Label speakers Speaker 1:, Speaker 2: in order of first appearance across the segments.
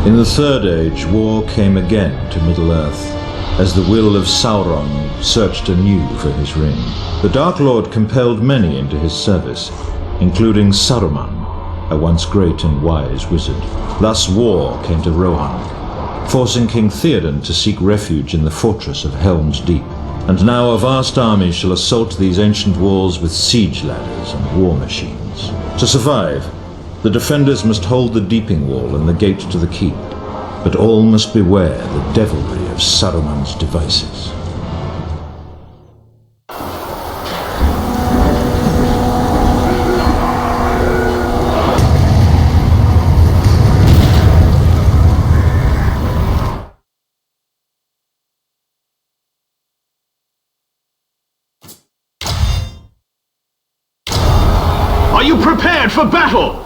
Speaker 1: In the Third Age, war came again to Middle-earth, as the will of Sauron searched anew for his ring. The Dark Lord compelled many into his service, including Saruman, a once great and wise wizard. Thus war came to Rohan, forcing King Theoden to seek refuge in the fortress of Helm's Deep. And now a vast army shall assault these ancient walls with siege ladders and war machines. To survive, the defenders must hold the Deeping Wall and the gate to the keep, but all must beware the devilry of Saruman's devices.
Speaker 2: Are you prepared for battle?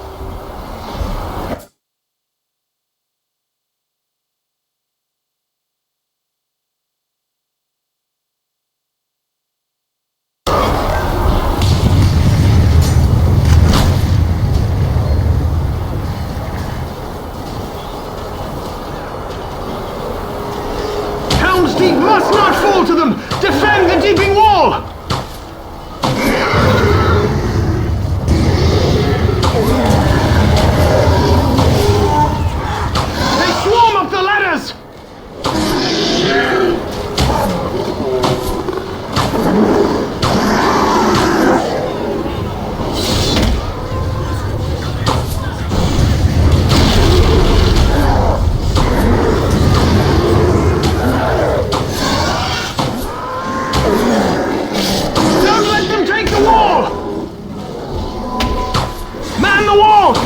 Speaker 2: Helm's Deep must not fall to them! Defend the Deeping Wall!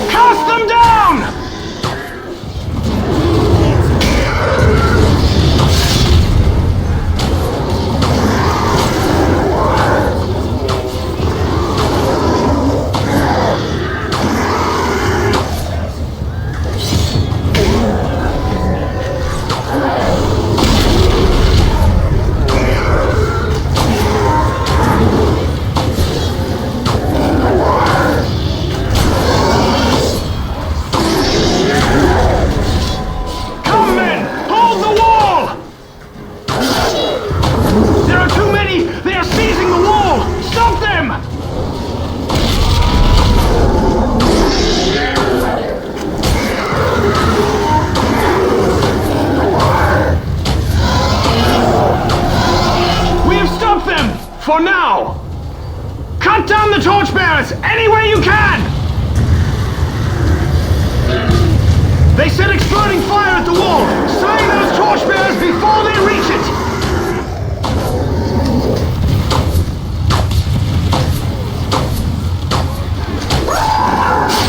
Speaker 2: Cast them down! For now! Cut down the torchbearers any way you can! They set exploding fire at the wall! Slay those torchbearers before they reach it!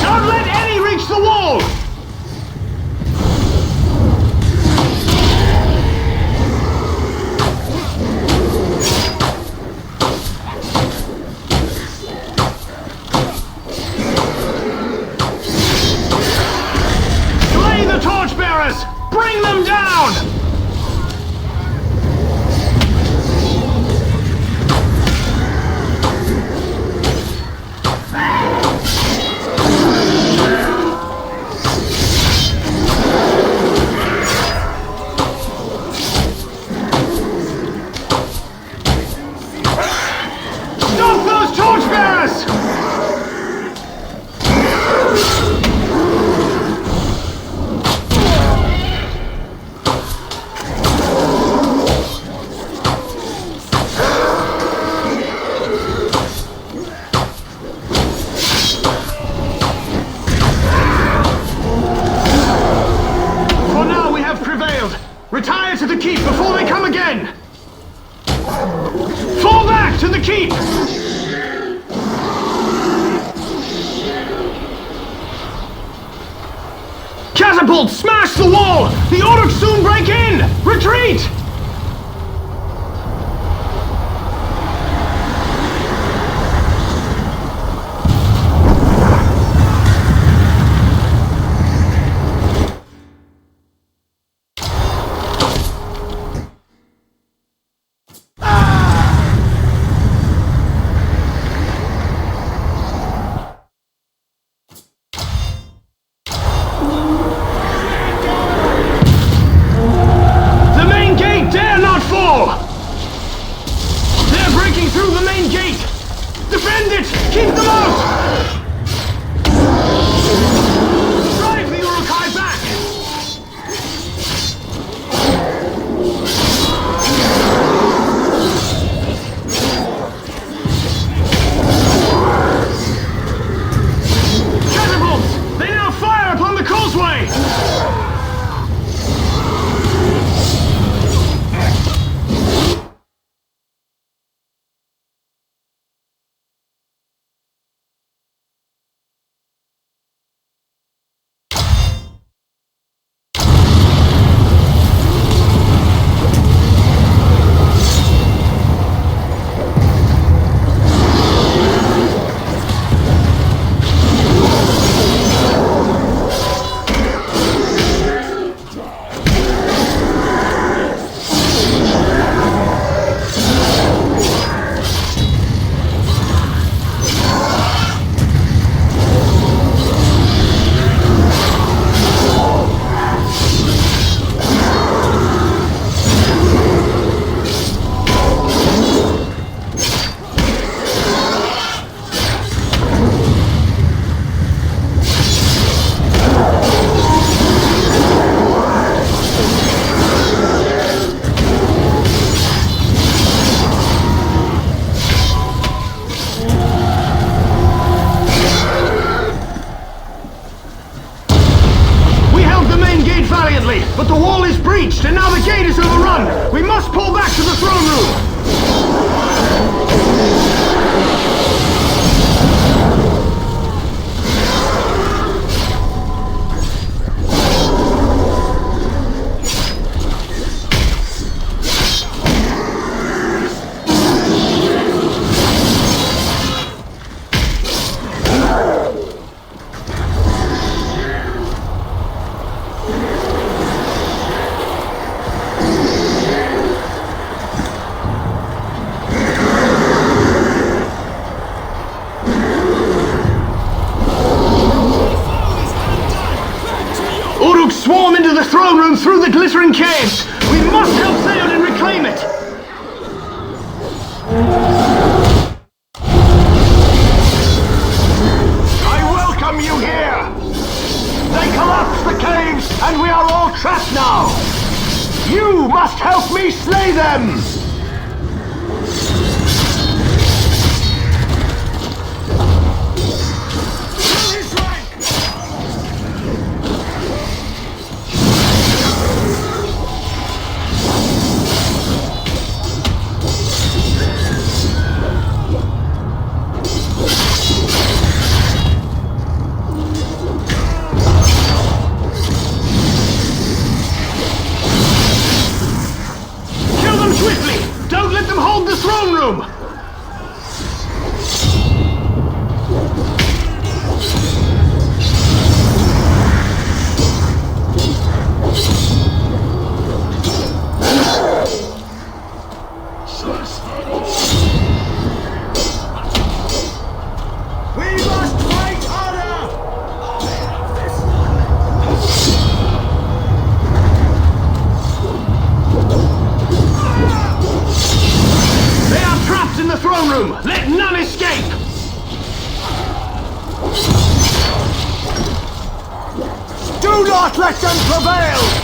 Speaker 2: Don't let any reach the wall! Bring them down! Stop those torchbearers! Retire to the keep before they come again! Fall back to the keep! Catapult! Smash the wall! The Orcs soon break in! Retreat! Defend it! Keep them out! Drive the Uruk-hai back! Catapults! They now fire upon the causeway! But the wall is breached, and now the gate is overrun! We must pull back to the throne room! Swarm into the throne room through the glittering caves! We must help Theoden reclaim it! I welcome you here! They collapsed the caves, and we are all trapped now! You must help me slay them! Let none escape! Do not let them prevail!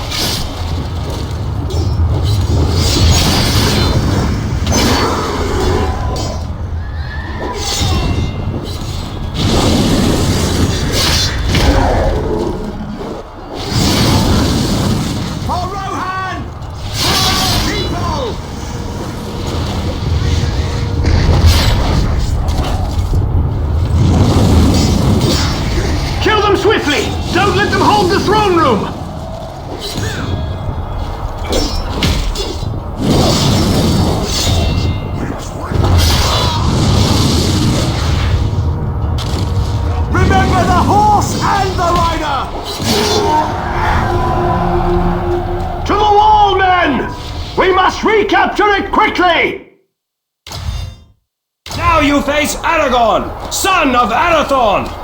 Speaker 2: Swiftly! Don't let them hold the throne room! Remember the horse and the rider! To the wall, men! We must recapture it quickly!
Speaker 3: Now you face Aragorn, son of Arathorn!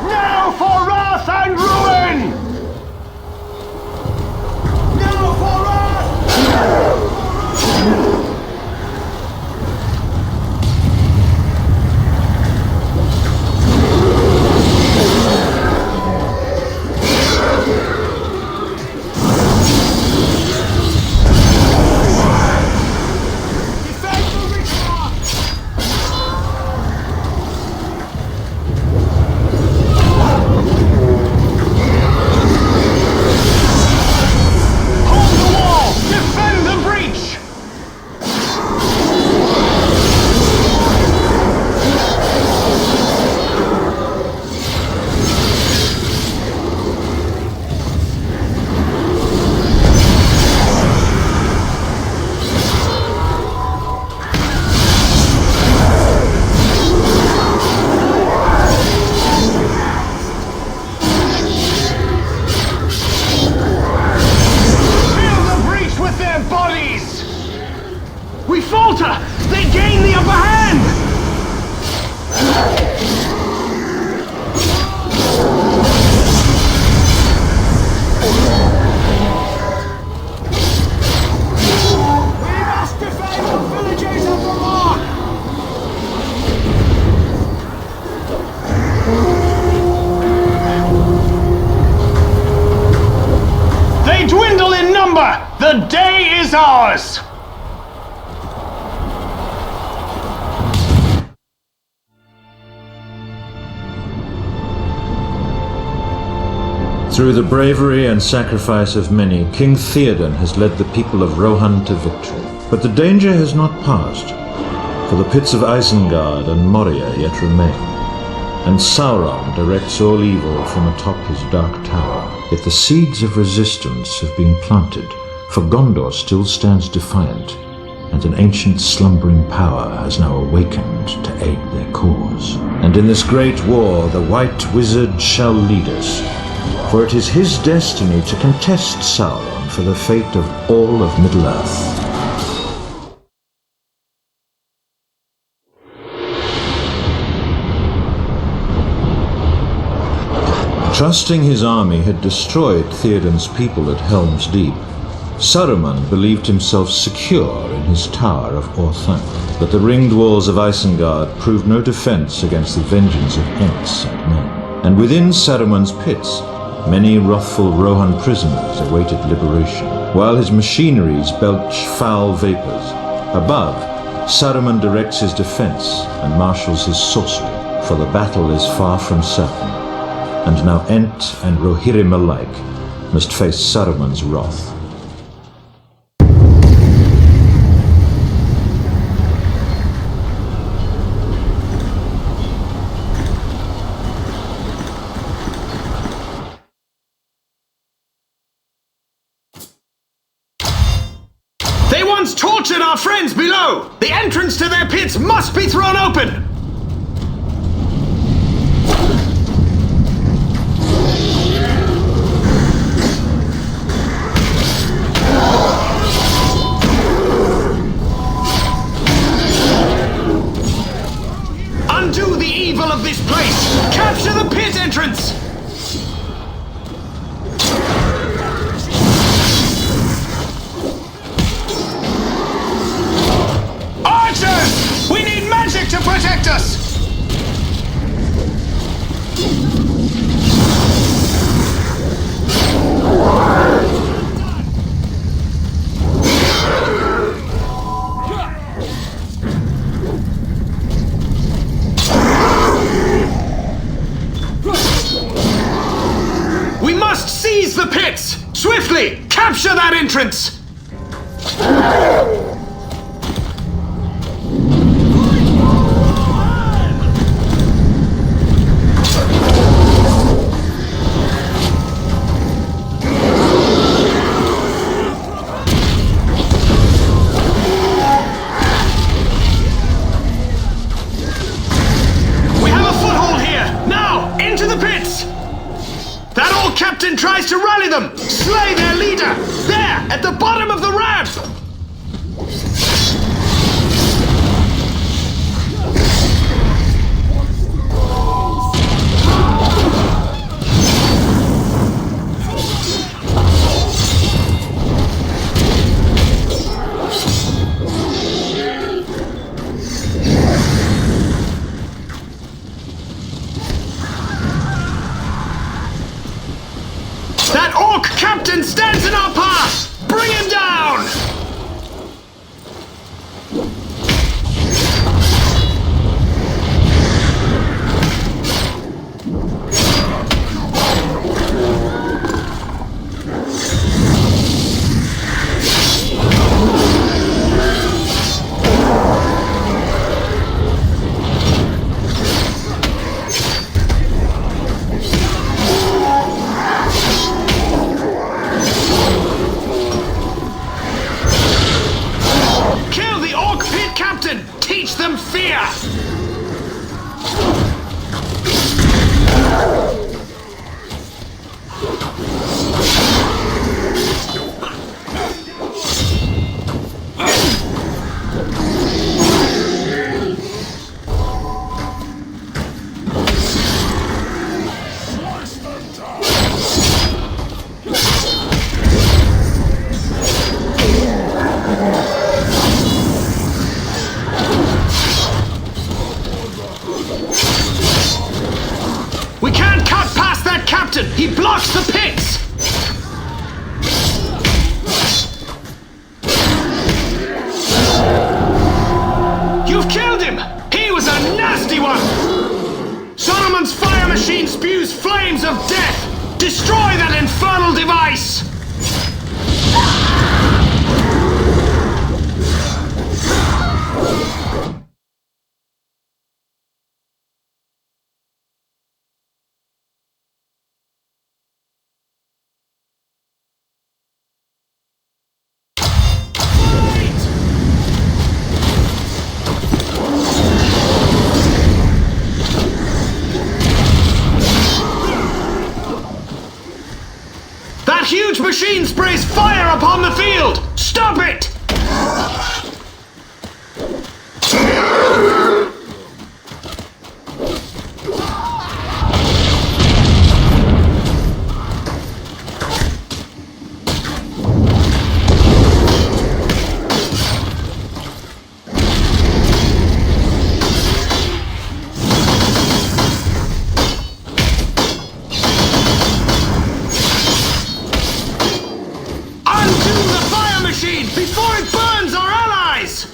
Speaker 2: Now for wrath and ruin! Now for wrath! Defend the Richard! Hold the wall! Defend the breach! Fill the breach with their bodies! We falter! They gain the upper hand! We must defend the villages of the rock! They dwindle in number! The day is ours!
Speaker 1: Through the bravery and sacrifice of many, King Theoden has led the people of Rohan to victory. But the danger has not passed, for the pits of Isengard and Moria yet remain, and Sauron directs all evil from atop his dark tower. Yet the seeds of resistance have been planted, for Gondor still stands defiant, and an ancient slumbering power has now awakened to aid their cause. And in this great war the White Wizard shall lead us, for it is his destiny to contest Sauron for the fate of all of Middle-earth. Trusting his army had destroyed Theoden's people at Helm's Deep, Saruman believed himself secure in his tower of Orthanc. But the ringed walls of Isengard proved no defense against the vengeance of Ents and men. And within Saruman's pits, many wrathful Rohan prisoners awaited liberation, while his machineries belch foul vapors. Above, Saruman directs his defense and marshals his sorcery, for the battle is far from certain, and now Ent and Rohirrim alike must face Saruman's wrath.
Speaker 2: They once tortured our friends below! The entrance to their pits must be thrown open! Undo the evil of this place! Capture the pit entrance! Archers! We need magic to protect us! We must seize the pits! Swiftly! Capture that entrance! We have a foothold here! Now, into the pits! That old captain tries to rally them! Slay their leader! There, at the bottom of the ramp! That orc captain stands in our path! Bring him down! Kill the orc pit captain! Teach them fear! We can't cut past that captain! He blocks the pits! You've killed him! He was a nasty one! Solomon's fire machine spews flames of death! Destroy that infernal device! That huge machine sprays fire upon the field! Stop it! Before it burns our allies!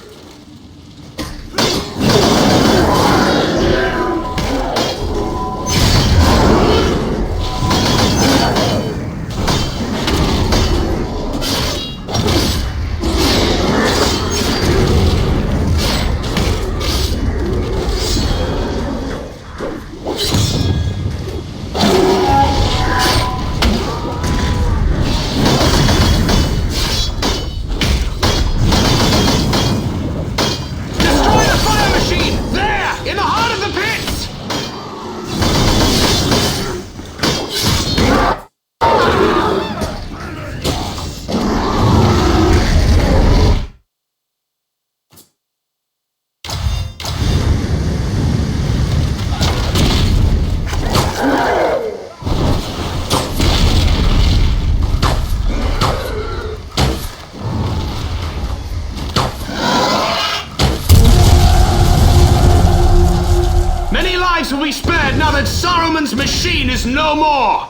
Speaker 2: Will be spared now that Saruman's machine is no more!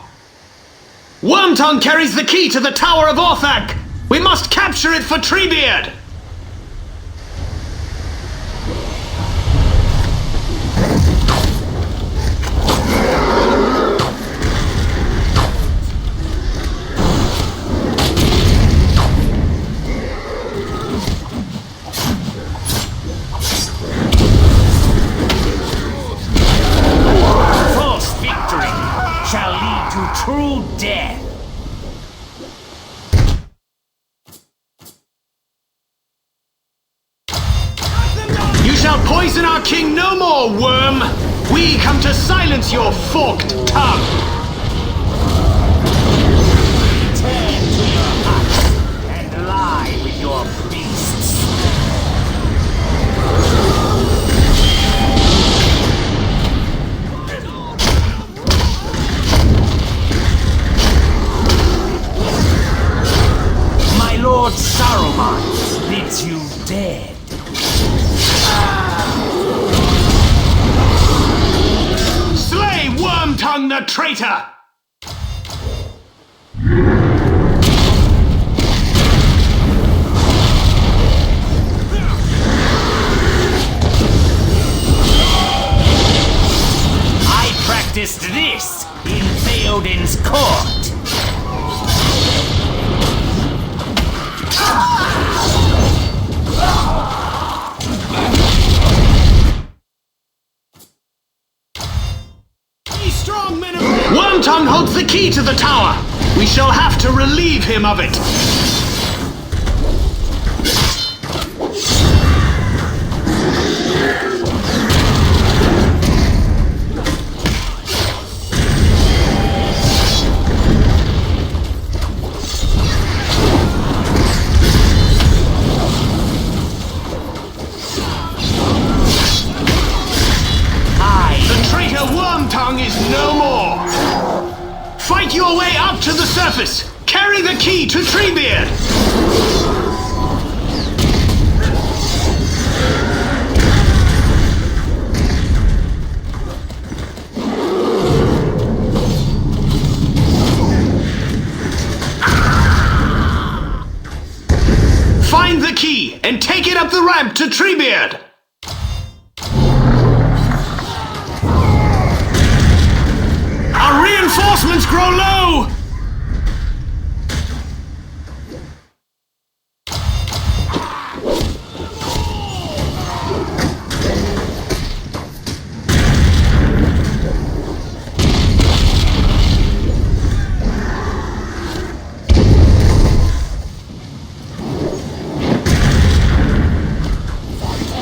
Speaker 2: Wormtongue carries the key to the Tower of Orthanc! We must capture it for Treebeard! question our king no more, worm! We come to silence your forked tongue!
Speaker 4: Return to your hut and lie with your priests. My Lord Saruman bids you dead.
Speaker 2: Slay Worm-tongue the traitor!
Speaker 4: I practiced this in Theoden's court.
Speaker 2: Ye strong men of Worm-tongue holds the key to the tower! We shall have to relieve him of it! The traitor Worm-tongue is no more! Fight your way up to the surface! Carry the key to Treebeard! Find the key and take it up the ramp to Treebeard! Our reinforcements grow low!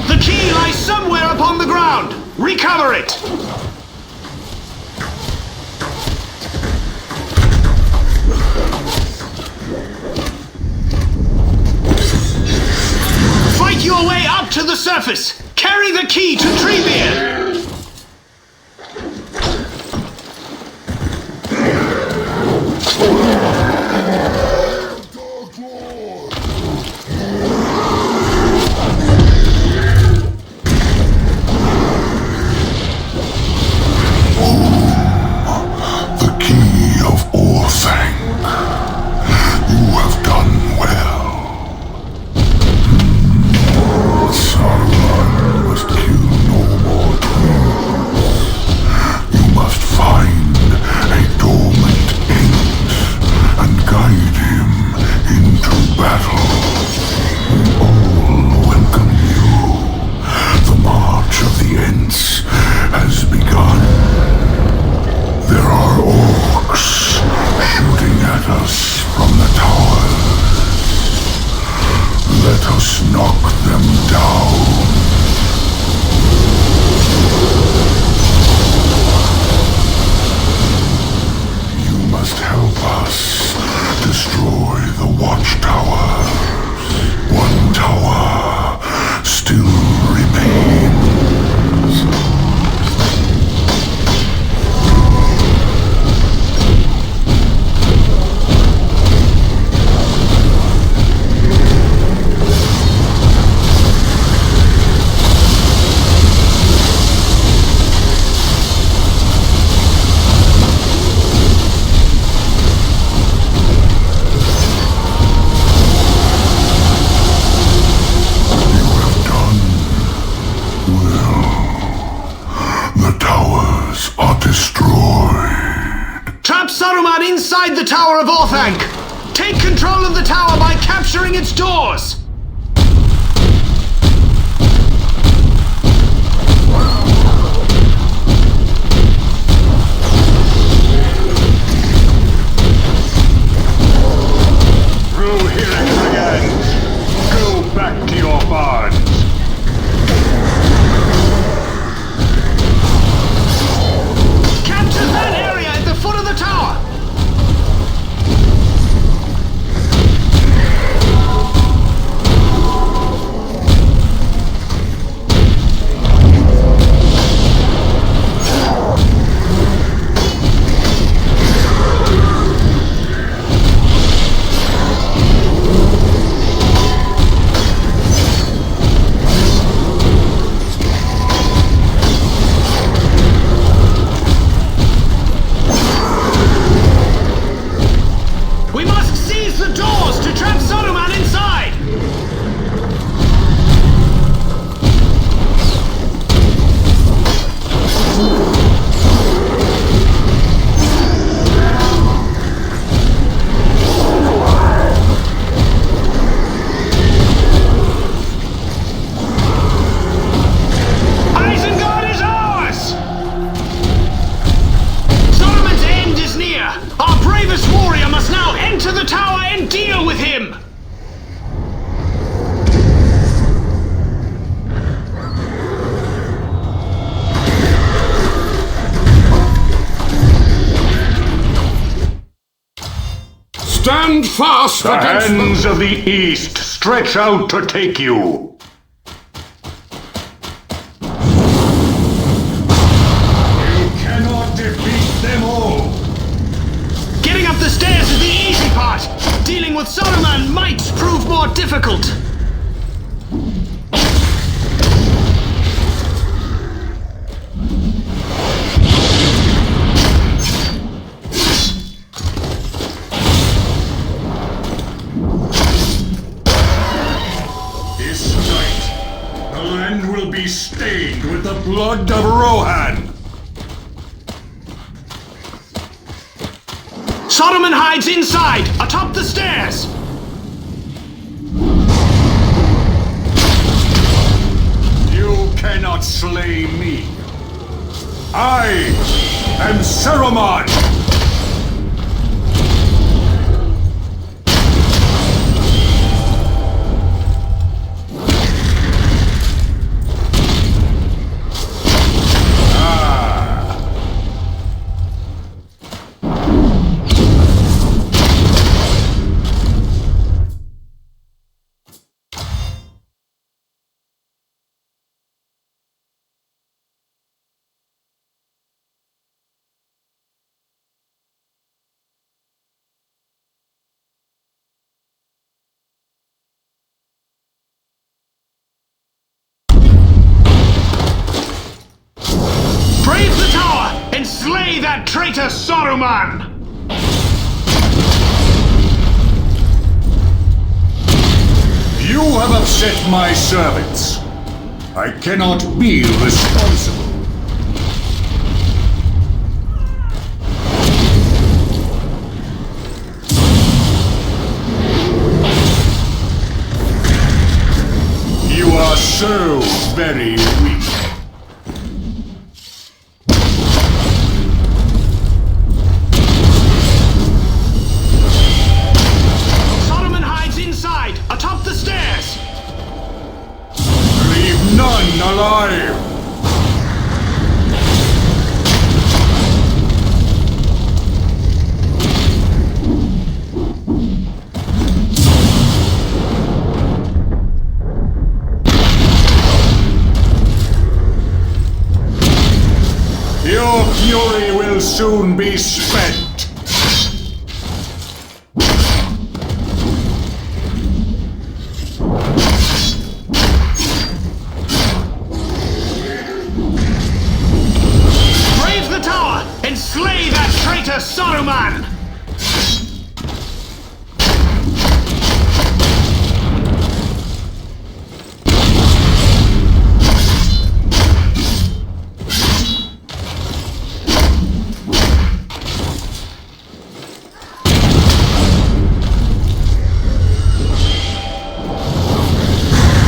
Speaker 2: The key lies somewhere upon the ground! Recover it! Fight your way up to the surface! Carry the key to Treebeard!
Speaker 5: The key of Orthanc. You have done well. Saruman must kill no more kings. You must find a dormant ant and guide him into battle. We all welcome you. The march of the Ents has begun. There are orcs shooting at us from the towers. Let us knock them down. You must help us destroy the watchtowers. One tower still remains.
Speaker 2: Saruman inside the Tower of Orthanc! Take control of the tower by capturing its doors!
Speaker 6: Through hearing again, go back to your barns. Stand fast
Speaker 5: The
Speaker 6: against
Speaker 5: hands of the East stretch out to take you. You cannot defeat them all.
Speaker 2: Getting up the stairs is the easy part. Dealing with Saruman might prove more difficult.
Speaker 5: This night, the land will be stained with the blood of Rohan.
Speaker 2: Saruman hides inside, atop the stairs.
Speaker 5: You cannot slay me. I am Saruman.
Speaker 2: Brave the tower and slay that traitor Saruman!
Speaker 5: You have upset my servants. I cannot be responsible. You are so very weak.
Speaker 2: Saruman hides inside, atop the stairs.
Speaker 5: Leave none alive. Your fury will soon be spent.
Speaker 2: Brave the tower and slay that traitor Saruman!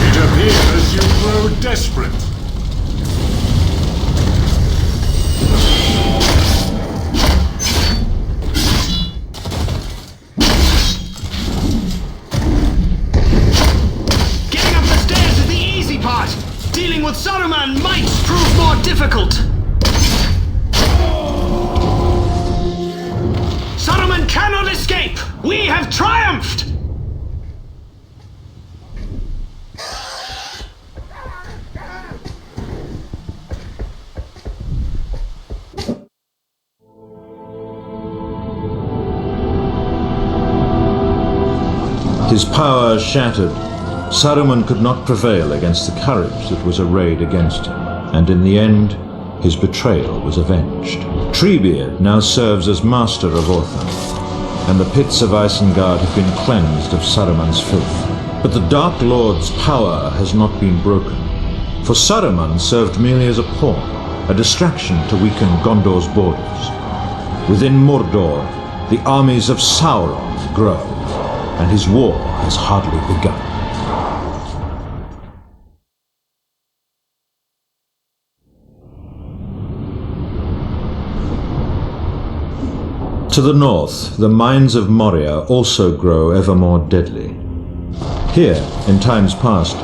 Speaker 5: It appears you grow desperate.
Speaker 2: Getting up the stairs is the easy part. Dealing with Saruman might prove more difficult. Saruman cannot escape! We have triumphed!
Speaker 1: His power shattered, Saruman could not prevail against the courage that was arrayed against him, and in the end, his betrayal was avenged. Treebeard now serves as master of Orthanc, and the pits of Isengard have been cleansed of Saruman's filth. But the Dark Lord's power has not been broken, for Saruman served merely as a pawn, a distraction to weaken Gondor's borders. Within Mordor, the armies of Sauron grow, and his war has hardly begun. To the north, the mines of Moria also grow ever more deadly. Here, in times past,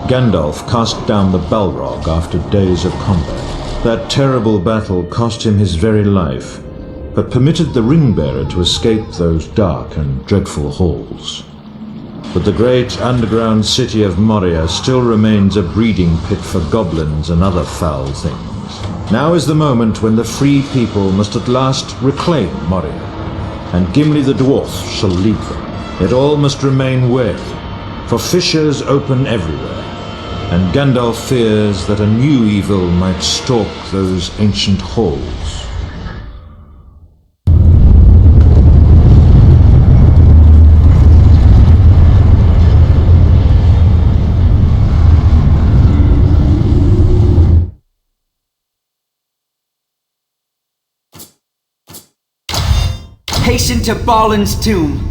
Speaker 1: Gandalf cast down the Balrog after days of combat. That terrible battle cost him his very life, but permitted the ring-bearer to escape those dark and dreadful halls. But the great underground city of Moria still remains a breeding pit for goblins and other foul things. Now is the moment when the free people must at last reclaim Moria, and Gimli the dwarf shall lead them. Yet all must remain wary, for fissures open everywhere, and Gandalf fears that a new evil might stalk those ancient halls.
Speaker 7: Hasten to Balin's tomb.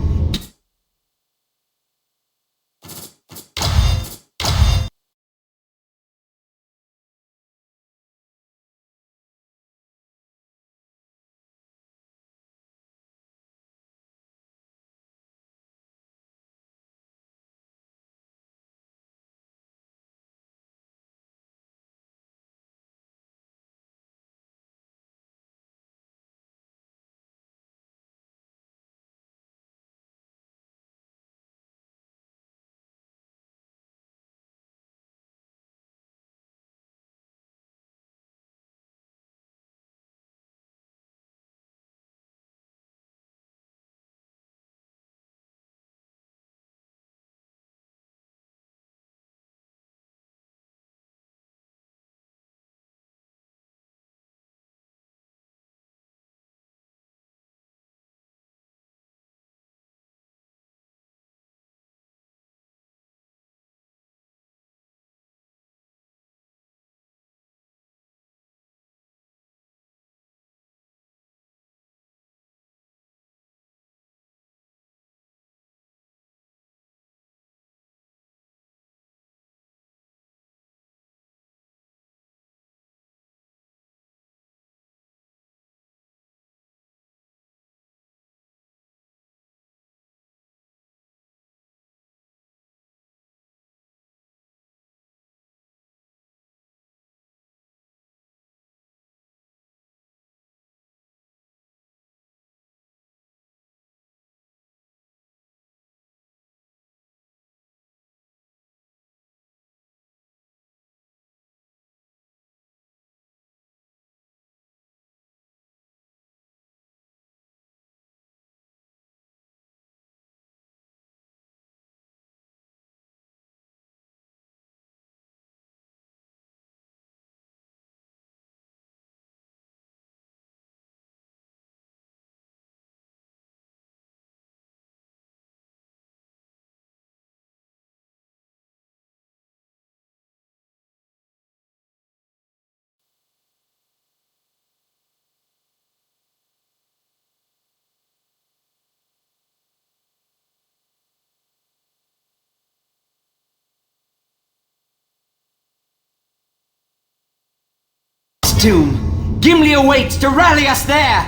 Speaker 7: Tomb. Gimli awaits to rally us there!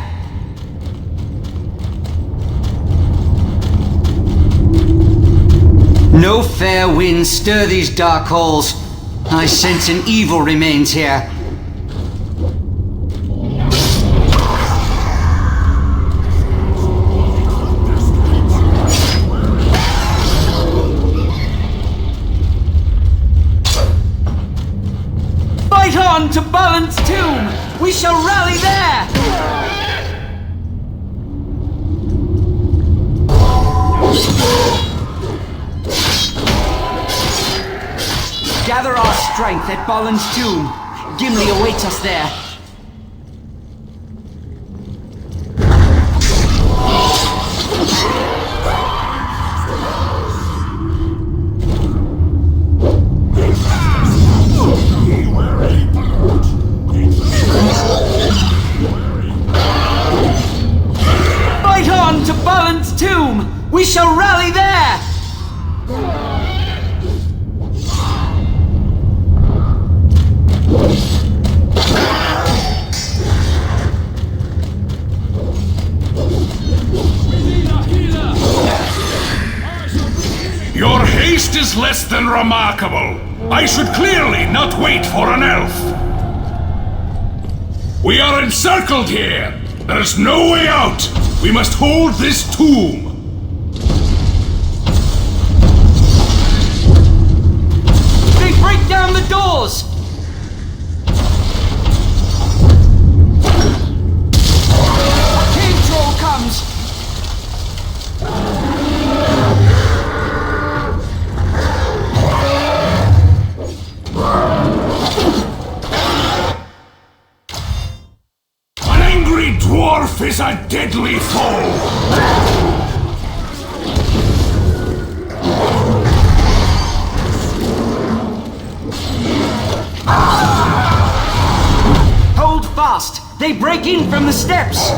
Speaker 7: No fair winds stir these dark halls. I sense an evil remains here. Fight on to Balin's tomb! We shall rally there! Gather our strength at Balin's tomb. Gimli awaits us there. Fight on to Balin's tomb! We shall rally there!
Speaker 5: Your haste is less than remarkable. I should clearly not wait for an elf. We are encircled here. There's no way out! We must hold this tomb!
Speaker 7: They break down the doors! A cave troll comes!
Speaker 5: An angry dwarf is a deadly foe!
Speaker 7: Hold fast! They break in from the steps!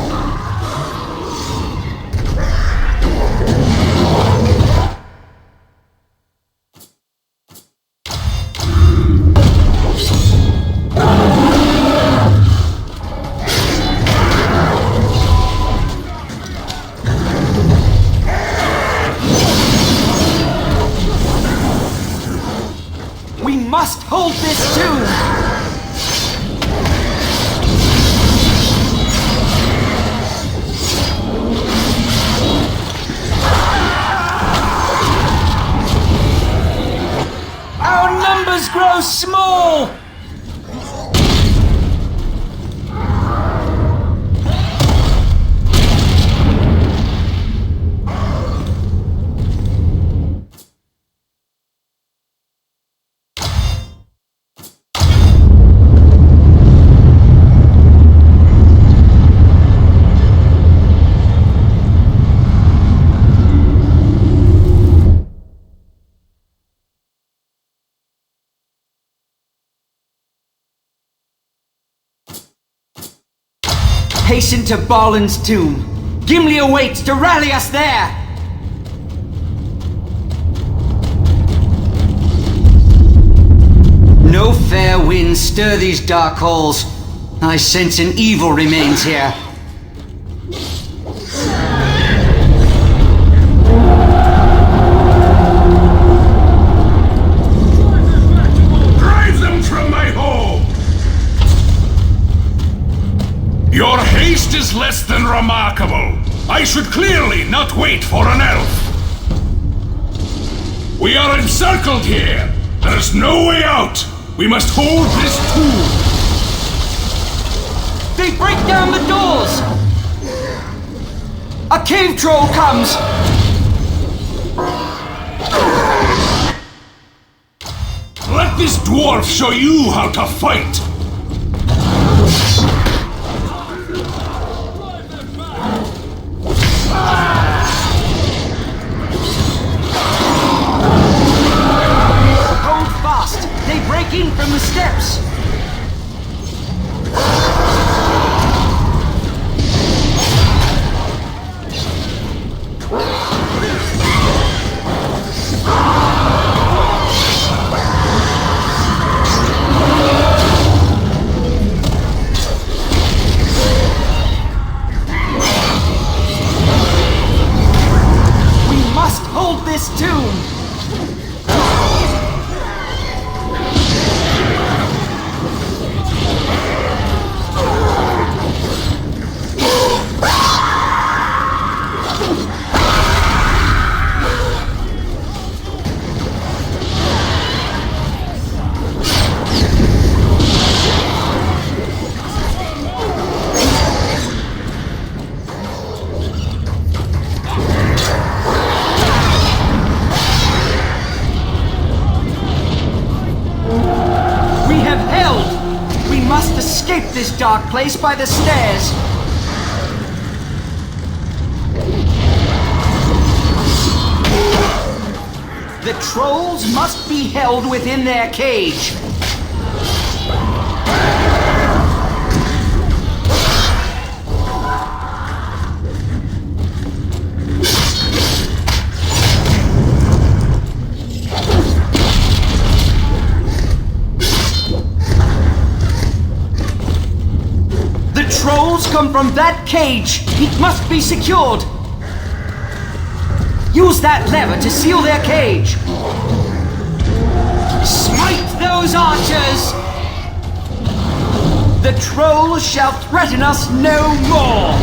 Speaker 7: We must hold this tomb! Our numbers grow small! Hasten to Balin's tomb. Gimli awaits to rally us there! No fair winds stir these dark halls. I sense an evil remains here.
Speaker 5: Drive them from my home! Your haste is less than remarkable. I should clearly not wait for an elf. We are encircled here. There's no way out. We must hold this tomb.
Speaker 7: They break down the doors! A cave troll comes!
Speaker 5: Let this dwarf show you how to fight.
Speaker 7: Hold fast! They break in from the steps! We must hold this tomb! We have held! We must escape this dark place by the stairs! The trolls must be held within their cage! The trolls come from that cage! It must be secured! Use that lever to seal their cage! Smite those archers! The trolls shall threaten us no more!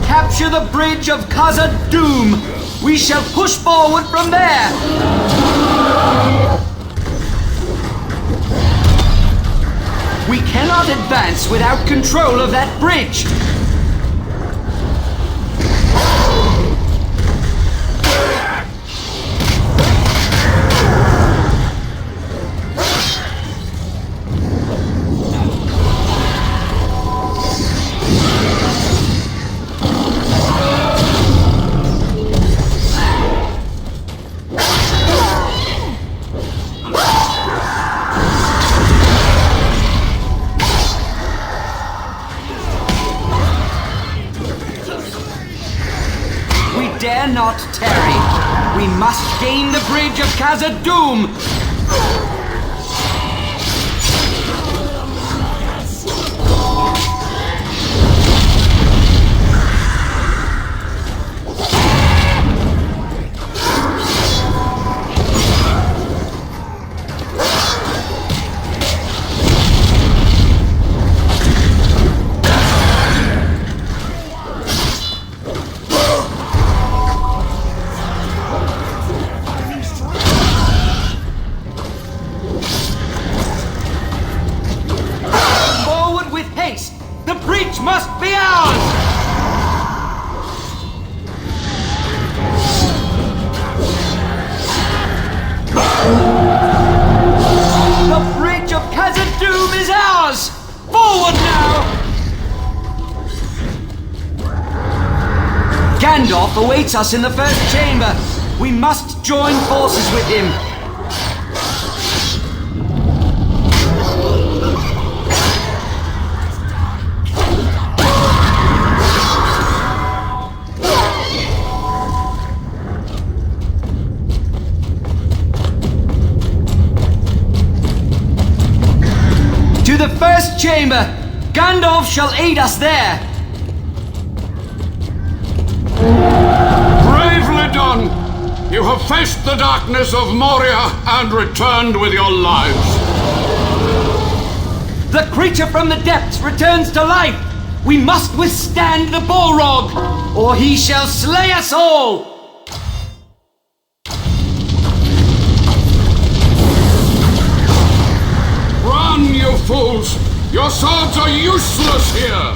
Speaker 7: Capture the bridge of Khazad-dûm! We shall push forward from there! We cannot advance without control of that bridge! Dare not tarry. We must gain the bridge of Khazad-dûm. The bridge must be ours! The bridge of Khazad-dûm is ours! Forward now! Gandalf awaits us in the first chamber. We must join forces with him. To the first chamber! Gandalf shall aid us there!
Speaker 5: Bravely done! You have faced the darkness of Moria and returned with your lives.
Speaker 7: The creature from the depths returns to life! We must withstand the Balrog, or he shall slay us all!
Speaker 5: Run, you fools! Your swords are useless here!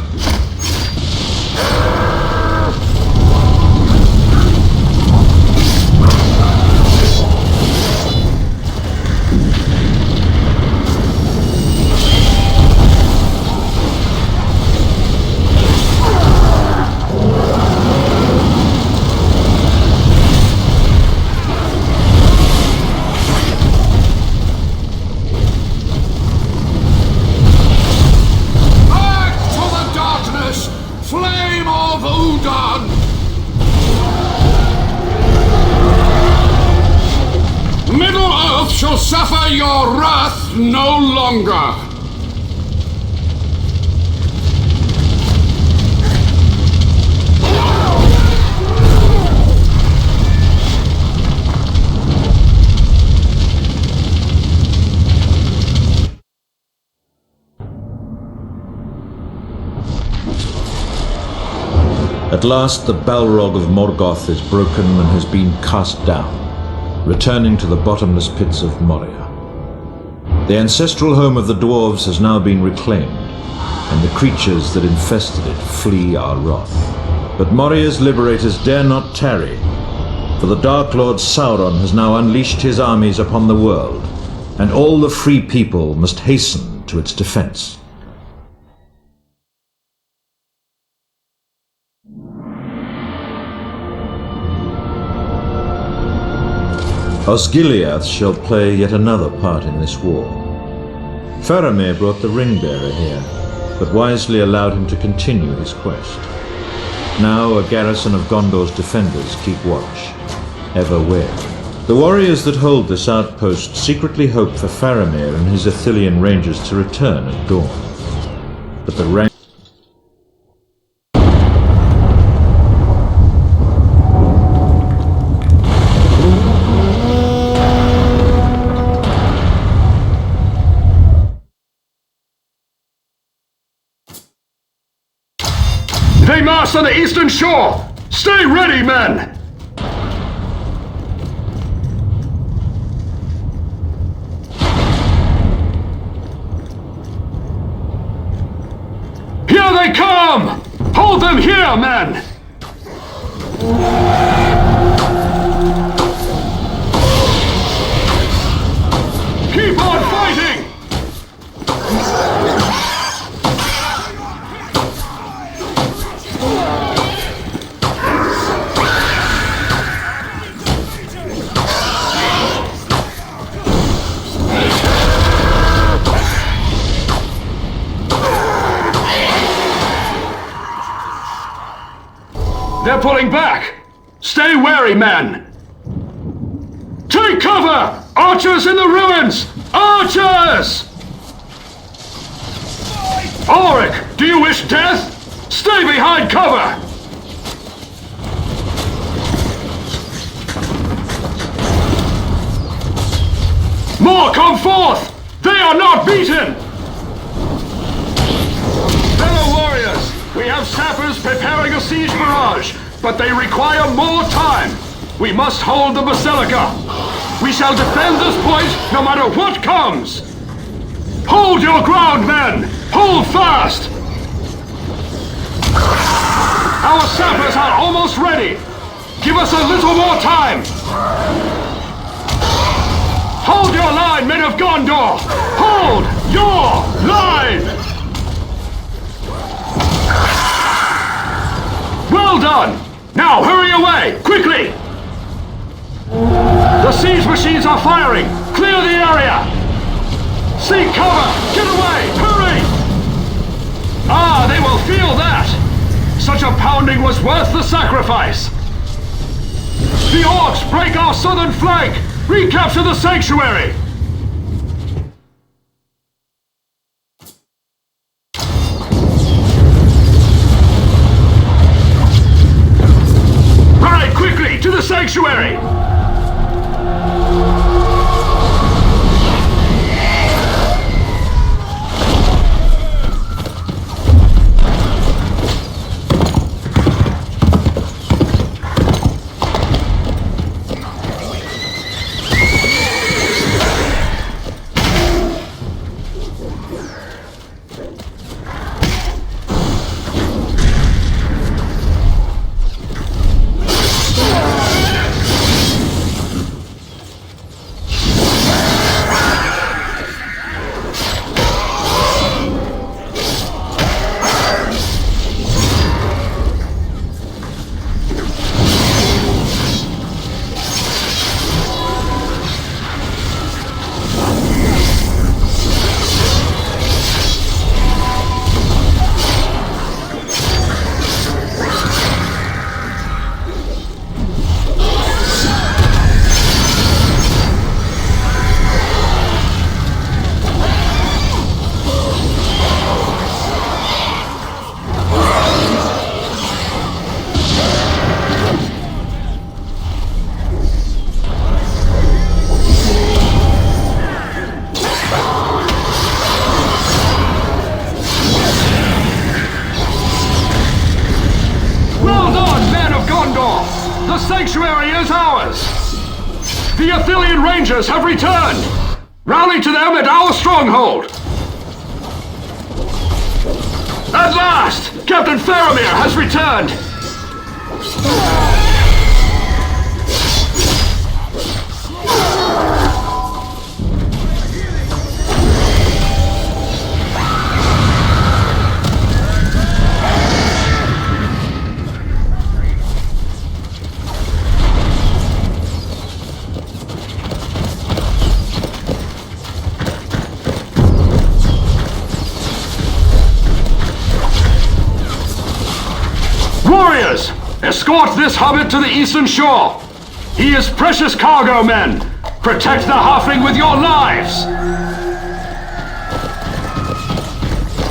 Speaker 5: Middle-earth shall suffer your wrath no longer!
Speaker 1: At last the Balrog of Morgoth is broken and has been cast down, returning to the bottomless pits of Moria. The ancestral home of the dwarves has now been reclaimed, and the creatures that infested it flee our wrath. But Moria's liberators dare not tarry, for the Dark Lord Sauron has now unleashed his armies upon the world, and all the free people must hasten to its defense. Osgiliath shall play yet another part in this war. Faramir brought the Ring-Bearer here, but wisely allowed him to continue his quest. Now a garrison of Gondor's defenders keep watch, ever wary. The warriors that hold this outpost secretly hope for Faramir and his Ithilien rangers to return at dawn. But the rank
Speaker 6: us on the eastern shore! Stay ready, men! Here they come! Hold them here, men! Keep on fighting! They're pulling back! Stay wary, men! Take cover! Archers in the ruins! Archers! Ulrich, do you wish death? Stay behind cover! More come forth! They are not beaten! Fellow warriors, we have sappers preparing a siege barrage, but they require more time. We must hold the Basilica. We shall defend this point no matter what comes. Hold your ground, men! Hold fast! Our sappers are almost ready. Give us a little more time. Hold your line, men of Gondor! Hold your line! Well done! Now hurry away, quickly! The siege machines are firing! Clear the area! Seek cover! Get away! Hurry! Ah, they will feel that! Such a pounding was worth the sacrifice! The orcs break our southern flank! Recapture the sanctuary! Ride quickly to the sanctuary! The sanctuary is ours! The Athelian Rangers have returned! Rally to them at our stronghold! At last! Captain Faramir has returned! Warriors! Escort this hobbit to the eastern shore! He is precious cargo, men! Protect the halfling with your lives!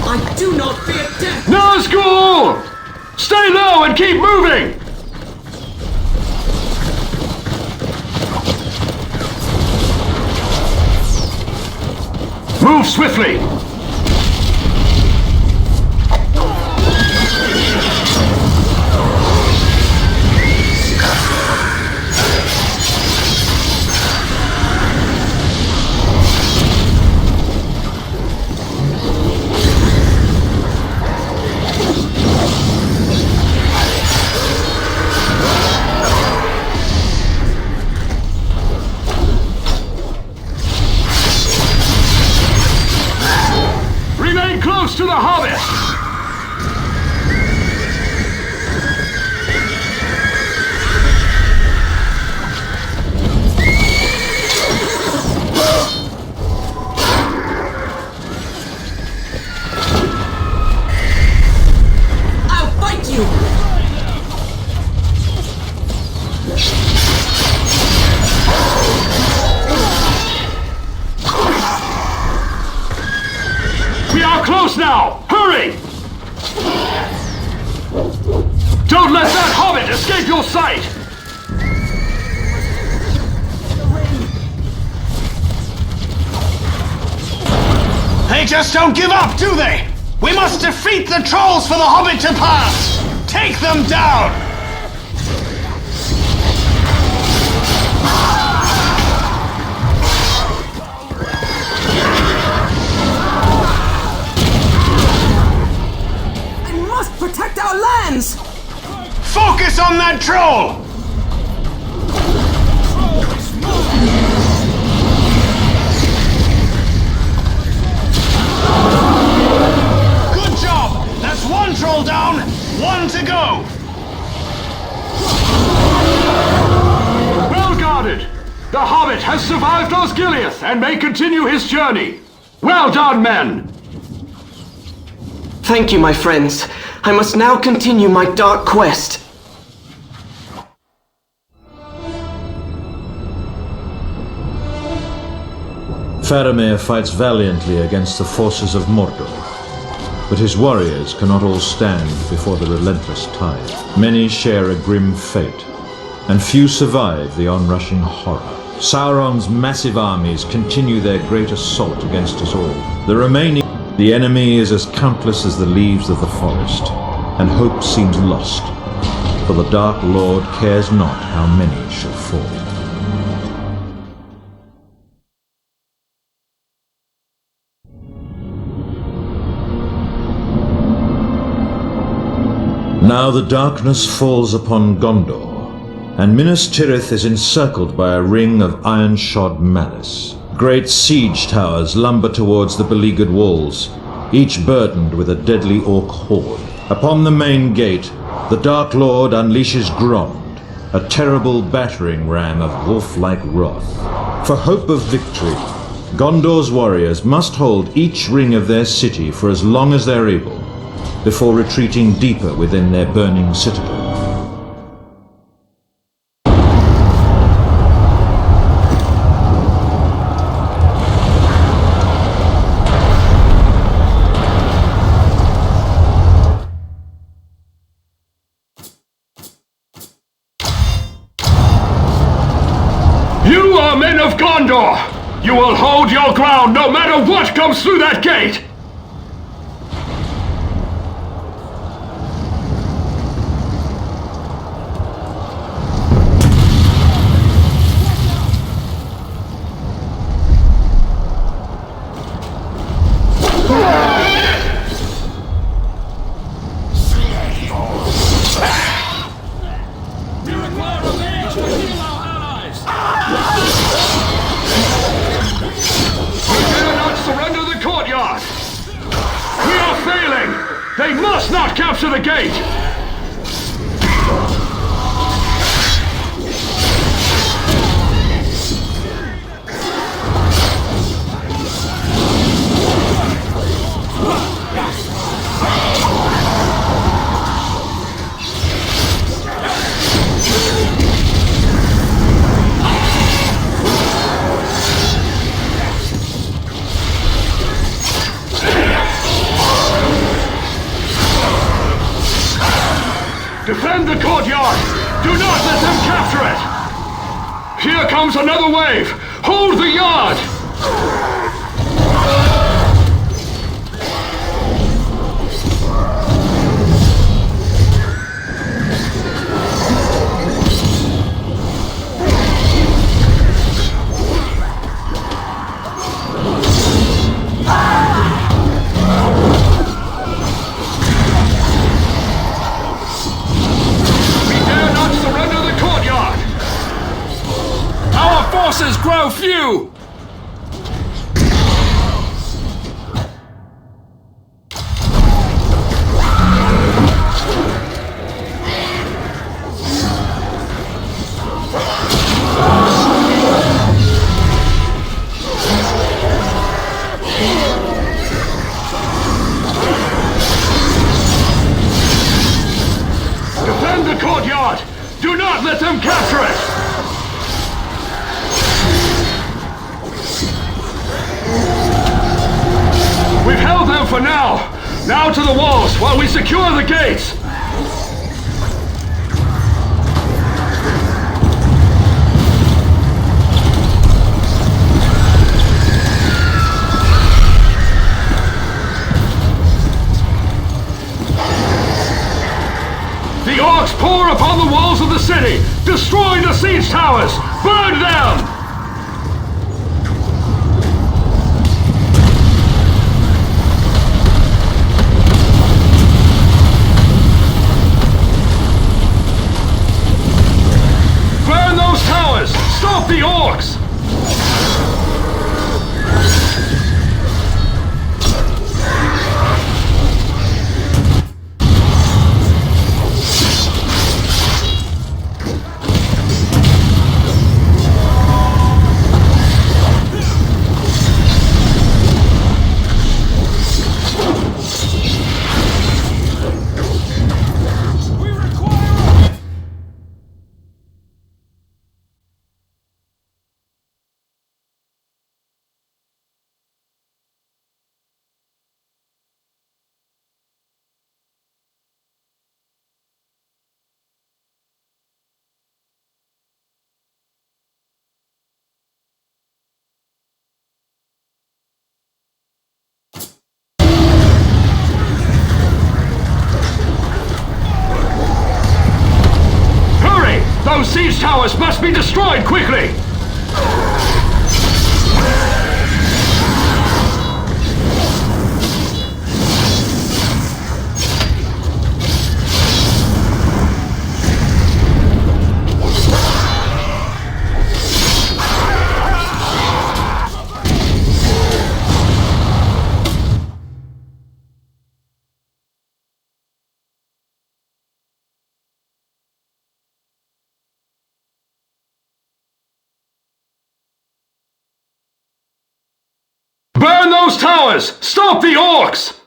Speaker 7: I do not fear death!
Speaker 6: Nazgul! Stay low and keep moving! Move swiftly! We are close now! Hurry! Don't let that hobbit escape your sight!
Speaker 2: They just don't give up, do they? We must defeat the trolls for the hobbit to pass! Take them down!
Speaker 8: I must protect our lands!
Speaker 2: Focus on that troll! Good job! That's one troll down, one to go!
Speaker 6: Well guarded! The hobbit has survived Osgiliath and may continue his journey! Well done, men!
Speaker 7: Thank you, my friends. I must now continue my dark quest.
Speaker 1: Faramir fights valiantly against the forces of Mordor, but his warriors cannot all stand before the relentless tide. Many share a grim fate, and few survive the onrushing horror. Sauron's massive armies continue their great assault against us all. The enemy is as countless as the leaves of the forest, and hope seems lost, for the Dark Lord cares not how many shall fall. Now the darkness falls upon Gondor, and Minas Tirith is encircled by a ring of iron-shod malice. Great siege towers lumber towards the beleaguered walls, each burdened with a deadly orc horde. Upon the main gate, the Dark Lord unleashes Grond, a terrible battering ram of wolf-like wrath. For hope of victory, Gondor's warriors must hold each ring of their city for as long as they're able, before retreating deeper within their burning citadel.
Speaker 6: You are men of Gondor! You will hold your ground no matter what comes through that gate! They must not capture the gate! Defend the courtyard! Do not let them capture it! Here comes another wave! Hold the yard!
Speaker 3: Forces grow few!
Speaker 6: Defend the courtyard! Do not let them capture it! out to the walls while we secure the gates! The orcs pour upon the walls of the city! Destroy the siege towers! Burn them! Burn those towers! Stop the orcs! Those siege towers must be destroyed quickly! Burn those towers! Stop the orcs!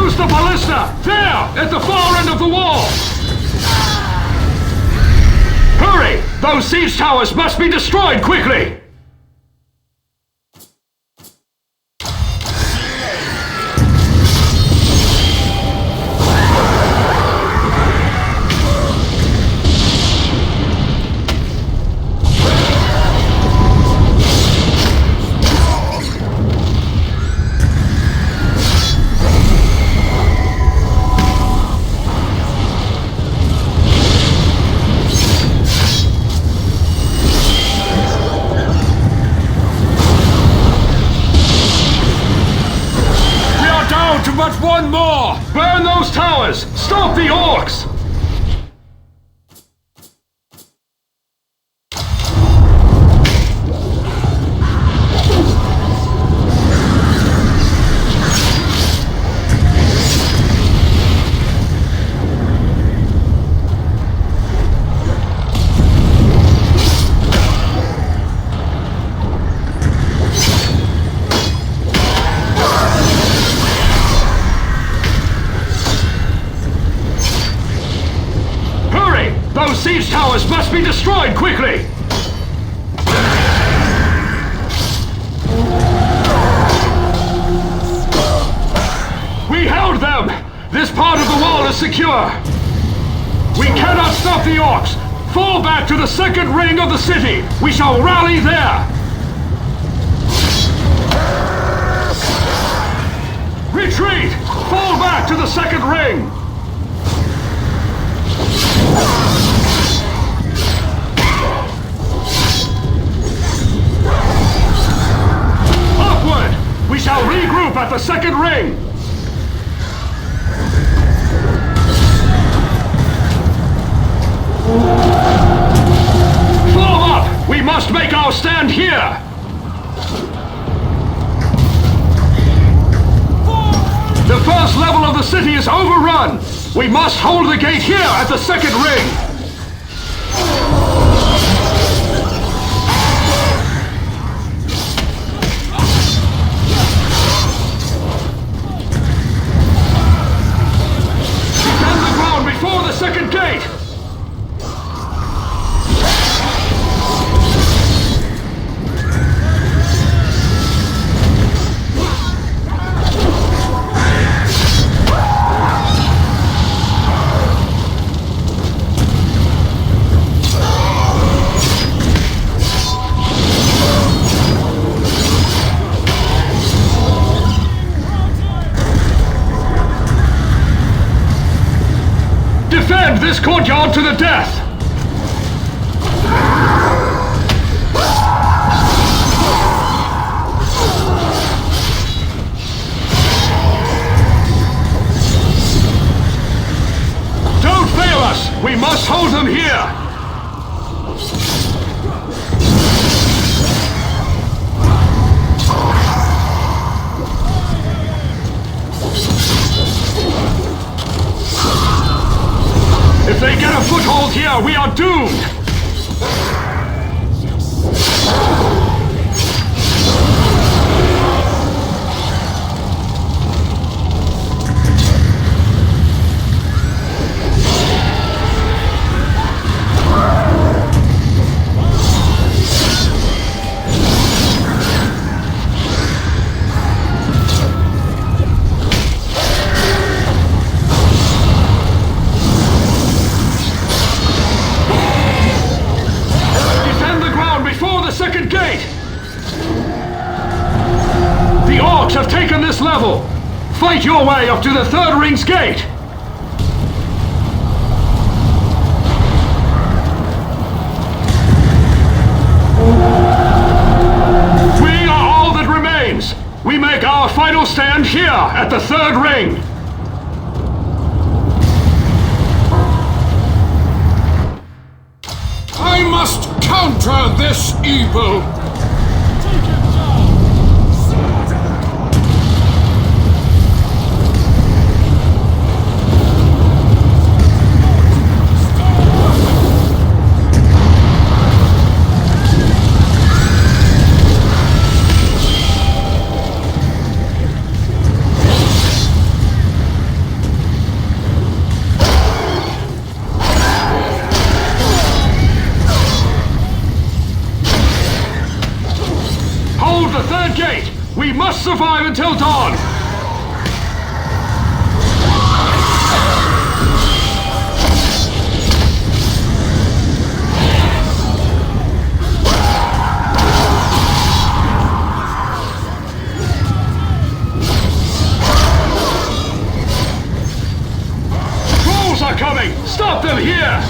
Speaker 6: The ballista! There! At the far end of the wall! Hurry! Those siege towers must be destroyed quickly! But one more! Burn those towers! Stop the orcs! Those siege towers must be destroyed quickly! We held them! This part of the wall is secure! We cannot stop the orcs! Fall back to the second ring of the city! We shall rally there! Retreat! Fall back to the second ring! Upward! We shall regroup at the second ring! Form up! We must make our stand here! The first level of the city is overrun! We must hold the gate here at the second ring! Defend the ground before the second gate! Defend this courtyard to the death! Don't fail us! We must hold them here! If they get a foothold here, we are doomed! Second gate! The orcs have taken this level! Fight your way up to the third ring's gate! We are all that remains! We make our final stand here at the third ring!
Speaker 5: I must counter this evil!
Speaker 6: Gate! We must survive until dawn! Trolls are coming! Stop them here!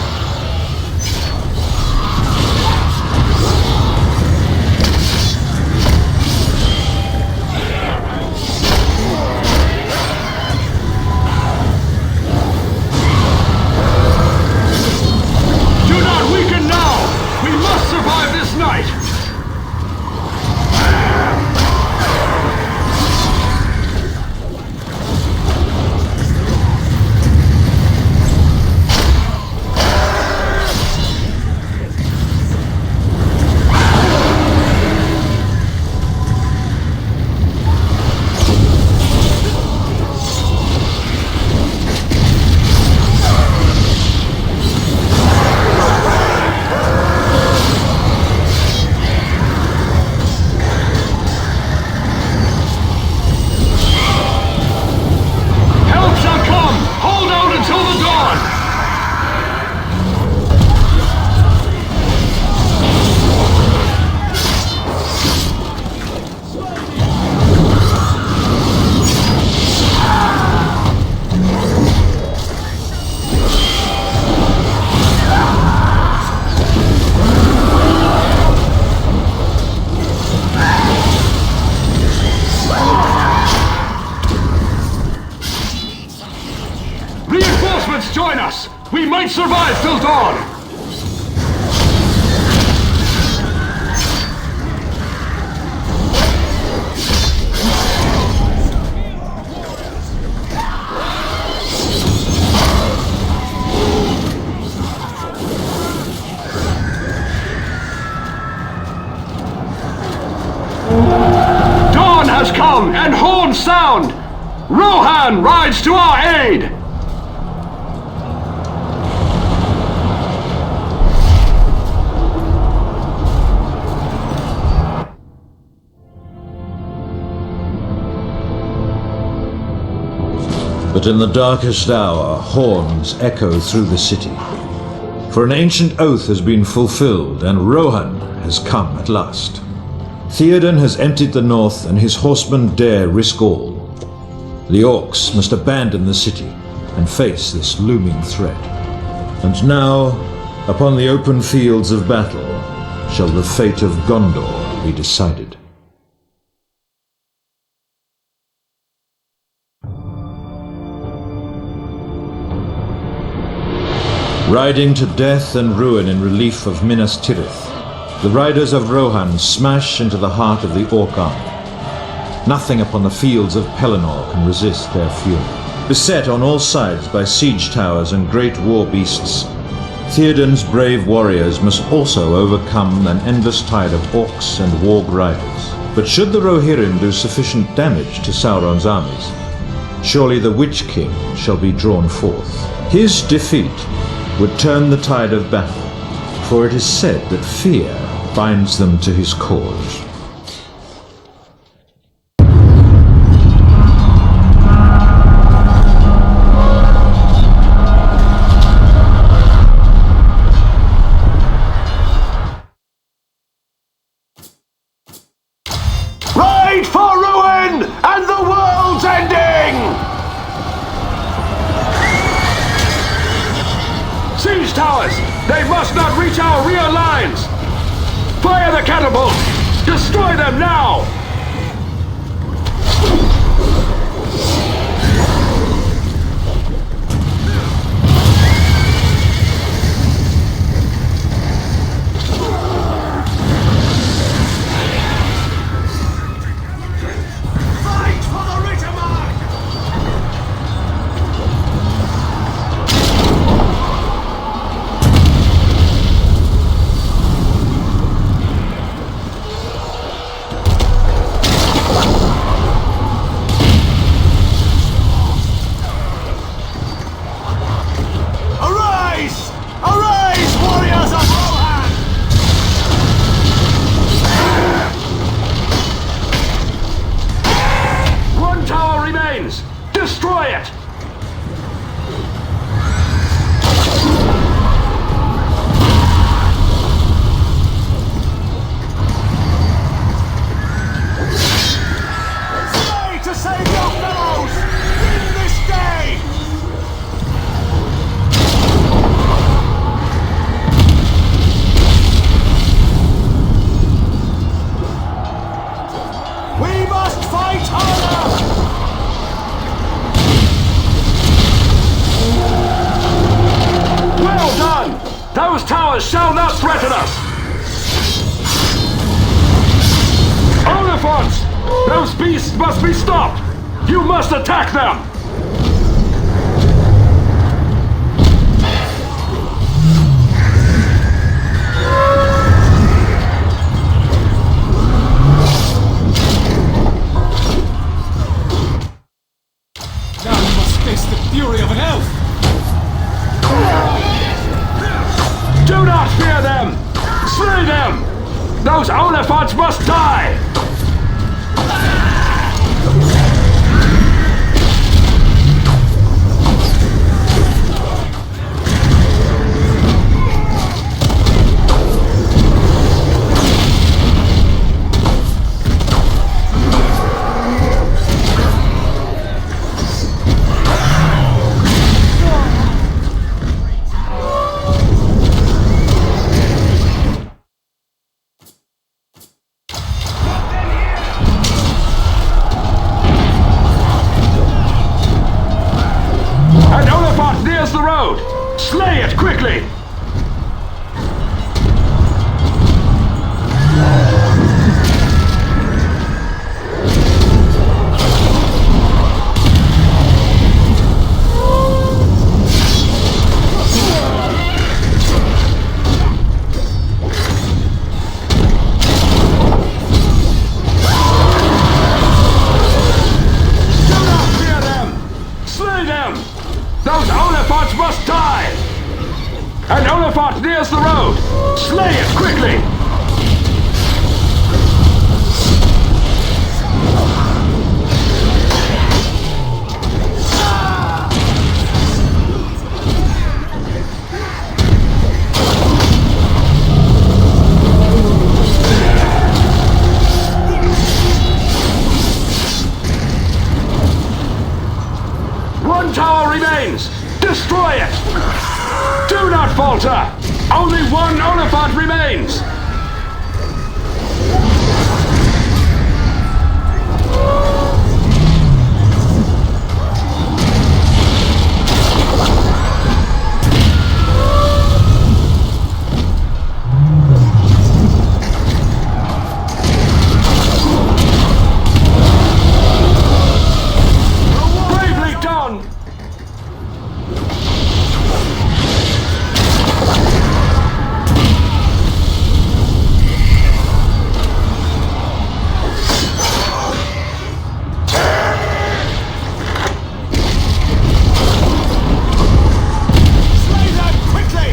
Speaker 6: Join us! We might survive till dawn! has come and horns sound! Rohan rides to our aid!
Speaker 1: But in the darkest hour, horns echo through the city. For an ancient oath has been fulfilled, and Rohan has come at last. Theoden has emptied the north, and his horsemen dare risk all. The orcs must abandon the city and face this looming threat. And now, upon the open fields of battle, shall the fate of Gondor be decided. Riding to death and ruin in relief of Minas Tirith, the riders of Rohan smash into the heart of the Orc army. Nothing upon the fields of Pelennor can resist their fury. Beset on all sides by siege towers and great war beasts, Theoden's brave warriors must also overcome an endless tide of orcs and warg riders. But should the Rohirrim do sufficient damage to Sauron's armies, surely the Witch King shall be drawn forth. His defeat would turn the tide of battle, for it is said that fear binds them to his cause.
Speaker 6: Ride for ruin and the world's ending! Siege towers! They must not reach our rear lines! Fire the catapults! Destroy them now!
Speaker 2: Fight for the Rittermark! Arise! Arise, warriors of Rohan!
Speaker 6: One tower remains! Destroy it!
Speaker 2: Slay to save your fellows! Win this day! We must fight harder!
Speaker 6: Well done! Those towers shall not threaten us! Oliphants! Those beasts must be stopped! You must attack them!
Speaker 3: Now you must face the fury of an elf!
Speaker 6: Do not fear them! Slay them! Those Oliphants must die! An Oliphant nears the road! Slay it quickly! An Oliphant nears the road! Slay it quickly! One tower remains! Destroy it! Do not falter! Only one Oliphant remains! Bravely done!
Speaker 2: Slay them quickly!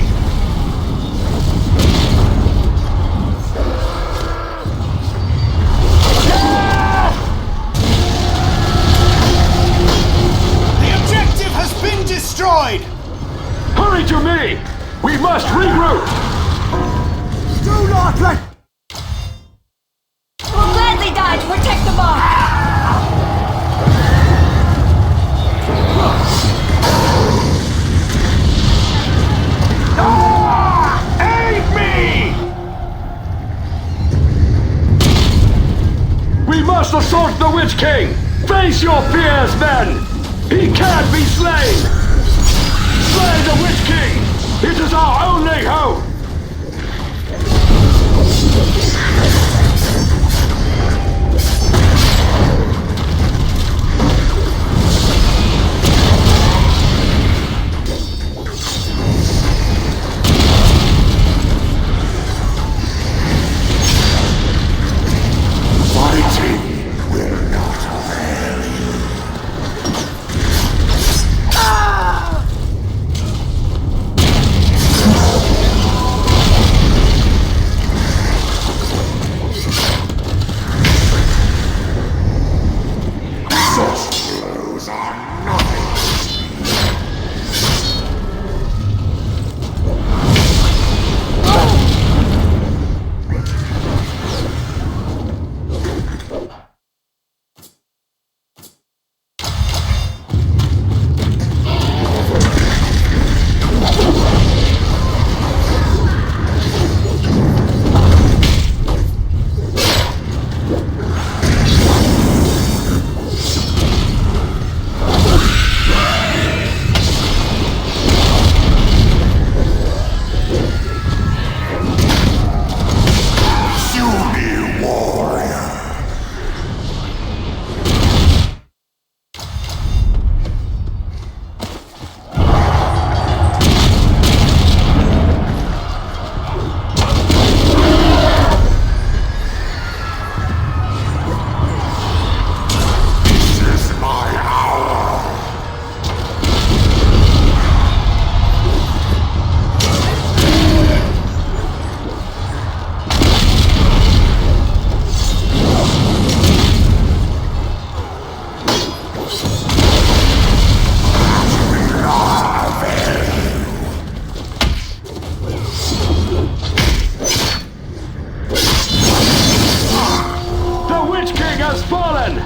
Speaker 2: The objective has been destroyed!
Speaker 6: Hurry to me! We must regroup!
Speaker 8: Do not let...
Speaker 9: We'll gladly die to protect the mark!
Speaker 6: Aid me! We must assault the Witch King! Face your fears, men! He can't be slain! Slay the Witch King! It is our only hope!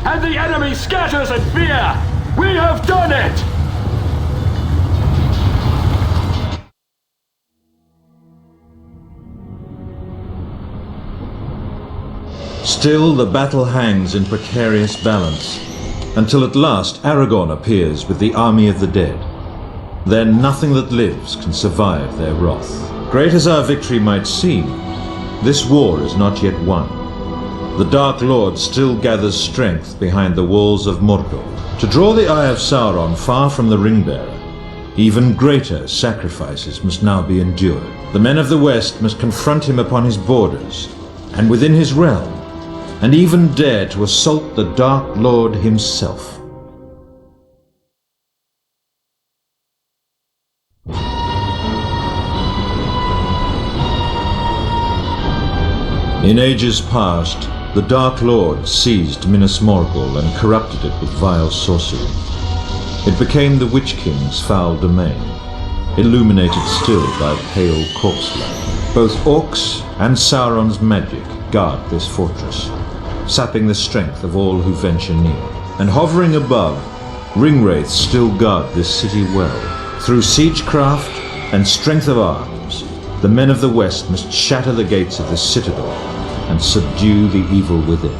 Speaker 6: And the enemy scatters in fear! We have done it!
Speaker 1: Still the battle hangs in precarious balance, until at last Aragorn appears with the army of the dead. Then nothing that lives can survive their wrath. Great as our victory might seem, this war is not yet won. The Dark Lord still gathers strength behind the walls of Mordor. To draw the Eye of Sauron far from the Ringbearer, even greater sacrifices must now be endured. The men of the West must confront him upon his borders, and within his realm, and even dare to assault the Dark Lord himself. In ages past, the Dark Lord seized Minas Morgul and corrupted it with vile sorcery. It became the Witch King's foul domain, illuminated still by pale corpse-light. Both orcs and Sauron's magic guard this fortress, sapping the strength of all who venture near. And hovering above, ringwraiths still guard this city well. Through siegecraft and strength of arms, the men of the West must shatter the gates of the citadel and subdue the evil within.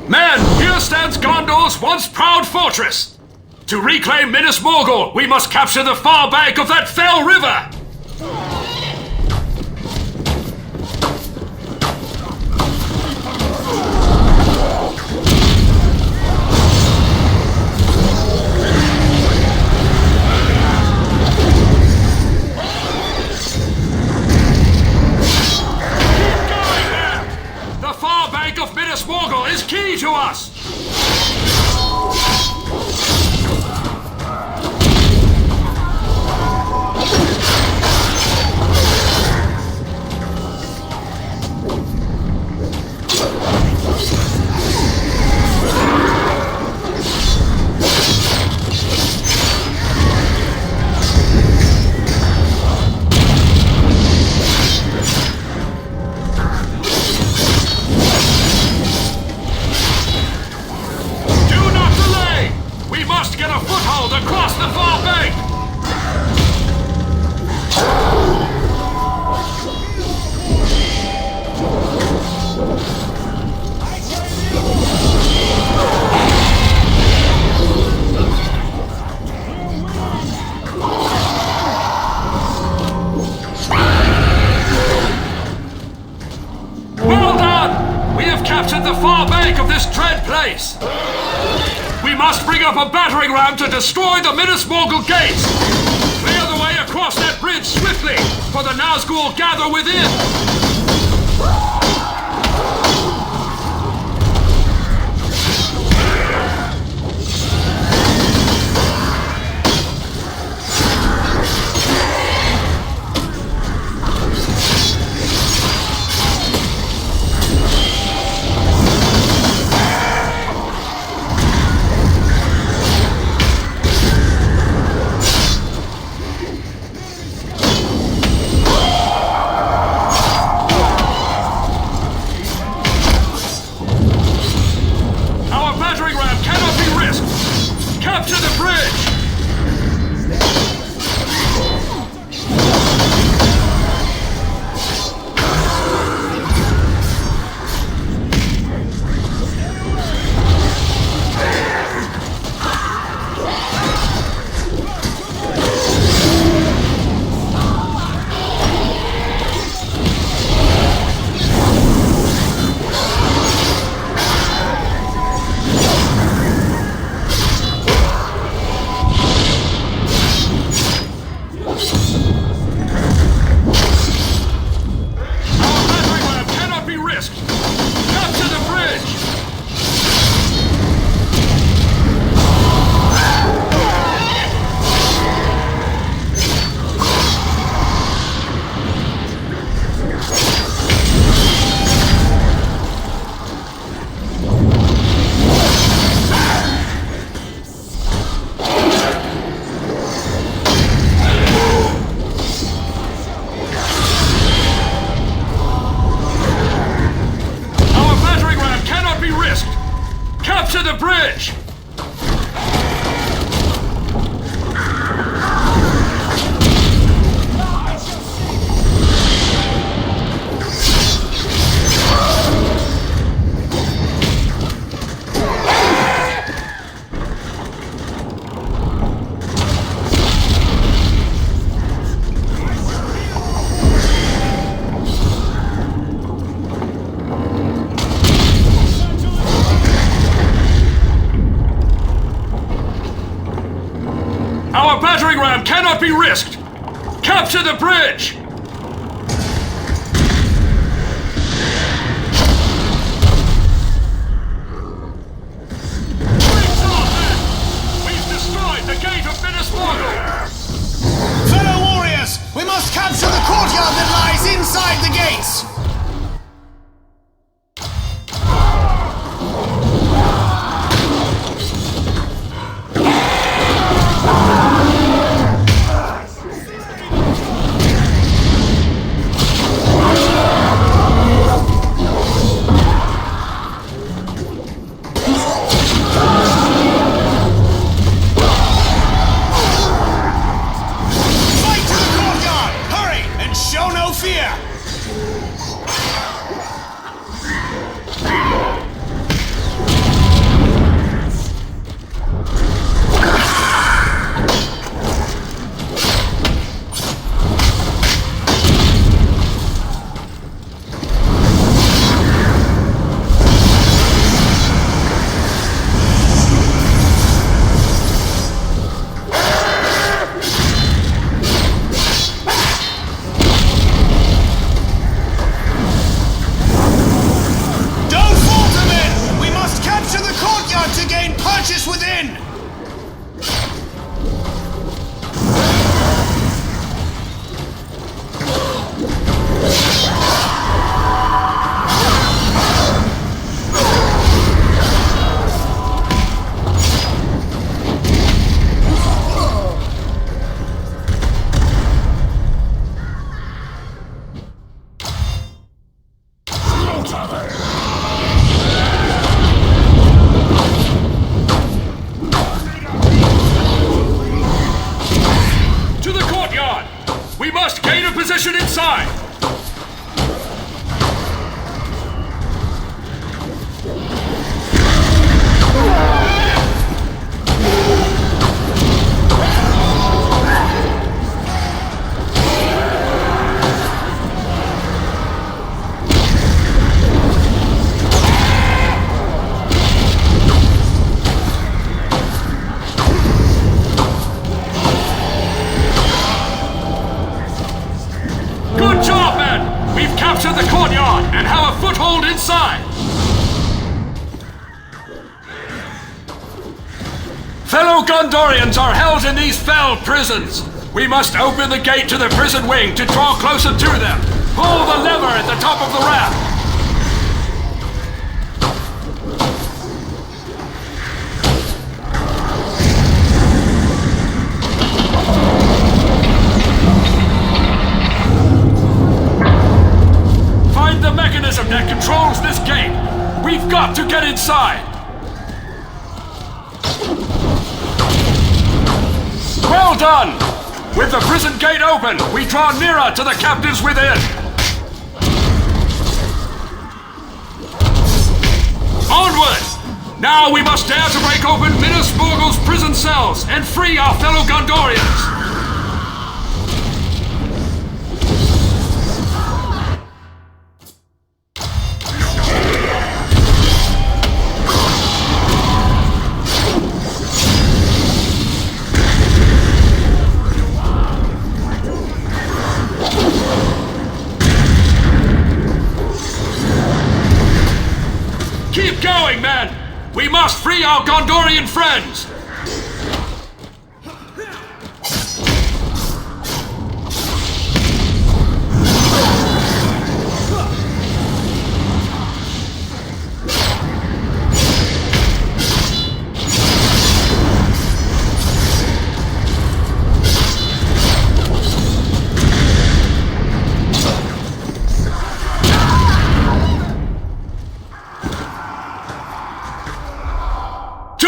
Speaker 6: Men, here stands Gondor's once proud fortress. To reclaim Minas Morgul, we must capture the far bank of that fell river. Keep going there! The far bank of Minas Morgul is key to us. Across the far bank! Well done! We have captured the far bank of this dread place! We must bring up a battering ram to destroy the Minas Morgul gates! Clear the way across that bridge swiftly, for the Nazgul gather within! Our battering ram cannot be risked! Capture the bridge! We've destroyed the gate of Minas Morgul!
Speaker 2: Fellow warriors, we must capture the courtyard that lies inside the gates!
Speaker 6: Position inside! Capture the courtyard and have a foothold inside! Fellow Gondorians are held in these fell prisons! We must open the gate to the prison wing to draw closer to them! Pull the lever at the top of the ramp! That controls this gate. We've got to get inside. Well done! With the prison gate open, we draw nearer to the captives within. Onward! Now we must dare to break open Minas Morgul's prison cells and free our fellow Gondorians. Going, men! We must free our Gondorian friends!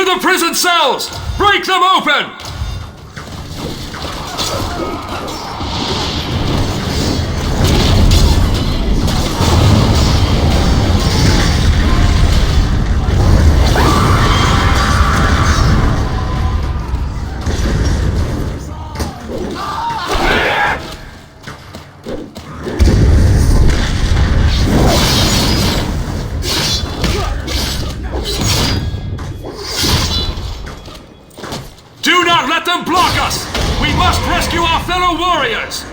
Speaker 6: The prison cells! Break them open! Do not let let them block us! We must rescue our fellow warriors!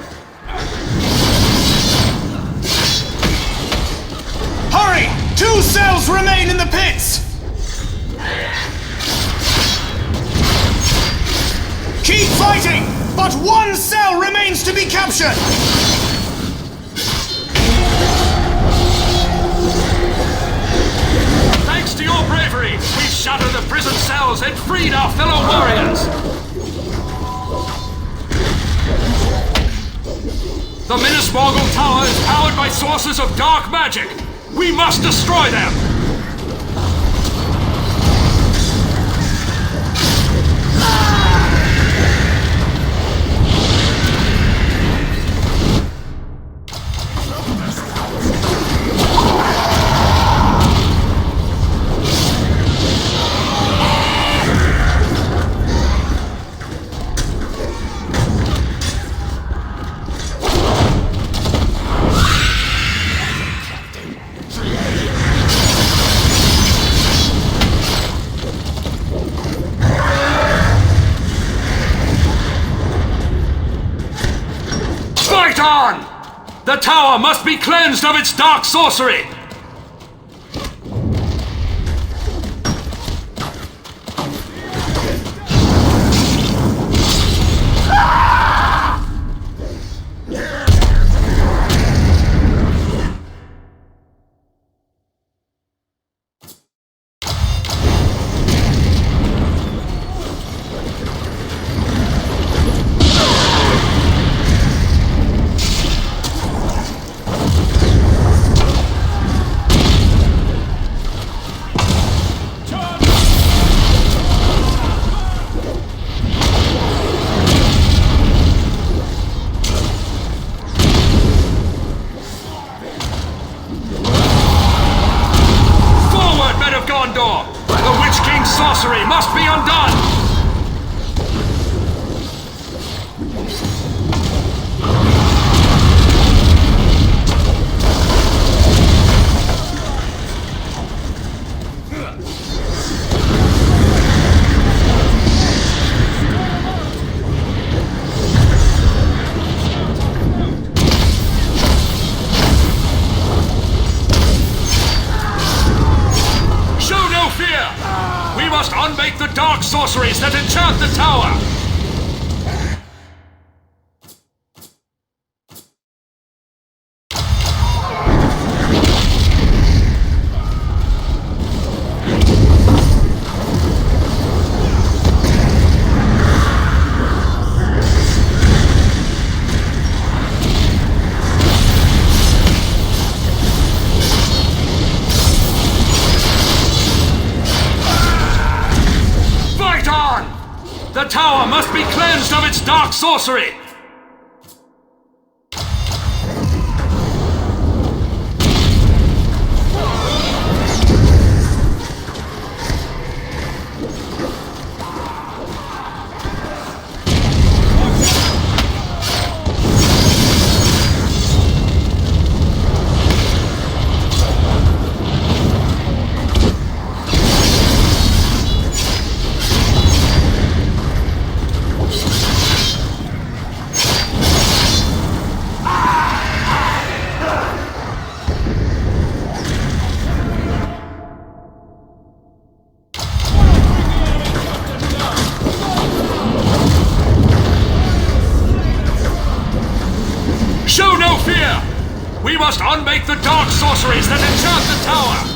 Speaker 2: Hurry! 2 cells remain in the pits! Keep fighting! But 1 cell remains to be captured!
Speaker 6: Thanks to your bravery, we've shattered the prison cells and freed our fellow warriors! The Minismorgul Tower is powered by sources of dark magic! We must destroy them! Fight on! The tower must be cleansed of its dark sorcery! The Witch King's sorcery must be undone! We must unmake the dark sorceries that enchant the tower! The tower must be cleansed of its dark sorcery! Show no fear! We must unmake the dark sorceries that enchant the tower!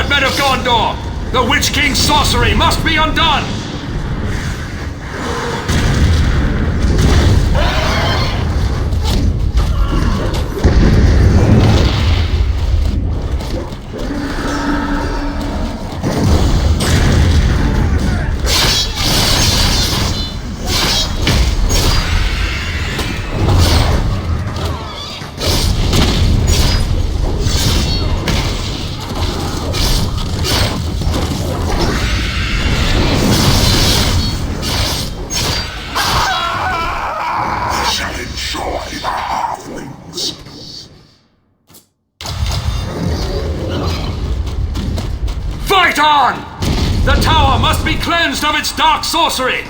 Speaker 6: Men of Gondor! The Witch King's sorcery must be undone! on! The tower must be cleansed of its dark sorcery!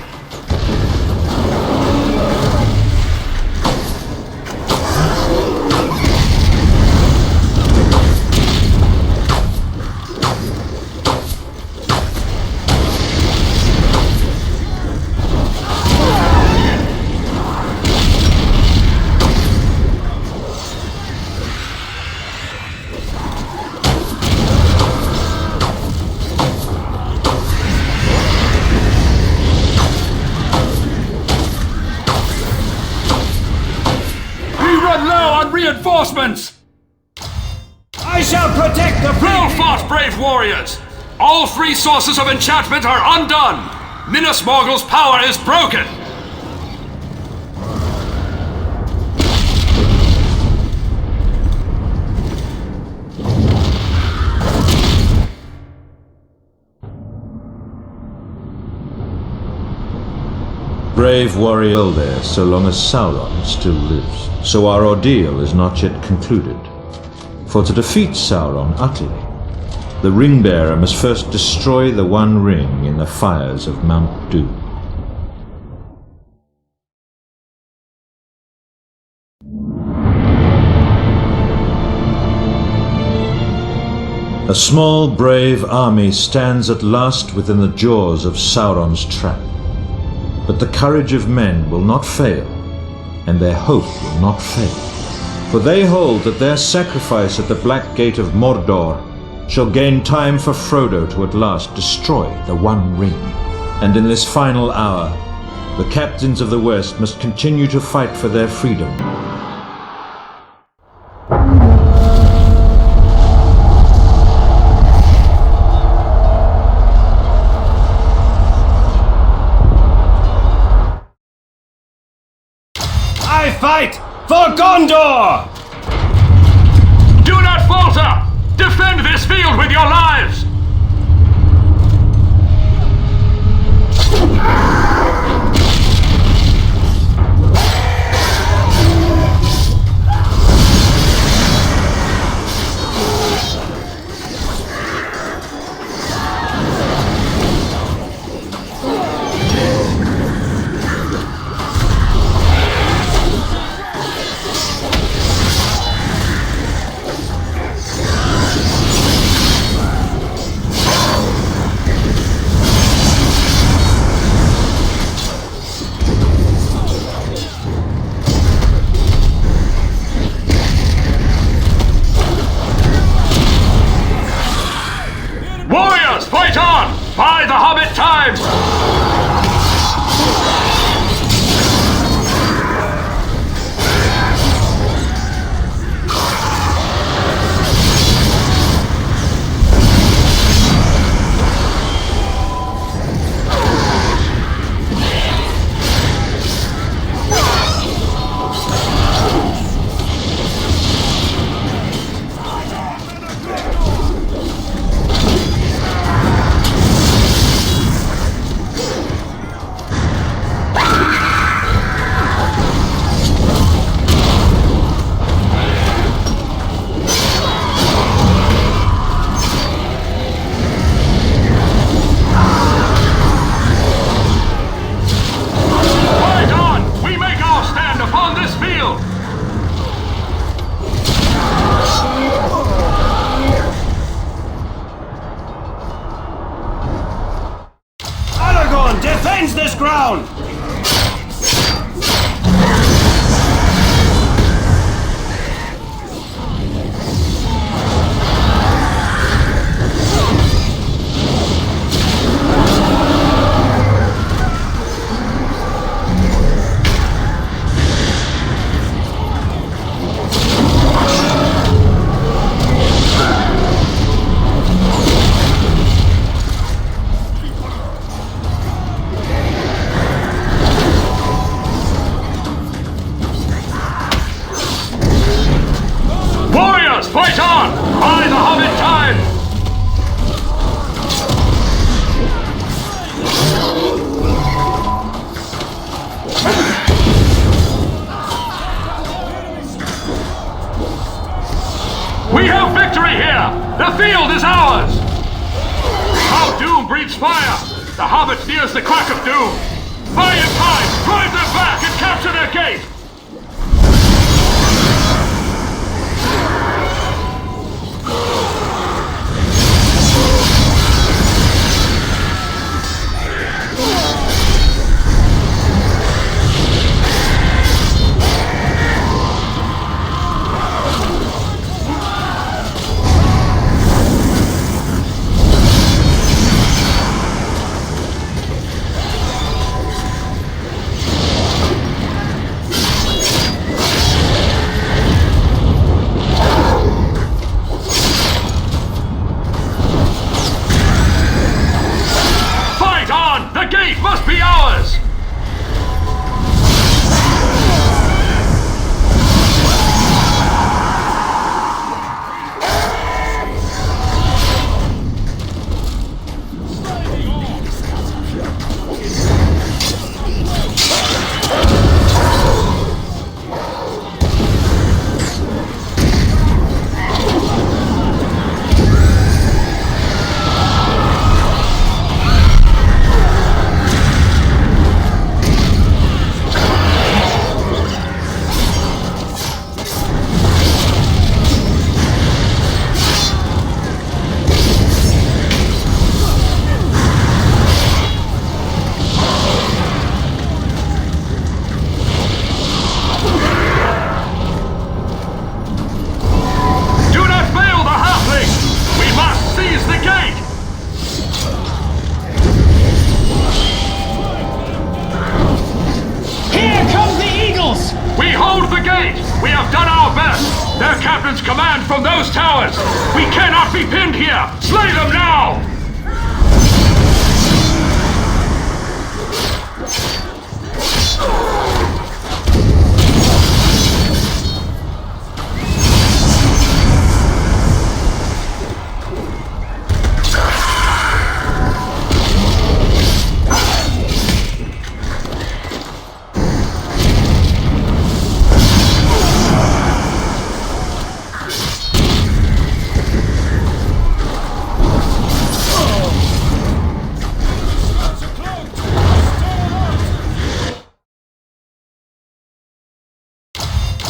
Speaker 6: Reinforcements!
Speaker 3: I shall protect the
Speaker 6: Well fought, brave warriors! All three sources of enchantment are undone! Minas Morgul's power is broken!
Speaker 1: Brave warrior there so long as Sauron still lives. So our ordeal is not yet concluded. For to defeat Sauron utterly, the Ring-Bearer must first destroy the One Ring in the fires of Mount Doom. A small, brave army stands at last within the jaws of Sauron's trap. But the courage of men will not fail, and their hope will not fail. For they hold that their sacrifice at the Black Gate of Mordor shall gain time for Frodo to at last destroy the One Ring. And in this final hour, the captains of the West must continue to fight for their freedom.
Speaker 3: I fight for Gondor!
Speaker 6: Do not falter! Defend this field with your lives! Warriors, fight on! By the Hobbit time!
Speaker 3: Defends this ground!
Speaker 6: Fight on! By the Hobbit time! We have victory here! The field is ours! Now doom breathes fire! The Hobbit nears the crack of doom! Buy your time! Drive them back and capture their gate! Must be ours! Their captains command from those towers! We cannot be pinned here! Slay them now!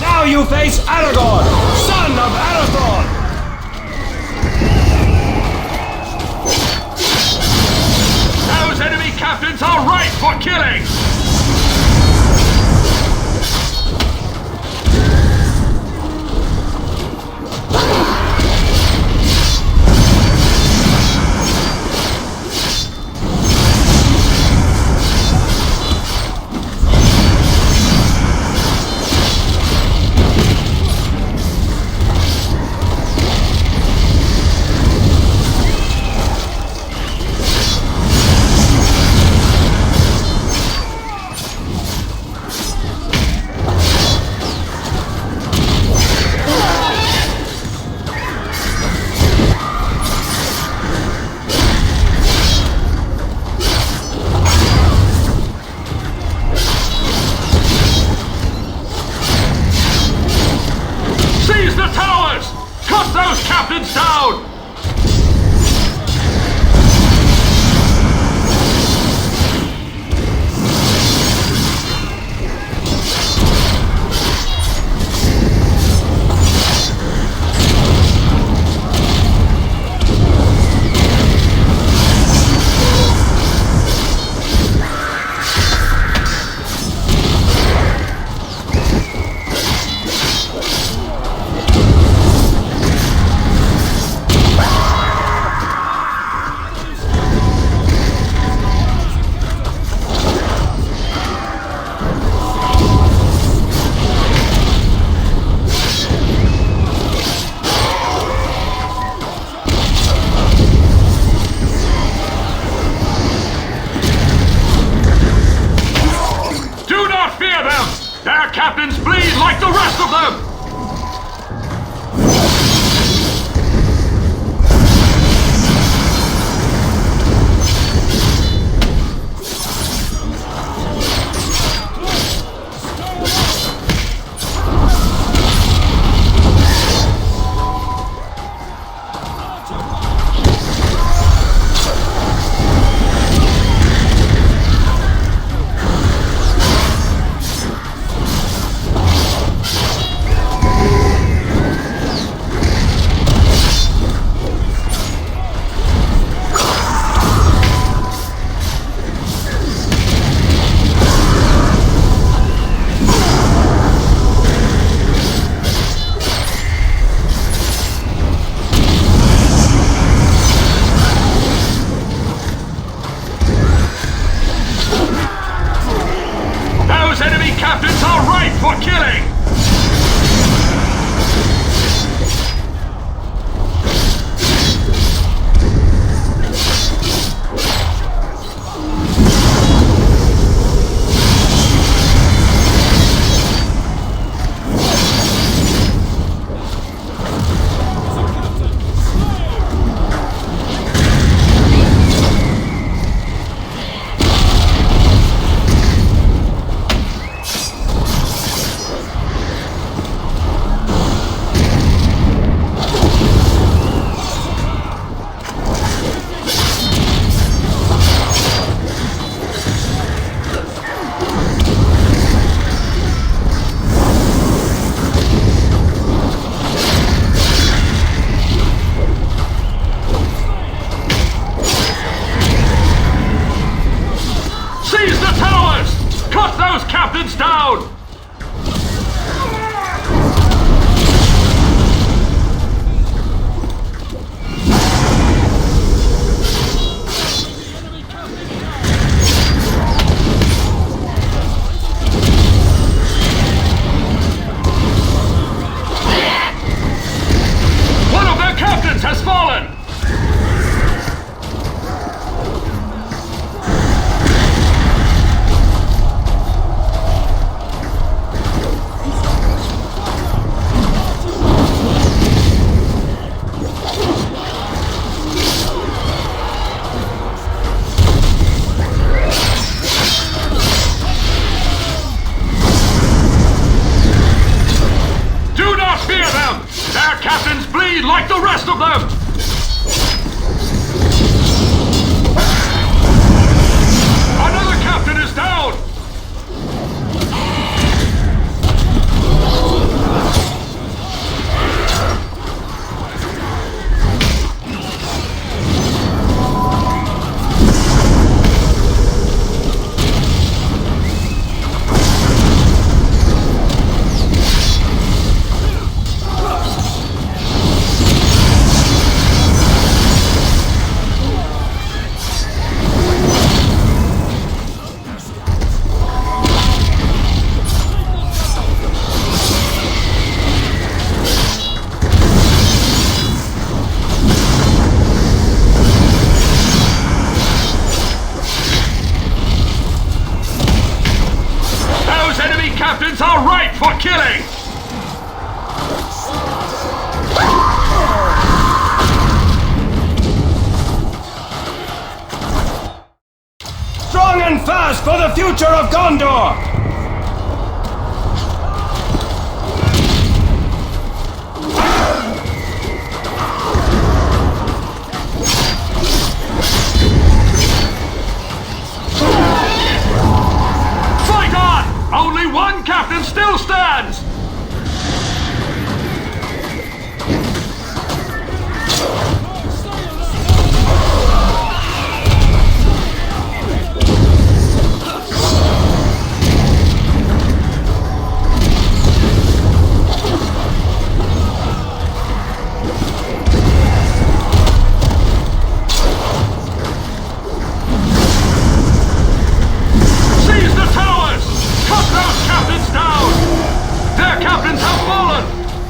Speaker 3: Now you face Aragorn, son of Arathorn!
Speaker 6: Those enemy captains are ripe for killing! Those captains down! not fear them! Their captains bleed like the rest of them! Another captain is down! Captains are ripe for killing!
Speaker 3: Strong and fast for the future of Gondor!
Speaker 6: Only one captain still stands!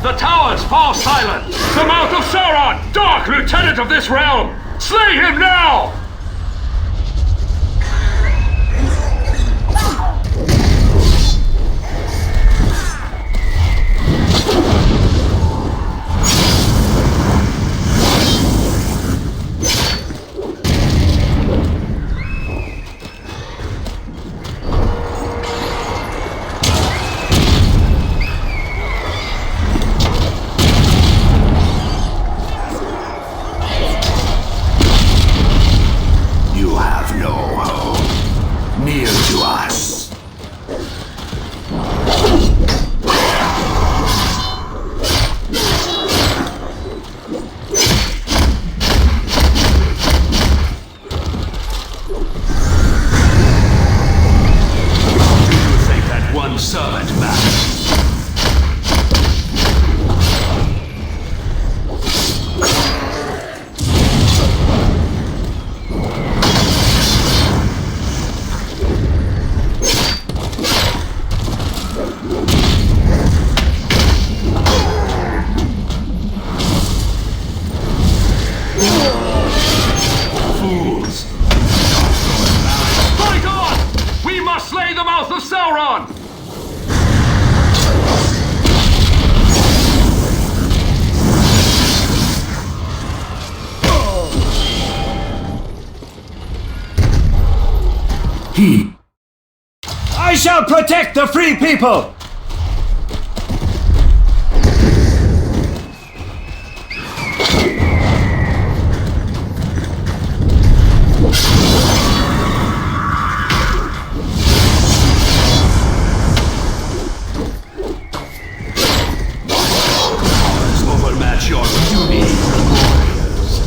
Speaker 6: The towers fall silent! The mouth of Sauron, Dark Lieutenant of this realm! Slay him now! Sauron!
Speaker 3: I shall protect the free people!
Speaker 5: Overmatch your puny warriors.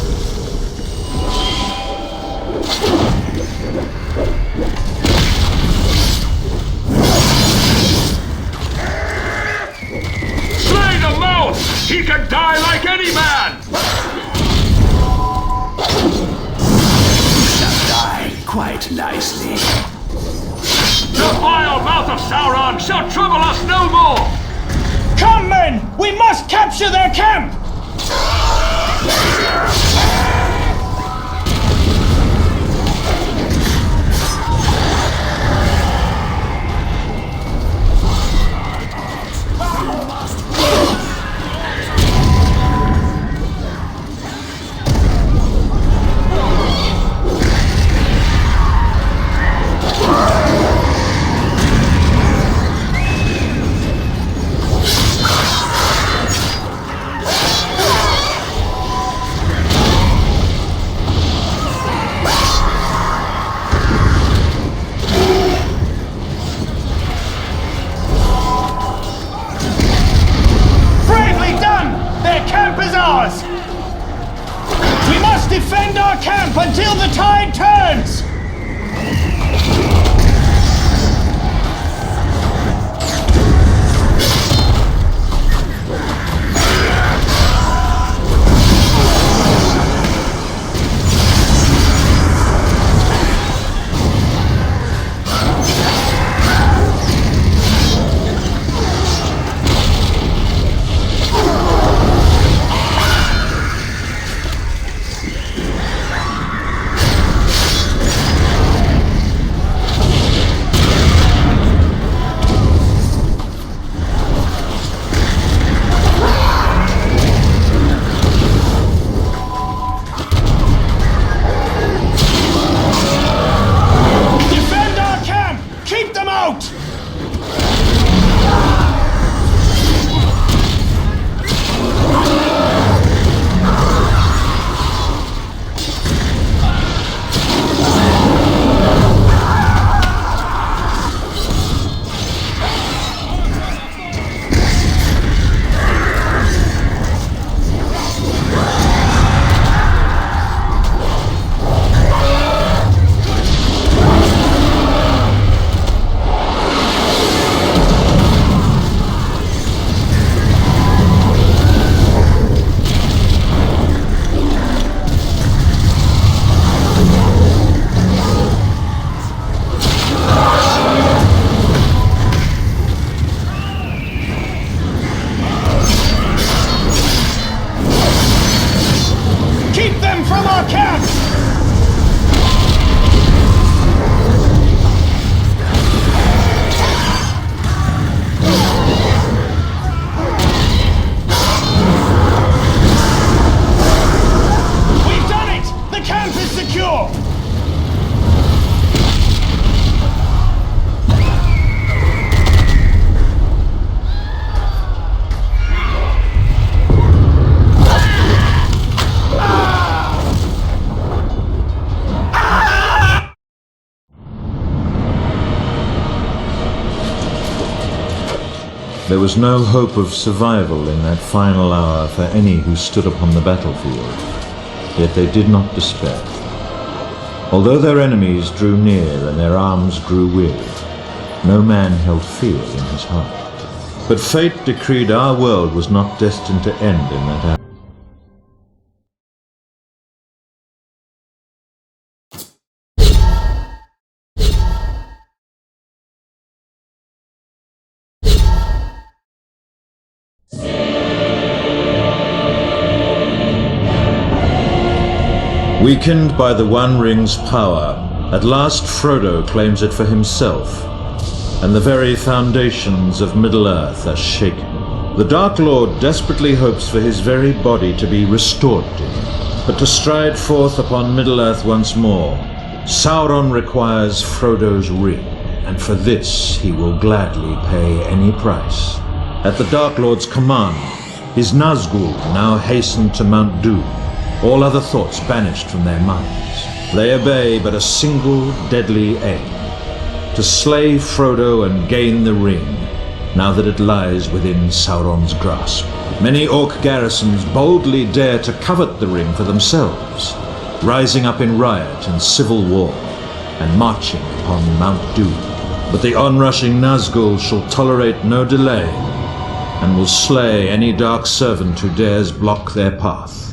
Speaker 6: Slay the mouse! He can die like any man!
Speaker 5: You shall die quite nicely.
Speaker 6: The vile mouth of Sauron shall trouble us no more!
Speaker 2: Come, men! We must capture their camp! our camp until the tide turns!
Speaker 1: There was no hope of survival in that final hour for any who stood upon the battlefield, yet they did not despair. Although their enemies drew near and their arms grew weary, no man held fear in his heart. But fate decreed our world was not destined to end in that hour. Weakened by the One Ring's power, at last Frodo claims it for himself, and the very foundations of Middle-earth are shaken. The Dark Lord desperately hopes for his very body to be restored to him, but to stride forth upon Middle-earth once more, Sauron requires Frodo's ring, and for this he will gladly pay any price. At the Dark Lord's command, his Nazgûl now hasten to Mount Doom, all other thoughts banished from their minds. They obey but a single deadly aim: to slay Frodo and gain the ring, now that it lies within Sauron's grasp. Many Orc garrisons boldly dare to covet the ring for themselves, rising up in riot and civil war, and marching upon Mount Doom. But the onrushing Nazgûl shall tolerate no delay, and will slay any dark servant who dares block their path.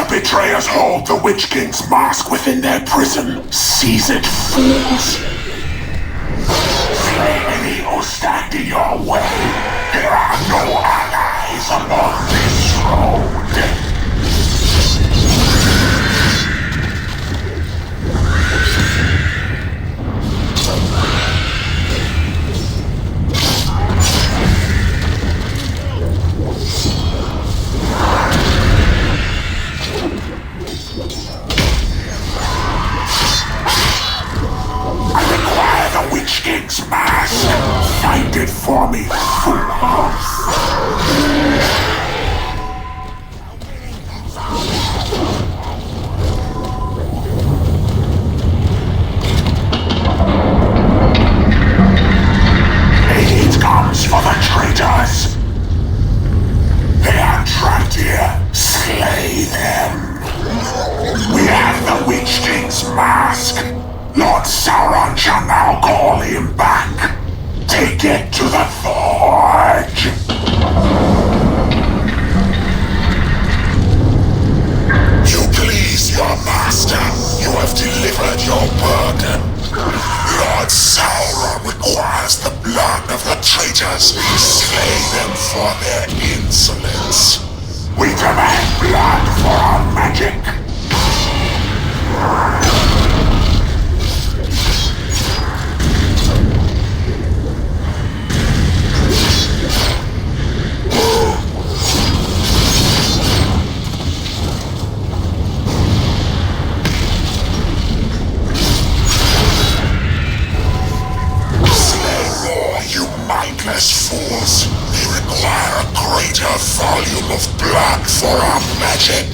Speaker 5: Betrayers hold the Witch King's mask within their prison. Seize it, fools! Slay any who stand in your way. There are no allies along this road. Find it for me, fools! task. Lord Sauron shall now call him back. Take it to the forge. You please your master. You have delivered your burden. Lord Sauron requires the blood of the traitors. Slay them for their insolence. We demand blood for our magic. Mindless fools. We require a greater volume of blood for our magic.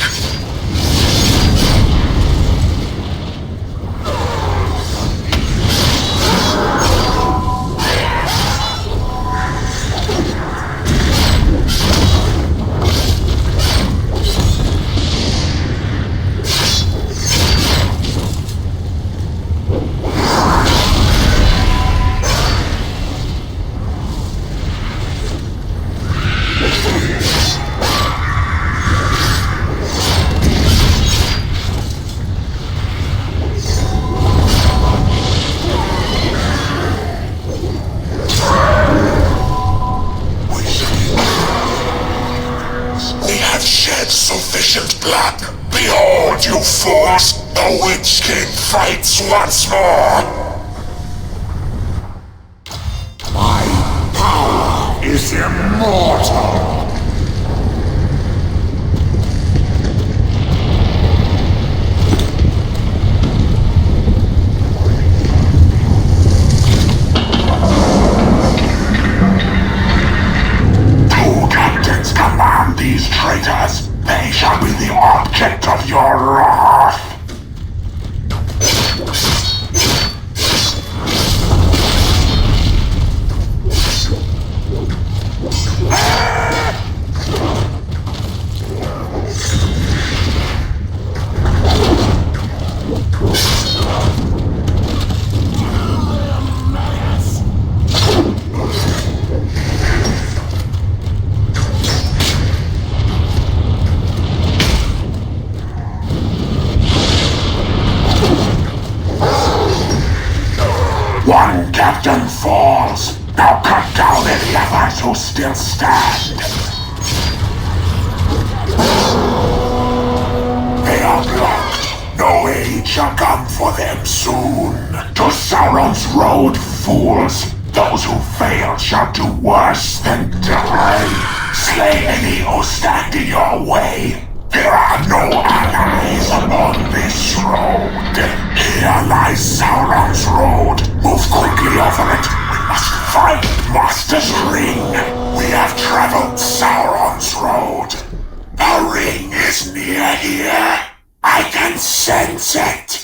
Speaker 5: Sufficient blood. Behold, you fools! The Witch King fights once more! My power is immortal! Two captains command these traitors. They shall be the object of your wrath! One captain falls. Now cut down any others who still stand. They are blocked. No aid shall come for them soon. To Sauron's road, fools. Those who fail shall do worse than die. Slay any who stand in your way. There are no allies upon this road. Here lies Sauron's road. Move quickly over it. We must find Master's ring. We have traveled Sauron's road. The ring is near here. I can sense it.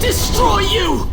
Speaker 2: Destroy you!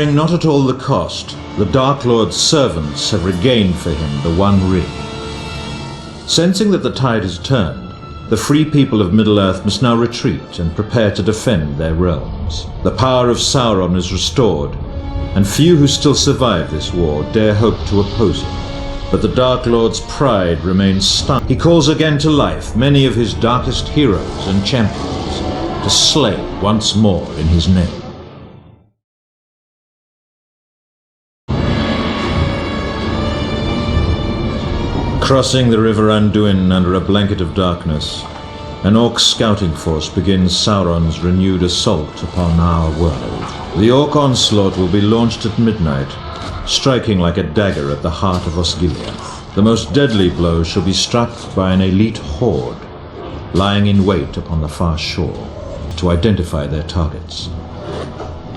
Speaker 1: Fearing not at all the cost, the Dark Lord's servants have regained for him the One Ring. Sensing that the tide has turned, the free people of Middle-earth must now retreat and prepare to defend their realms. The power of Sauron is restored, and few who still survive this war dare hope to oppose it. But the Dark Lord's pride remains stunned. He calls again to life many of his darkest heroes and champions to slay once more in his name. Crossing the River Anduin under a blanket of darkness, an Orc scouting force begins Sauron's renewed assault upon our world. The Orc onslaught will be launched at midnight, striking like a dagger at the heart of Osgiliath. The most deadly blow shall be struck by an elite horde, lying in wait upon the far shore, to identify their targets.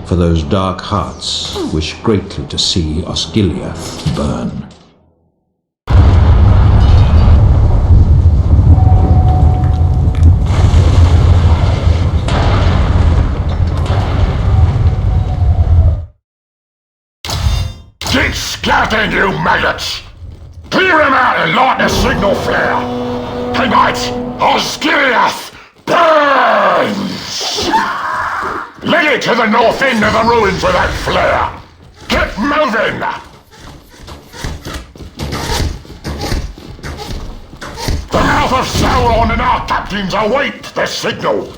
Speaker 1: For those dark hearts wish greatly to see Osgiliath burn.
Speaker 5: Keep scouting, you maggots! Clear him out and light the signal flare! Hey mates, Osgiliath burns! Lead it to the north end of the ruins with that flare! Get moving! The mouth of Sauron and our captains await the signal!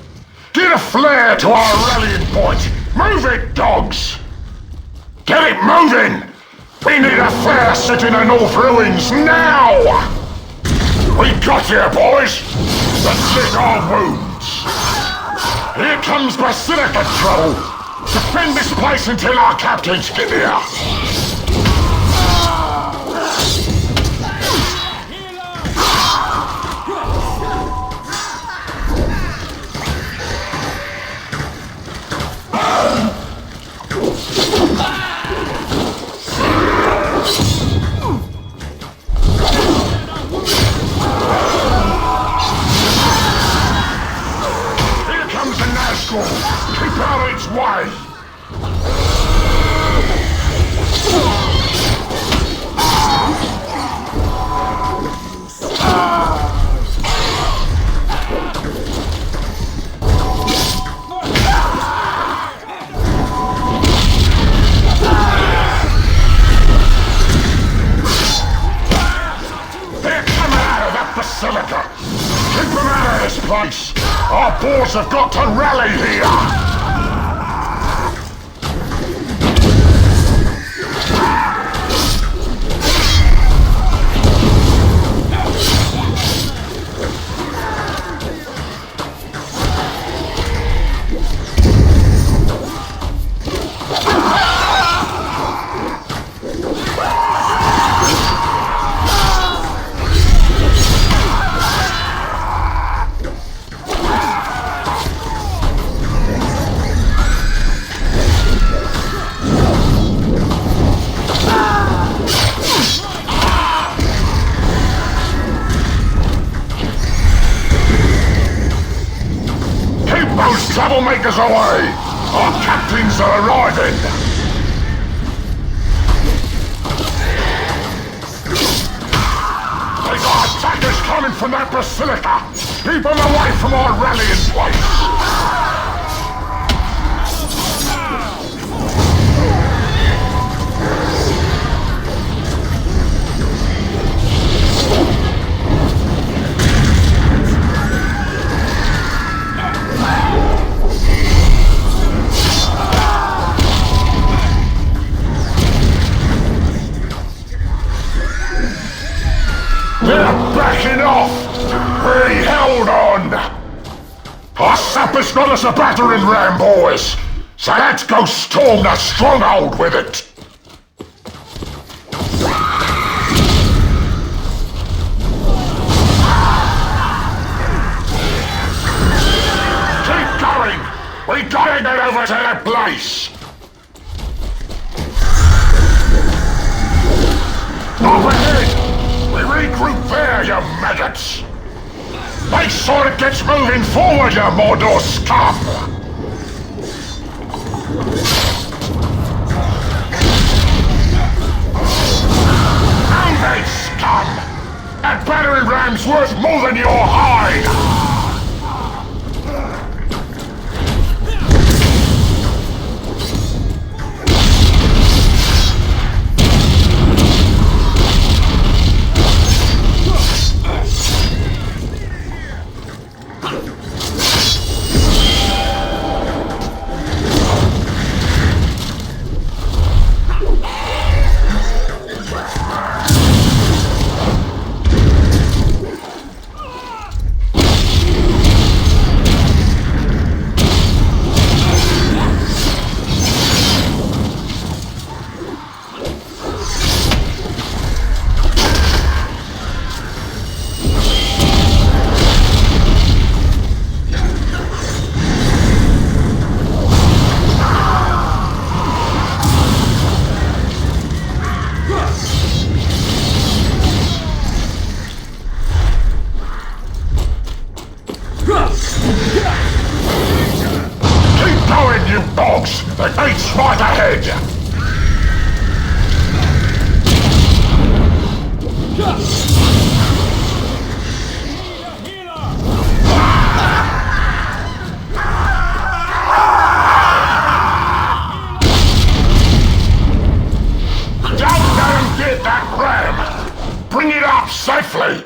Speaker 5: Get a flare to our rallying point! Move it, dogs! Get it moving! We need a flare set in the North Ruins now! We got you, boys! Let's lick our wounds! Here comes Basilica trouble! Defend this place until our captains get here! Keep out of its way! They're coming out of that basilica! Keep them out of this place! Our boars have got to rally here! Troublemakers away! Our captains are arriving! They got attackers coming from that basilica! Keep them away from our rallying place! Backing off! We held on! Our sappers got us a battering ram, boys! So let's go storm the stronghold with it! Keep going! We gotta get over to that place! Up ahead! We regroup there, you maggots! Make sure it gets moving forward, you Mordor scum! ram's worth more than your hide! The gate's right ahead! Don't let him get that ram! Bring it up safely!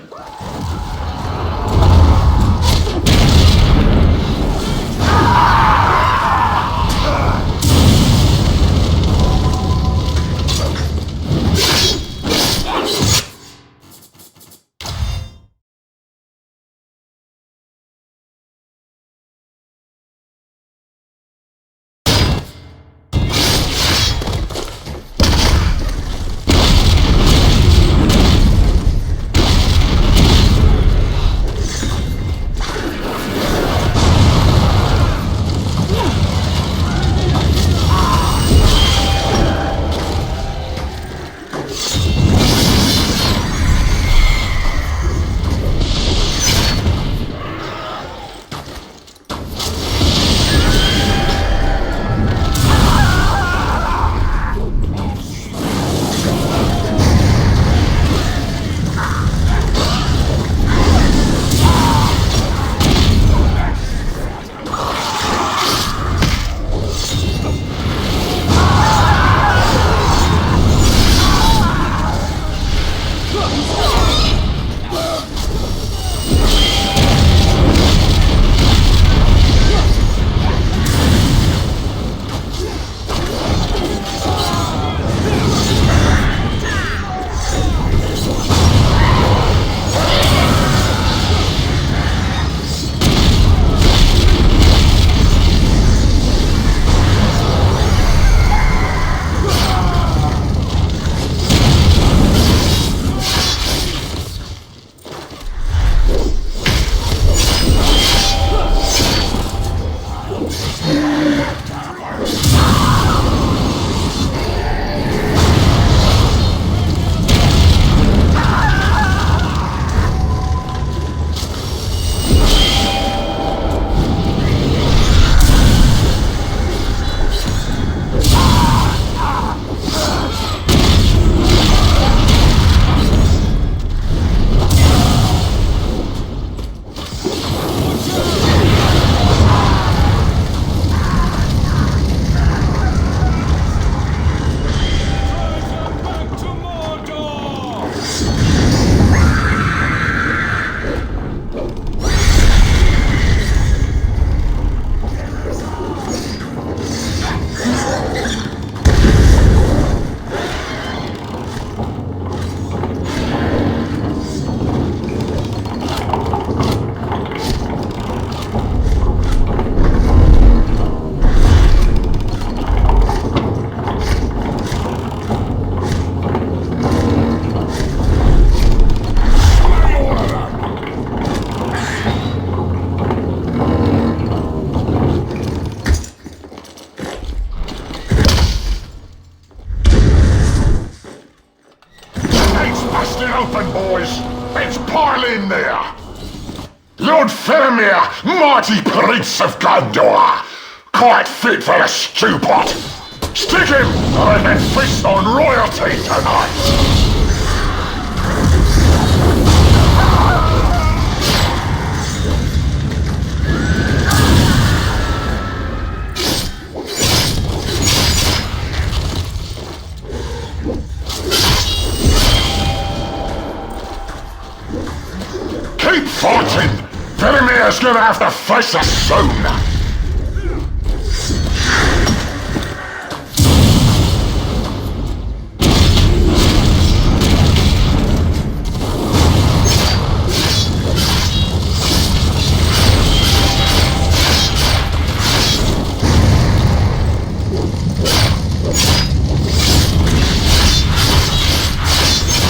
Speaker 5: Open, boys! Let's pile in there! Lord Faramir, mighty prince of Gondor! Quite fit for a stew pot! Stick him, or then feast on royalty tonight! Keep fighting! Velimir's gonna have to face us soon!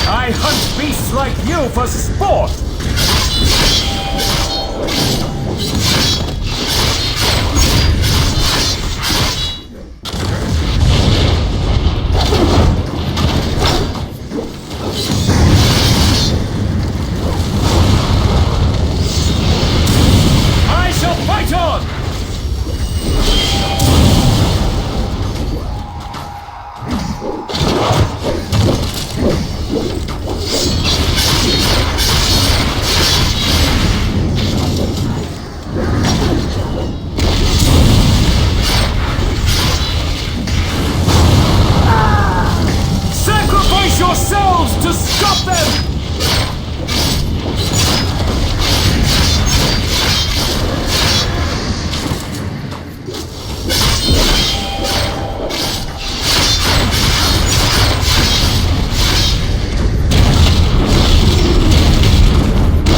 Speaker 3: I hunt beasts like you for sport! I shall fight on! Sacrifice yourselves to stop them!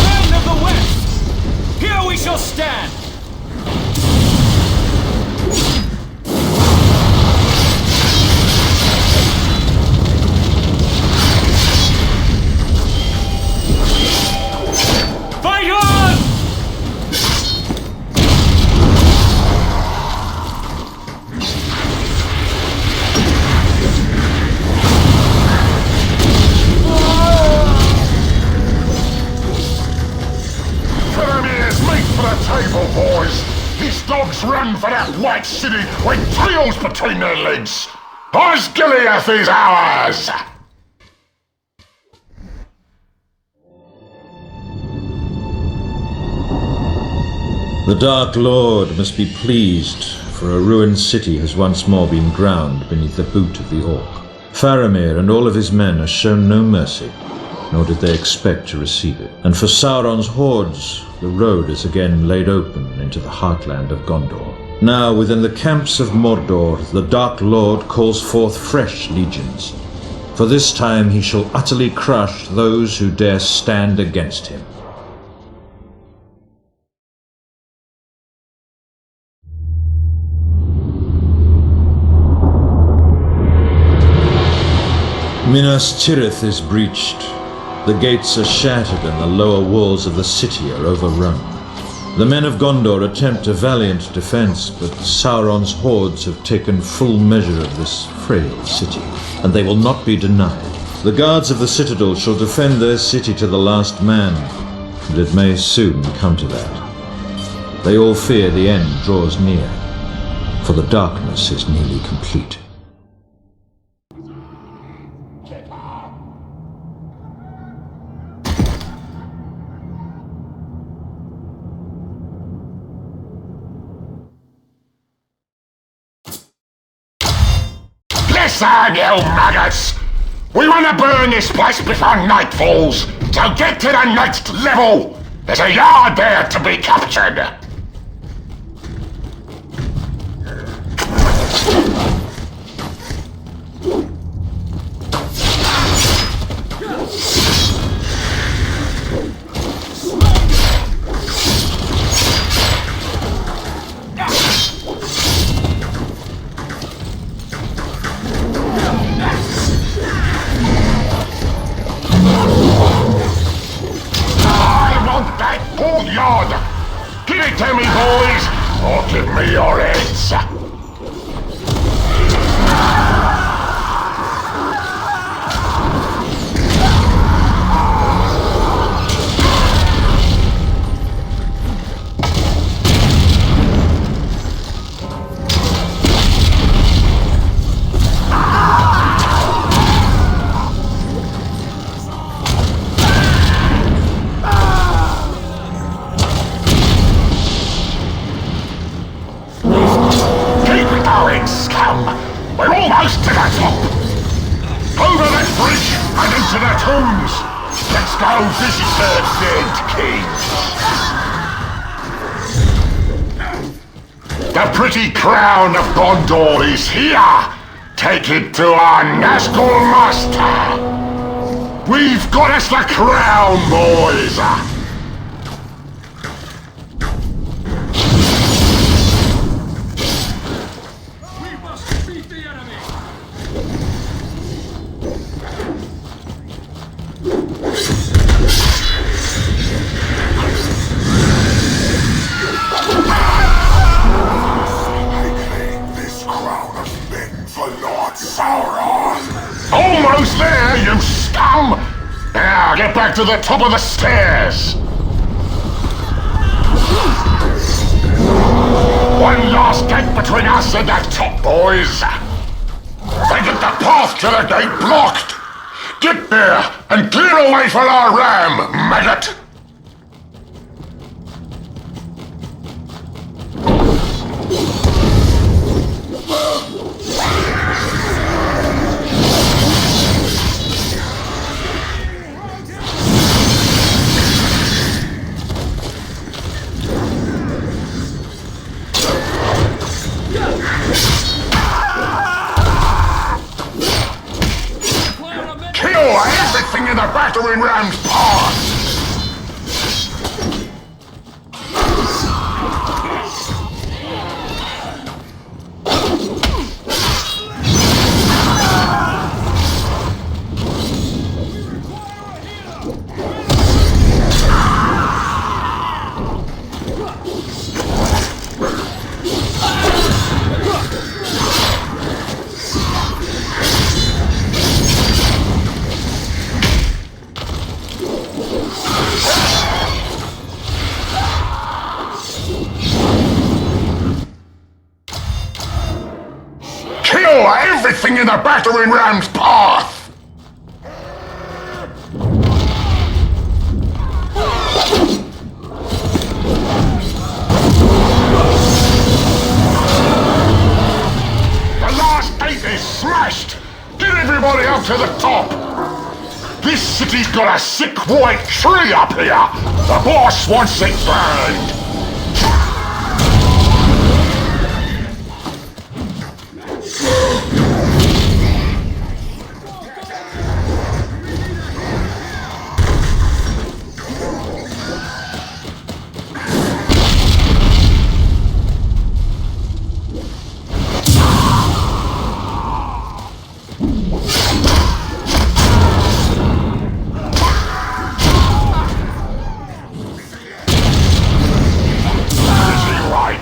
Speaker 3: Men of the West! Here we shall stand! Fight on!
Speaker 5: Velimir's meat for the table, boys! These dogs run for that white city with tails between their legs! Osgiliath is ours!
Speaker 1: The Dark Lord must be pleased, for a ruined city has once more been ground beneath the boot of the Orc. Faramir and all of his men are shown no mercy, nor did they expect to receive it. And for Sauron's hordes, the road is again laid open into the heartland of Gondor. Now, within the camps of Mordor, the Dark Lord calls forth fresh legions. For this time he shall utterly crush those who dare stand against him. Minas Tirith is breached. The gates are shattered and the lower walls of the city are overrun. The men of Gondor attempt a valiant defense, but Sauron's hordes have taken full measure of this frail city, and they will not be denied. The guards of the citadel shall defend their city to the last man, and it may soon come to that. They all fear the end draws near, for the darkness is nearly complete.
Speaker 5: Listen, you maggots! We want to burn this place before night falls, so get to the next level! There's a yard there to be captured! Yard! Give it to me, boys, or give me your heads! We're almost to the top! Over that bridge and into the tombs! Let's go visit her dead king. The pretty crown of Gondor is here. Take it to our Nazgul master. We've got us the crown, boys. Almost there, you scum! Now, get back to the top of the stairs! One last gate between us and that top, boys! They get the path to the gate blocked! Get there, and clear away for our ram, maggot! Everything in the battering ram's path! Everything in the battering ram's path! The last gate is smashed! Get everybody up to the top! This city's got a sick white tree up here! The boss wants it burned!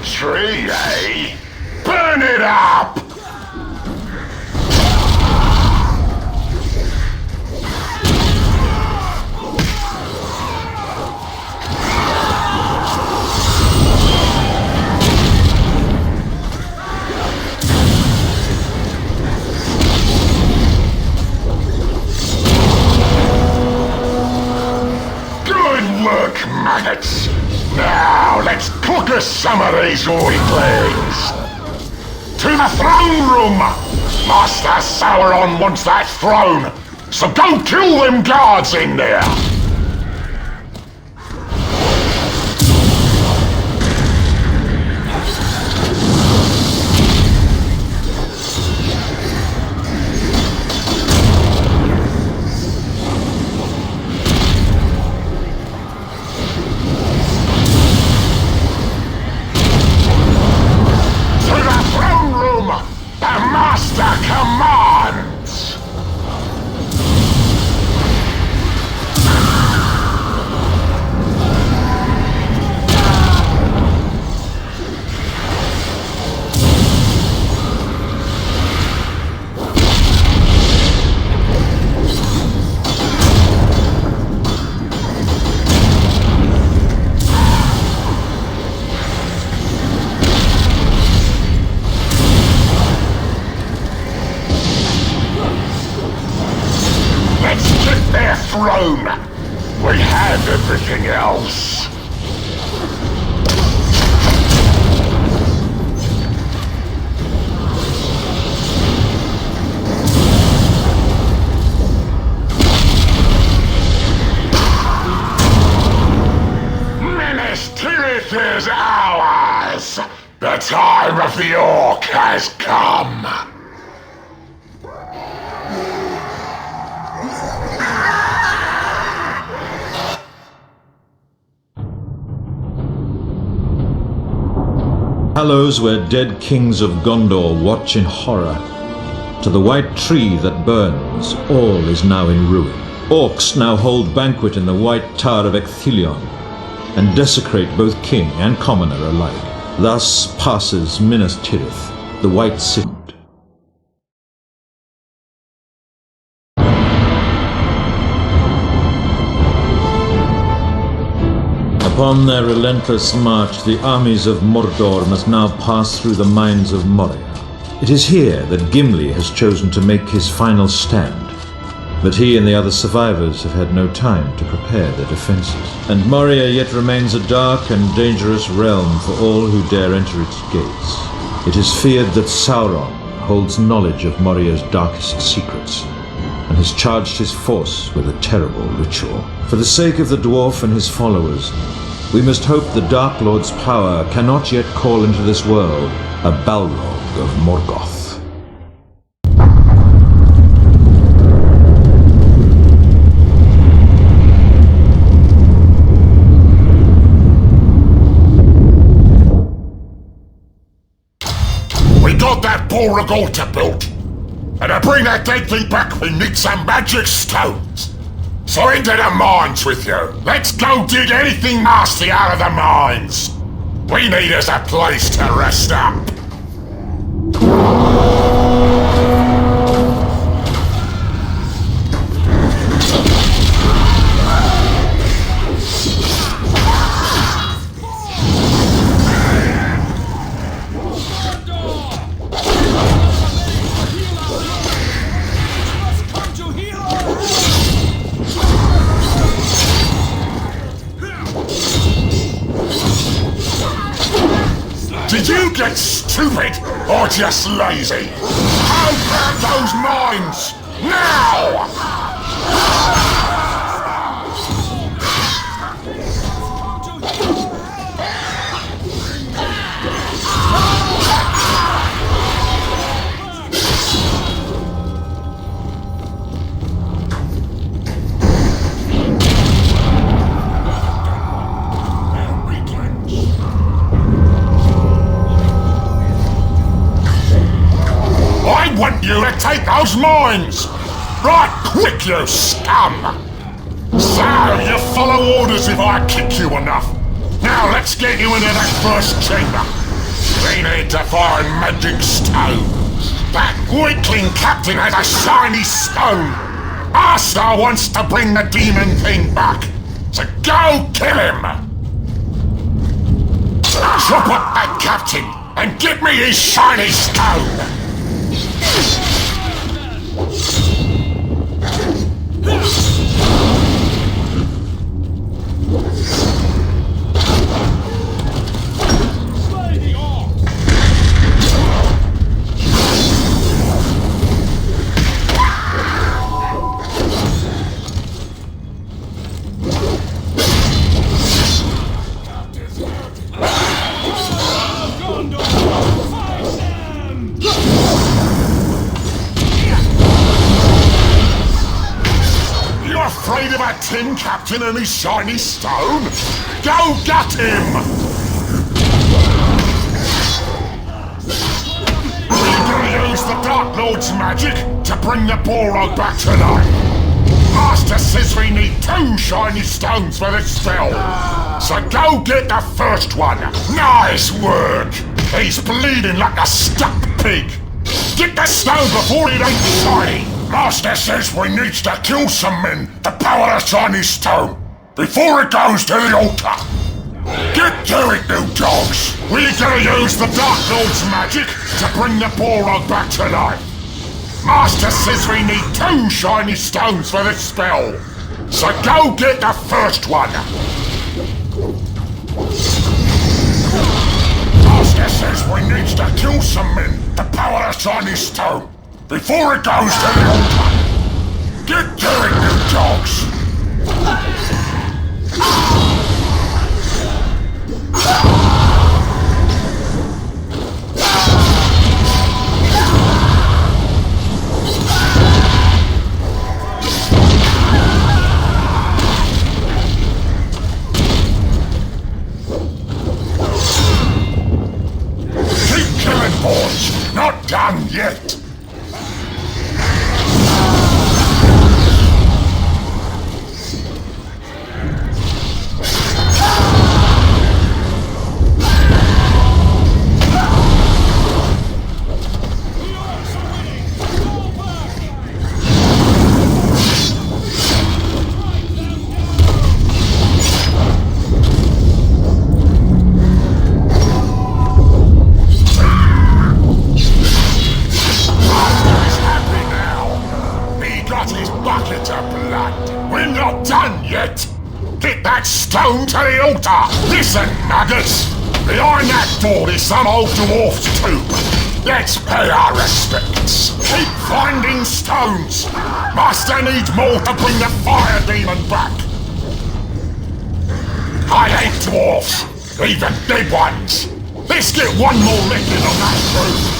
Speaker 5: Tree, eh? Burn it up! Good work, maggots! Now, let's cook us some of these weaklings! To the throne room! Master Sauron wants that throne, so go kill them guards in there! Commands! Throne! We have everything else! The time of the Orc has come.
Speaker 1: Hallows where dead kings of Gondor watch in horror. To the white tree that burns, all is now in ruin. Orcs now hold banquet in the white tower of Ecthelion, and desecrate both king and commoner alike. Thus passes Minas Tirith, the White City. Upon their relentless march, the armies of Mordor must now pass through the mines of Moria. It is here that Gimli has chosen to make his final stand, but he and the other survivors have had no time to prepare their defenses. And Moria yet remains a dark and dangerous realm for all who dare enter its gates. It is feared that Sauron holds knowledge of Moria's darkest secrets, and has charged his force with a terrible ritual. For the sake of the dwarf and his followers, we must hope the Dark Lord's power cannot yet call into this world a Balrog of Morgoth.
Speaker 5: We got that Balrog altar built. And to bring that dead thing back, we need some magic stones. So into the mines with you. Let's go dig anything nasty out of the mines. We need us a place to rest up. Did you get stupid or just lazy? Open those mines! Now! I want you to take those mines! Right quick, you scum! So, you follow orders if I kick you enough. Now let's get you into that first chamber. We need to find magic stones. That weakling captain has a shiny stone. Asta wants to bring the demon thing back. So go kill him! Chop up that captain and give me his shiny stone! Afraid of a tin captain and his shiny stone? Go get him! We're gonna use the Dark Lord's magic to bring the Balrog back to life. Master says we need 2 shiny stones for this spell. So go get the first one. Nice work! He's bleeding like a stuck pig. Get the stone before it ain't shiny. Master says we need to kill some men to power the shiny stone before it goes to the altar. Get to it, you dogs! We're gonna use the Dark Lord's magic to bring the Balrog back to life. Master says we need 2 shiny stones for this spell. So go get the first one. Master says we need to kill some men to power the shiny stone before it goes to the altar. Get to it, you dogs! done yet! Get that stone to the altar! Listen, nuggets! Behind that door is some old dwarf's tomb. Let's pay our respects. Keep finding stones. Master needs more to bring the fire demon back. I hate dwarfs, even big ones. Let's get one more licking on that room.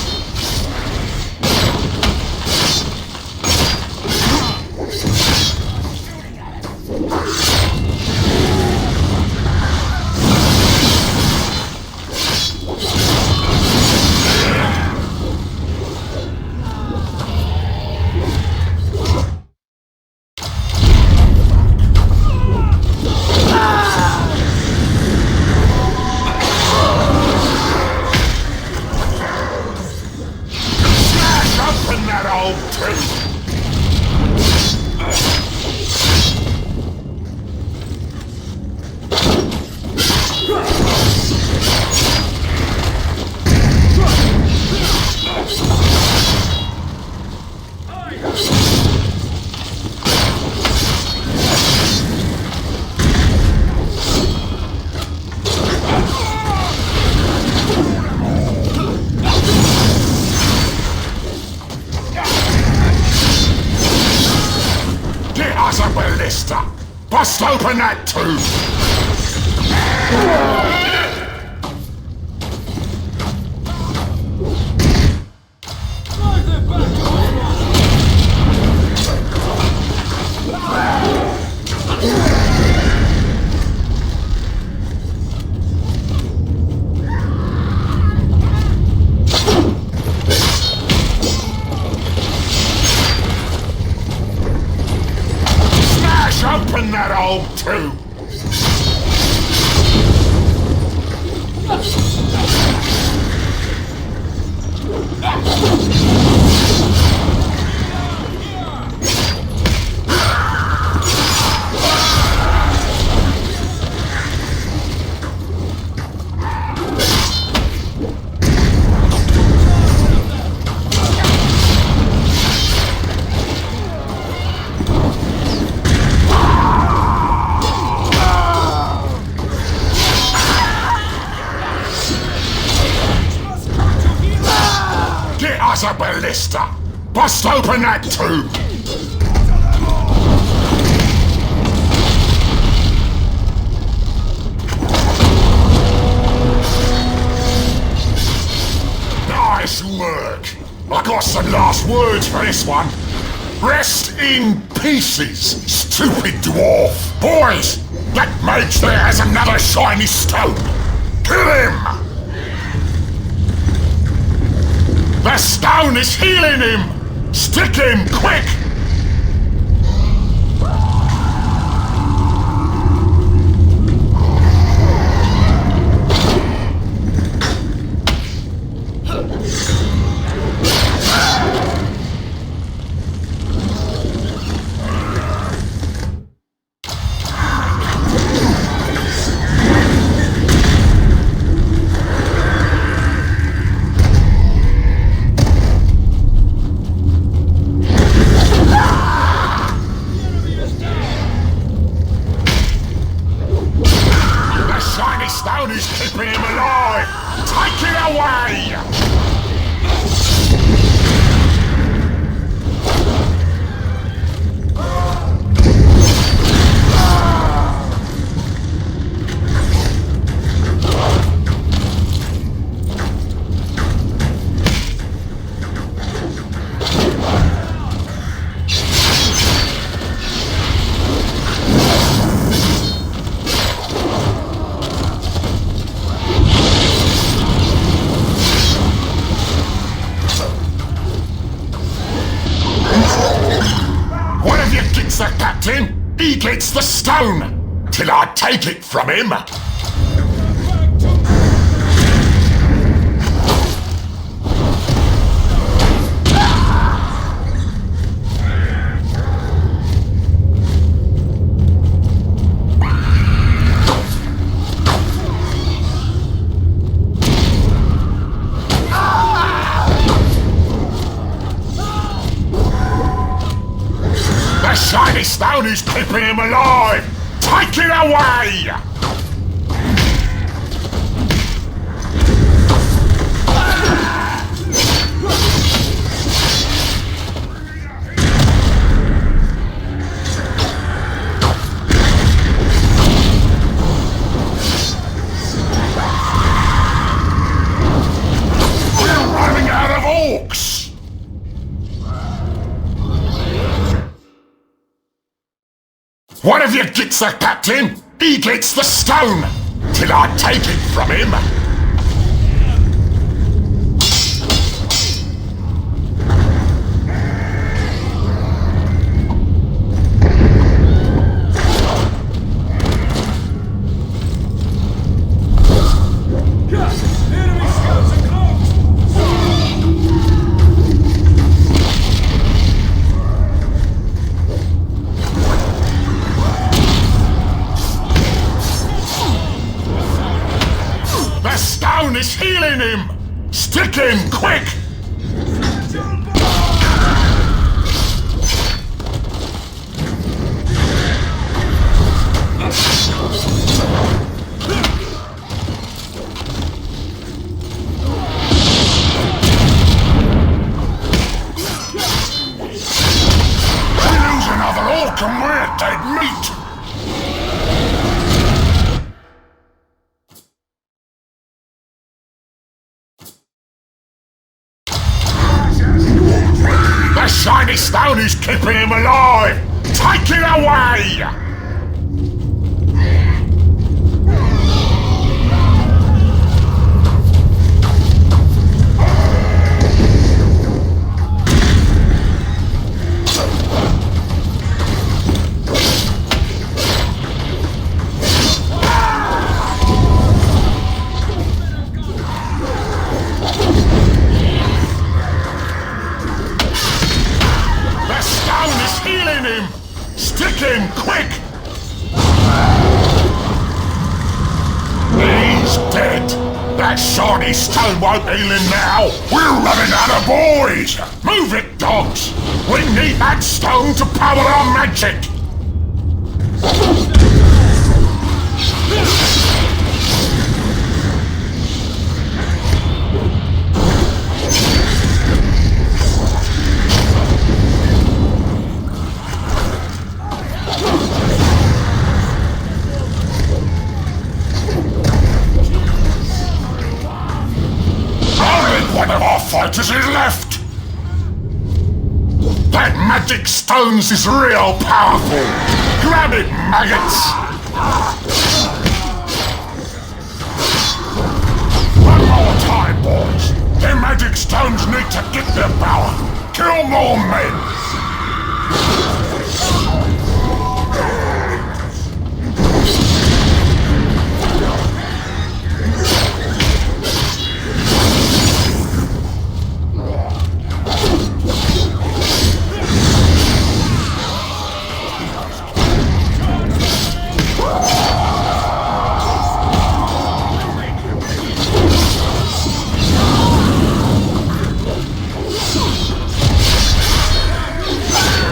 Speaker 5: Bust open that tube! Open that old tube! A ballista! Bust open that tube! Nice work! I got some last words for this one. Rest in pieces, stupid dwarf! Boys, that mage there has another shiny stone! Kill him! The stone is healing him! Stick him, quick! Stone is keeping him alive! Take it away! The captain, he gets the stone, till I take it from him. stone is keeping him alive! Take it away! We're running out of orcs! One of you gets the captain, he gets the stone, till I take it from him.
Speaker 3: Enemy scouts are close!
Speaker 5: The stone is healing him! Stick him, quick! We lose another orc and we're dead meat! The shiny stone is keeping him alive! Take it away! The stone is healing him! Stick him, quick! He's dead! That shiny stone won't heal him now! We're running out of boys! Move it, dogs! We need that stone to power our magic! Only one of our fighters is left! That magic stones is real powerful! Grab it, maggots! One more time, boys! Their magic stones need to get their power! Kill more men!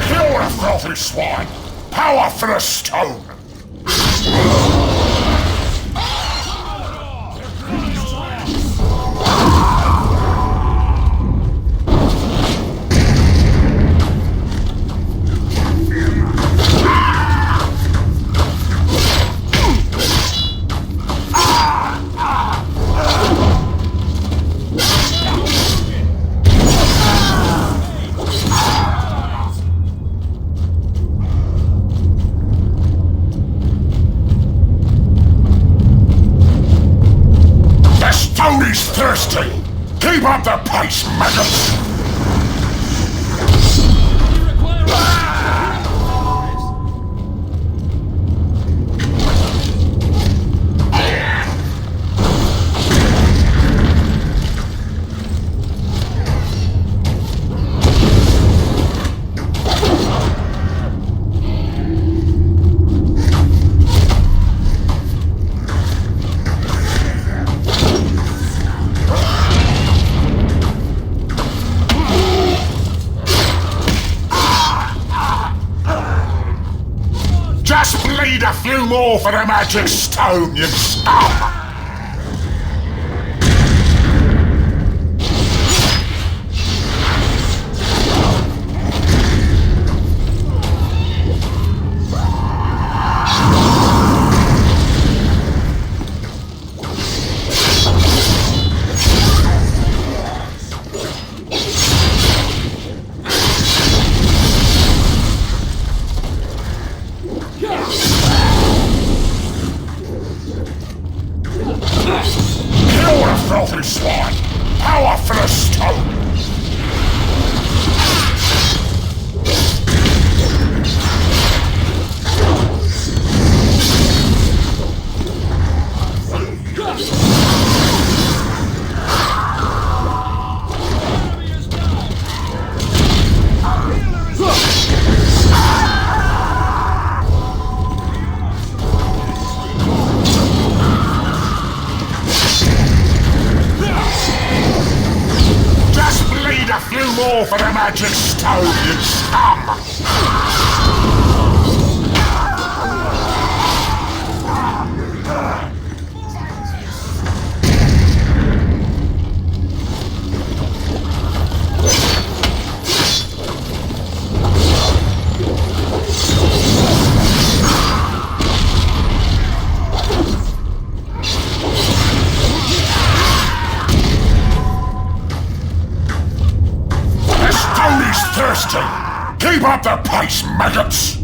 Speaker 5: Kill the filthy swine! Power for the stone! Tony's thirsty! Keep up the pace, maggots! bleed a few more for the magic stone, you scum! Filthy swine! Power for the stone! More for the magic stone, you scum! Thirsty! Keep up the pace, maggots!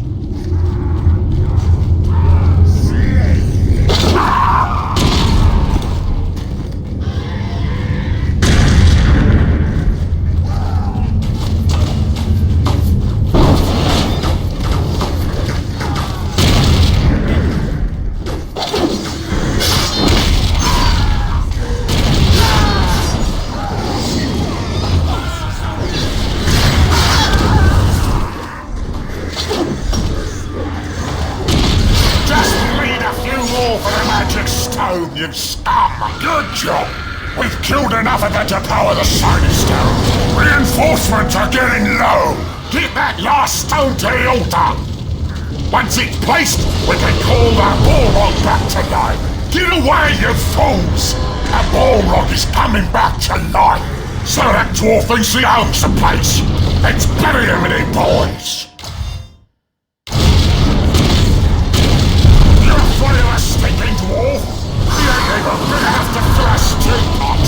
Speaker 5: You scum! Good job! We've killed enough of it to power the Shiny Stone! Reinforcements are getting low! Get that last stone to the altar! Once it's placed, we can call that Balrog back to life! Get away, you fools! That Balrog is coming back to life! So that dwarf thinks he owns the place! Let's bury him in it, boys! You're afraid of a stinking dwarf? You ain't even big enough to fill a teapot!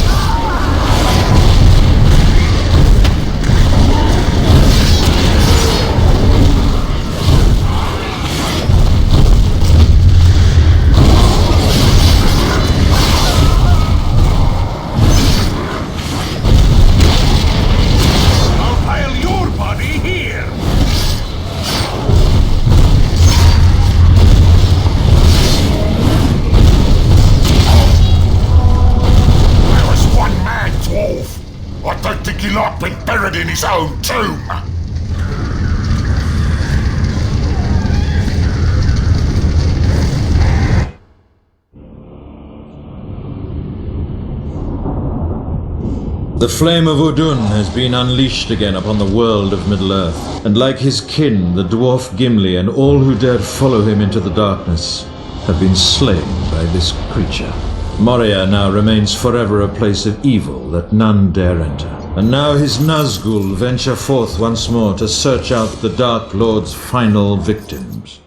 Speaker 5: I'll pile your body here! I don't think he'll have been buried in his own tomb!
Speaker 1: The flame of Udun has been unleashed again upon the world of Middle-earth, and like his kin, the dwarf Gimli and all who dared follow him into the darkness, have been slain by this creature. Moria now remains forever a place of evil that none dare enter. And now his Nazgul venture forth once more to search out the Dark Lord's final victims.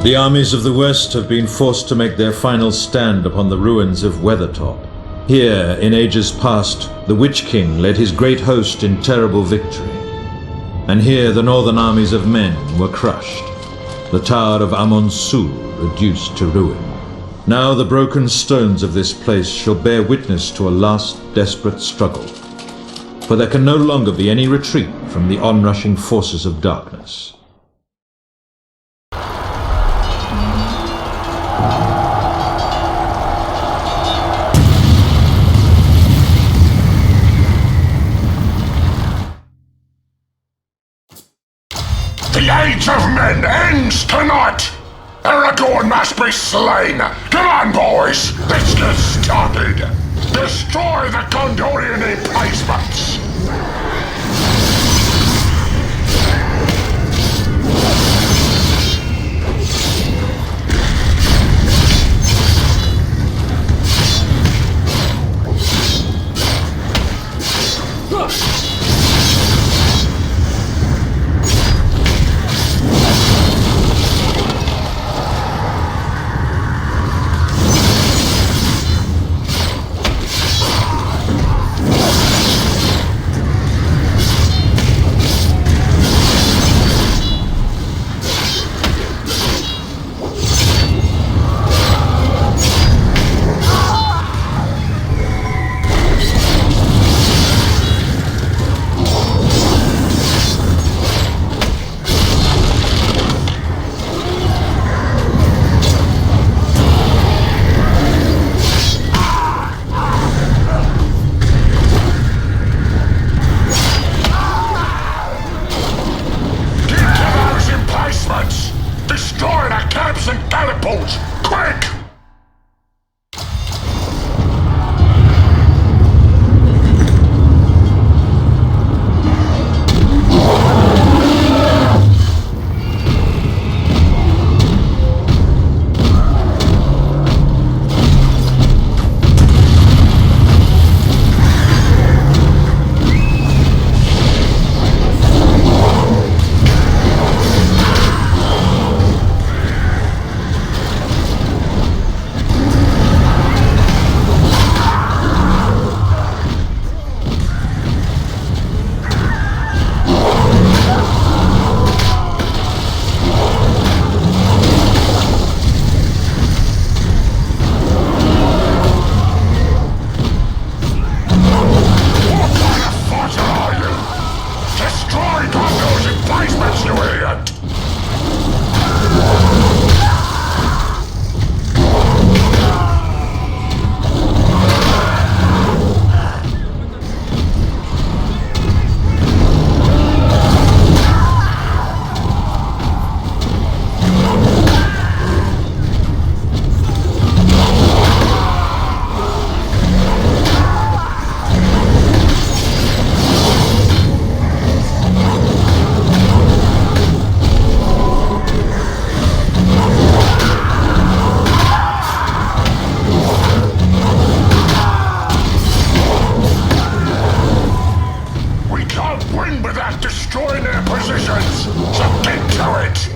Speaker 1: The armies of the West have been forced to make their final stand upon the ruins of Weathertop. Here, in ages past, the Witch King led his great host in terrible victory. And here the northern armies of men were crushed, the tower of Amon-Sul reduced to ruin. Now the broken stones of this place shall bear witness to a last desperate struggle, for there can no longer be any retreat from the onrushing forces of darkness.
Speaker 5: The age of men ends tonight! Aragorn must be slain! Come on, boys! Let's get started! Destroy the Gondorian emplacements! Destroy the camps and catapults! Quick! Destroying their positions! So get to it!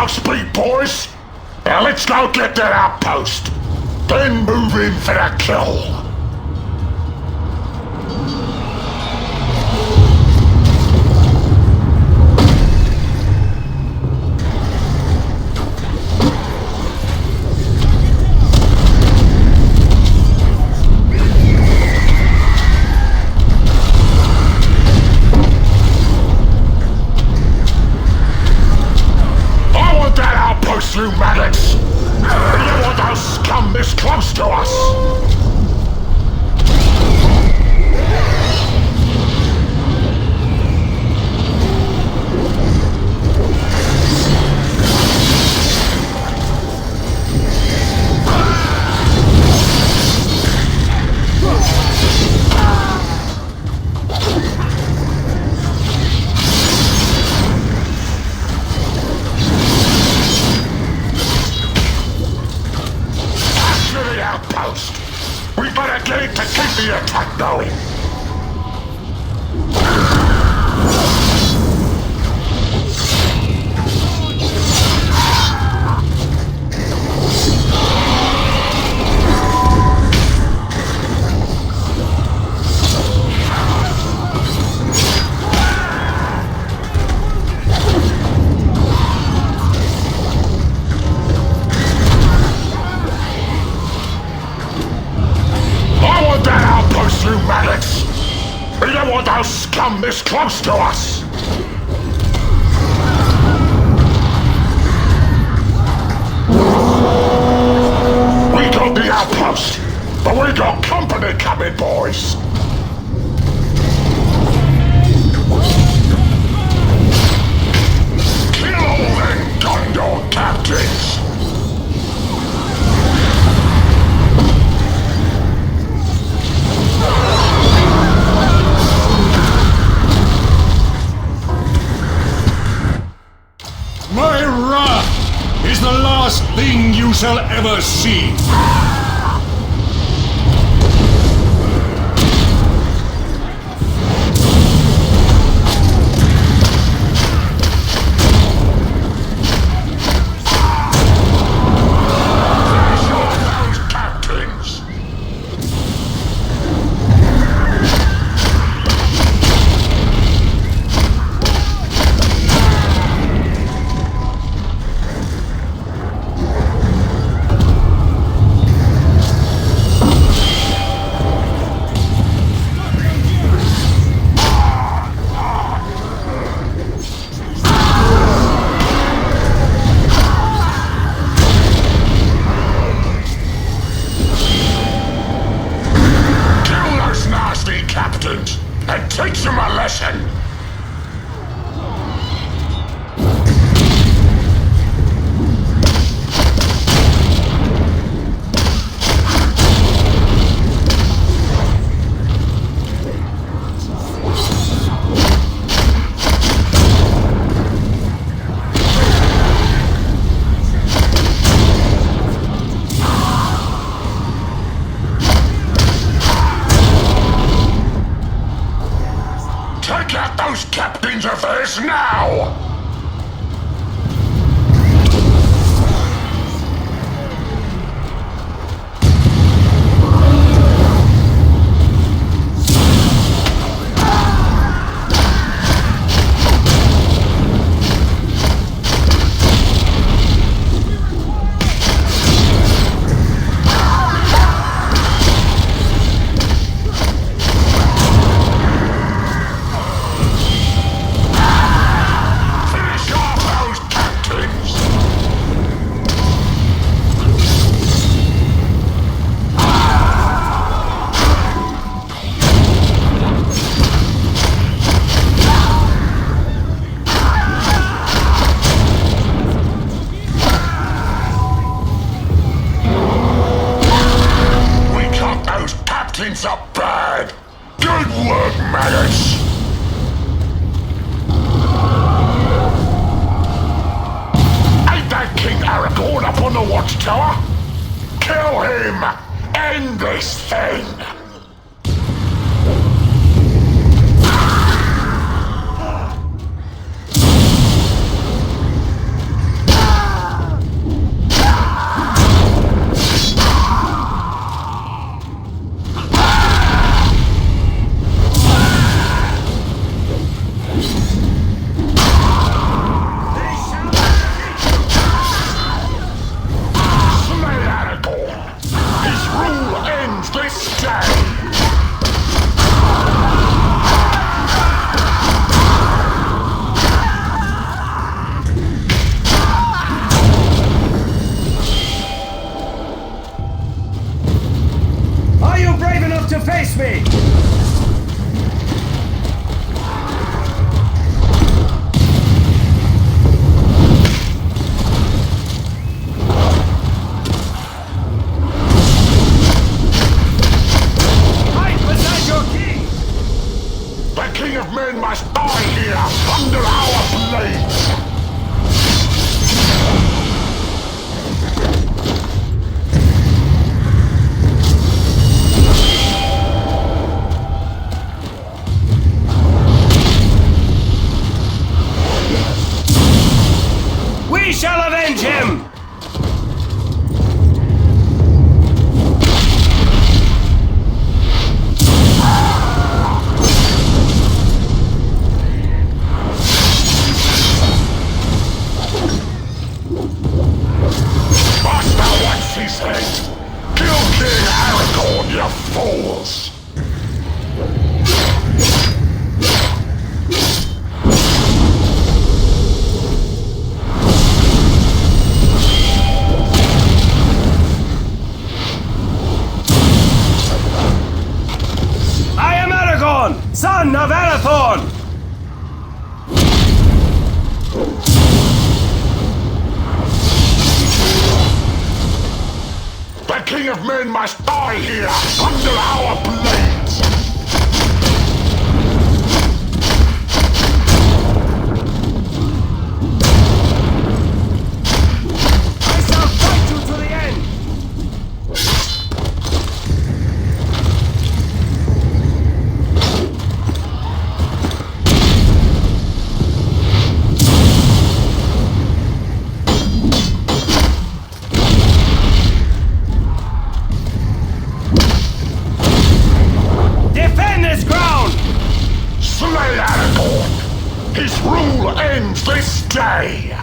Speaker 5: Speed, boys! Now let's go get that outpost, then move in for the kill. You maggots! You want those scum this close to us? going. We don't want those scum this close to us! We got the outpost, but we got company coming, boys! Kill all them Gondor captains!
Speaker 6: My wrath is the last thing you shall ever see.
Speaker 5: And teach them a lesson! Take out those captains of theirs now! Up bad! Good work, maggots! Ain't that King Aragorn up on the watchtower? Kill him! End this thing!
Speaker 3: To face me!
Speaker 2: Fight beside your king!
Speaker 5: The king of men must die here under our blades!
Speaker 3: shall avenge him!
Speaker 5: Master wants his head! Kill King Aragorn, you fools!
Speaker 3: I am Aragorn, son of Arathorn!
Speaker 5: The King of Men must die here, under our blades!
Speaker 3: I shall fight you to the end! Defend this ground!
Speaker 5: Slay Aragorn! His rule ends this day!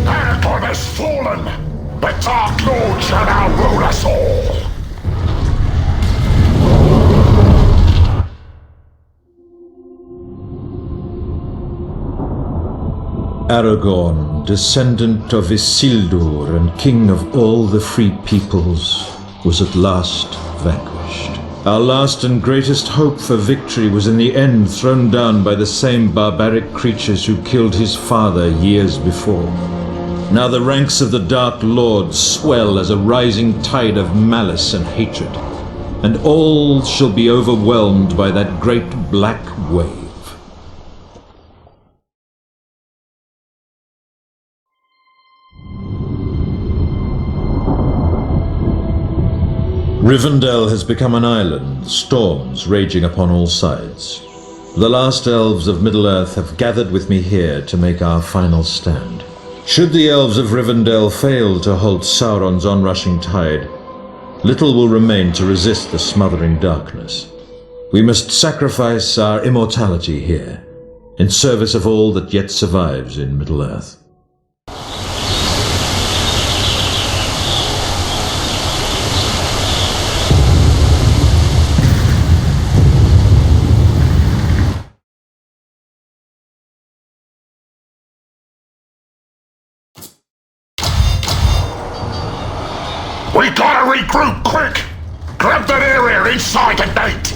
Speaker 5: Aragorn has fallen! The Dark Lord shall now rule us all!
Speaker 1: Aragorn, descendant of Isildur and king of all the free peoples, was at last vanquished. Our last and greatest hope for victory was in the end thrown down by the same barbaric creatures who killed his father years before. Now the ranks of the Dark Lord swell as a rising tide of malice and hatred, and all shall be overwhelmed by that great black wave. Rivendell has become an island, storms raging upon all sides. The last elves of Middle-earth have gathered with me here to make our final stand. Should the elves of Rivendell fail to halt Sauron's onrushing tide, little will remain to resist the smothering darkness. We must sacrifice our immortality here, in service of all that yet survives in Middle-earth.
Speaker 5: We gotta regroup quick! Grab that area inside the gate!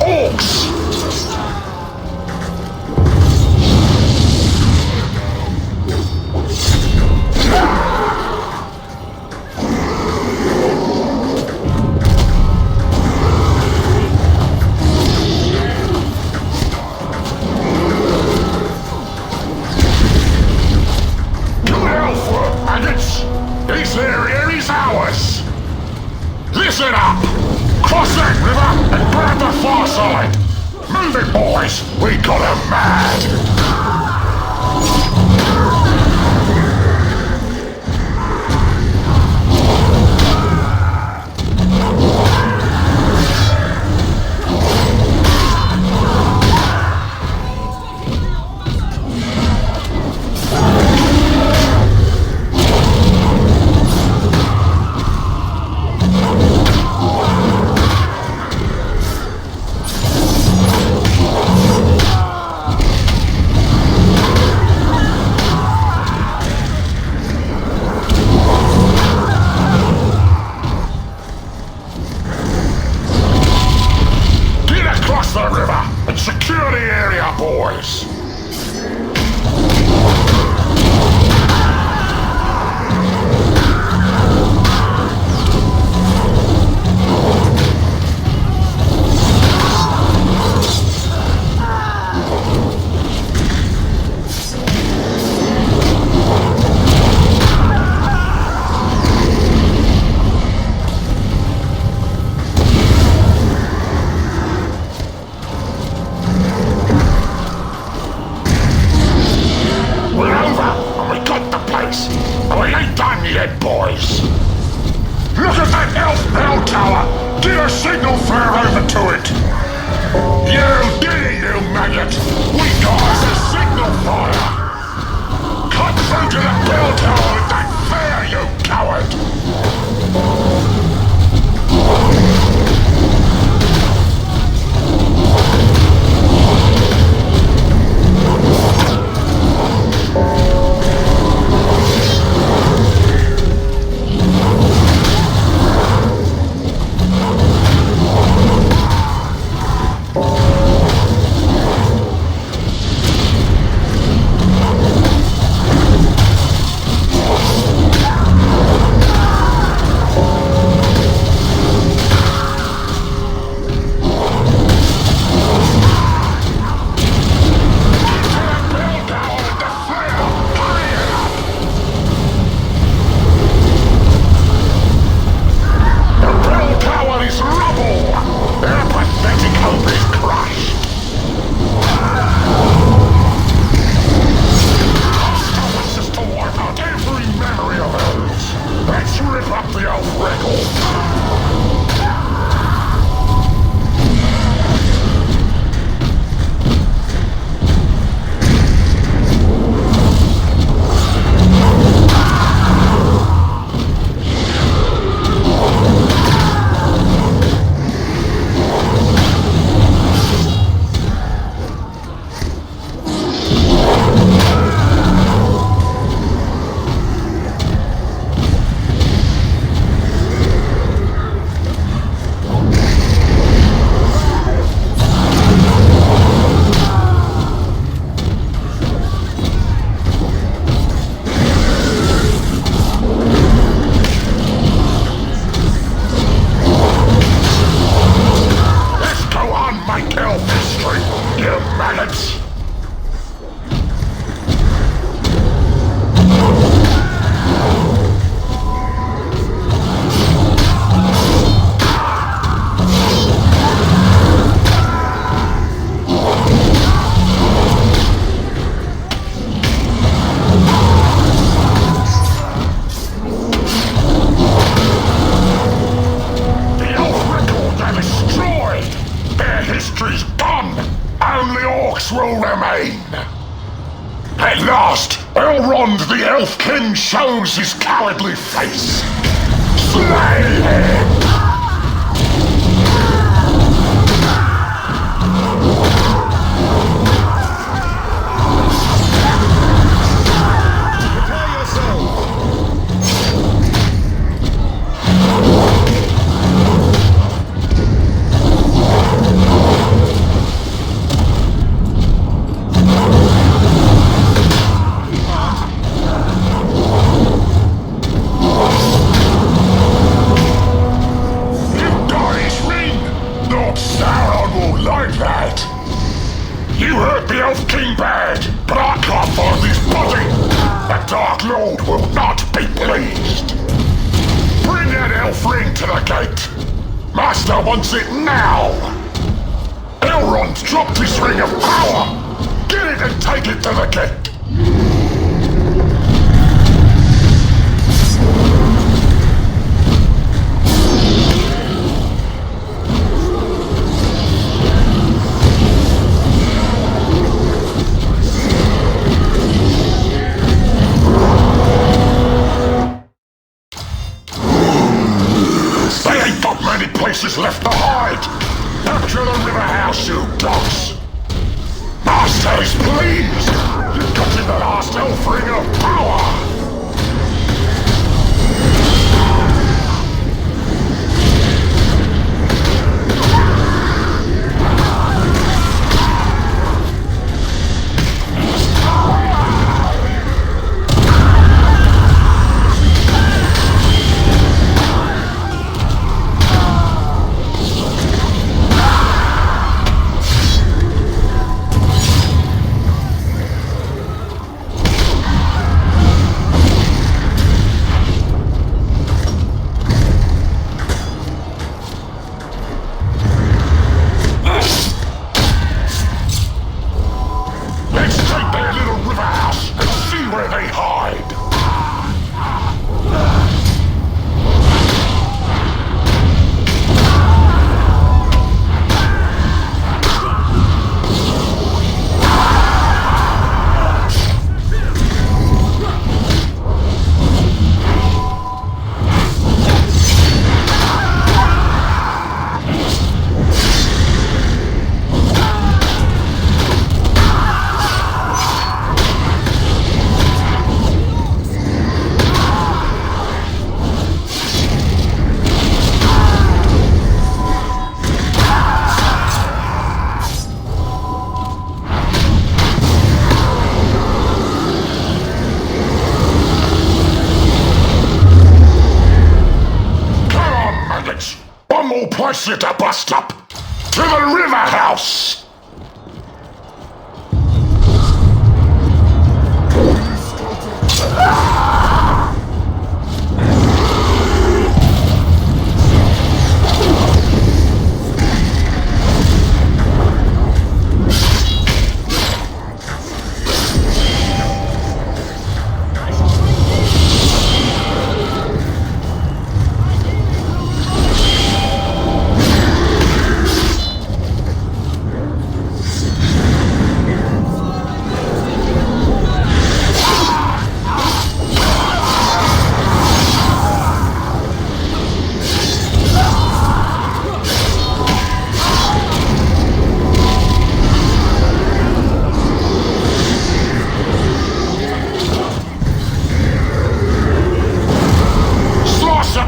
Speaker 5: Orcs! This area is ours! Listen up! Cross that river and grab the far side! Move it, boys! We got 'em mad! The river and secure the area, boys! Boys! Look at that elf bell tower! Get a signal flare over to it! You did, you maggot! We got us a signal fire! Cut through to the bell tower with that flare, you coward! will remain. At last, Elrond the Elf King shows his cowardly face. Slay him! Dark Lord will not be pleased. Bring that elf ring to the gate. Master wants it now. Elrond's dropped his ring of power. Get it and take it to the gate. Places left to hide! Capture the river house, you dogs! Master is pleased! You've got in the last elf ring of power! Place you to bust up! To the river house!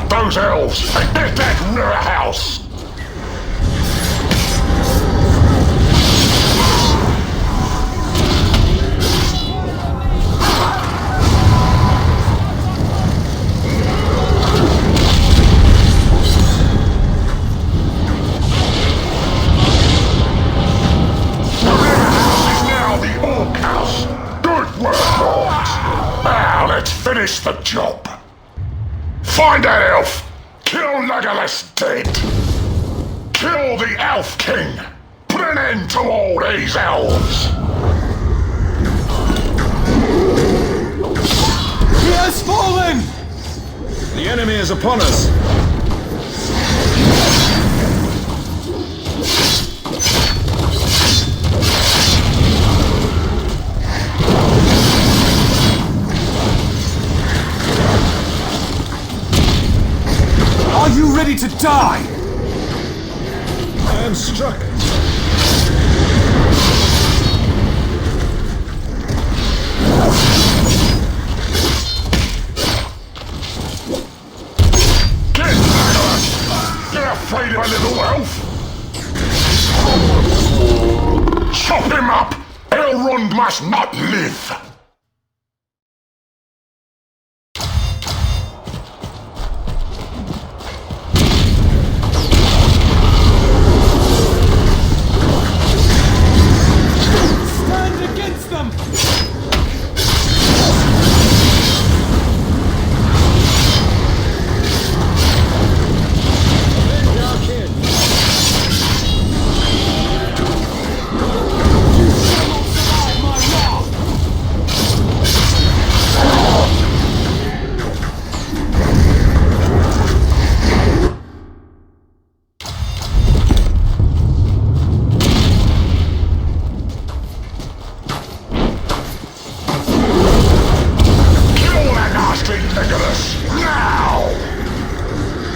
Speaker 5: Those elves and get that river house! The river house is now the Orc house. Good work, Lord. Now let's finish the job. Find that elf! Kill Legolas dead! Kill the Elf King! Put an end to all these elves!
Speaker 3: He has fallen!
Speaker 6: The enemy is upon us!
Speaker 3: Are you ready to die?
Speaker 6: I am struck.
Speaker 5: Get Legolas! You're afraid of a little elf? Chop him up! Elrond must not live!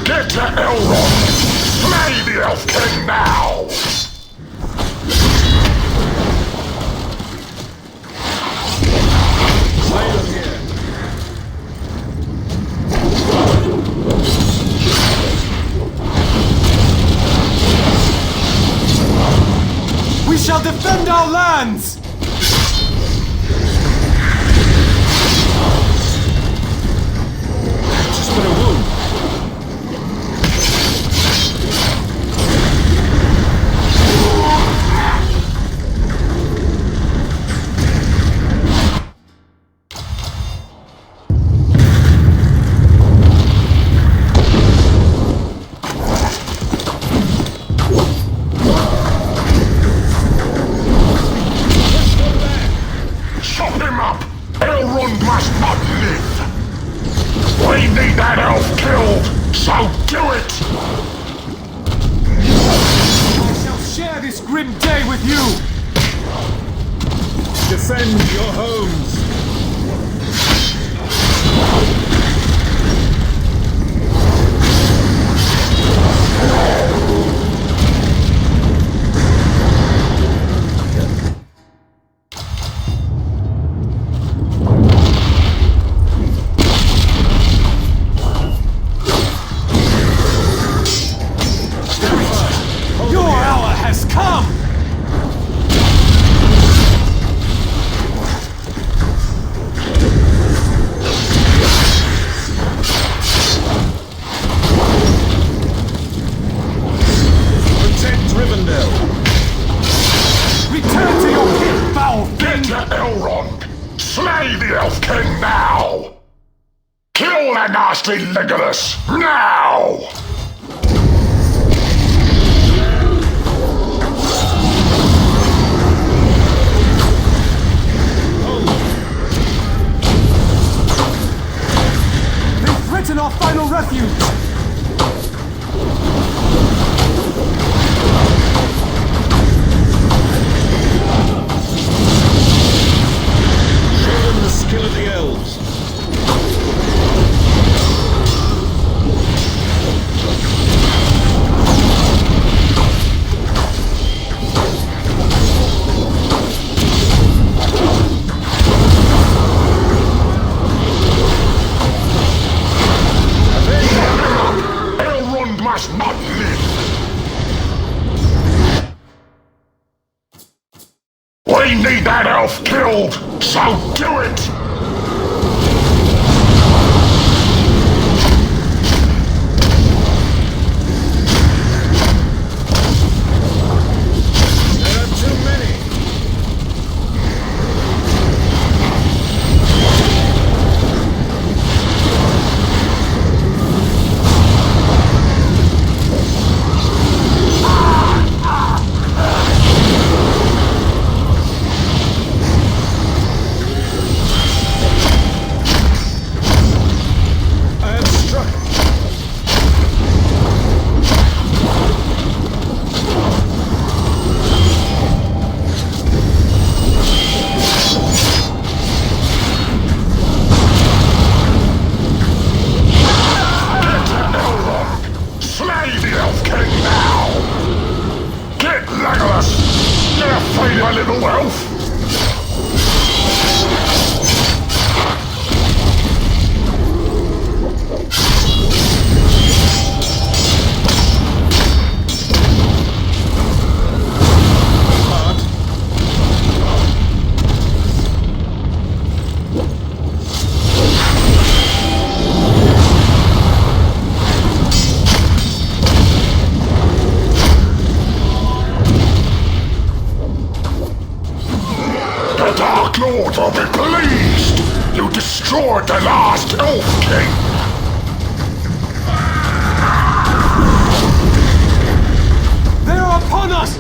Speaker 5: Get to Elrond! Slay the Elf King now!
Speaker 6: Slay them here.
Speaker 3: We shall defend our lands!
Speaker 6: Just been a wound.
Speaker 5: Chop him up! Elrond must not live! We need that elf killed, so do it!
Speaker 3: I shall share this grim day with you!
Speaker 6: Defend your homes.
Speaker 3: Your hour has come!
Speaker 6: Protect Rivendell.
Speaker 3: Return to your pit, foul
Speaker 5: Get
Speaker 3: fiend!
Speaker 5: to Elrond! Slay the Elf King now! Kill that nasty Legolas, now!
Speaker 3: They threaten our final refuge!
Speaker 6: Show them the skill of the elves.
Speaker 5: Elrond must not live! We need that elf killed, so do it!
Speaker 6: There are too many. I am struck.
Speaker 5: Slay the Elf King now! Get Legolas! You're afraid of a little elf! The Dark Lord will be pleased! You destroyed the last Elf King!
Speaker 3: They are upon us!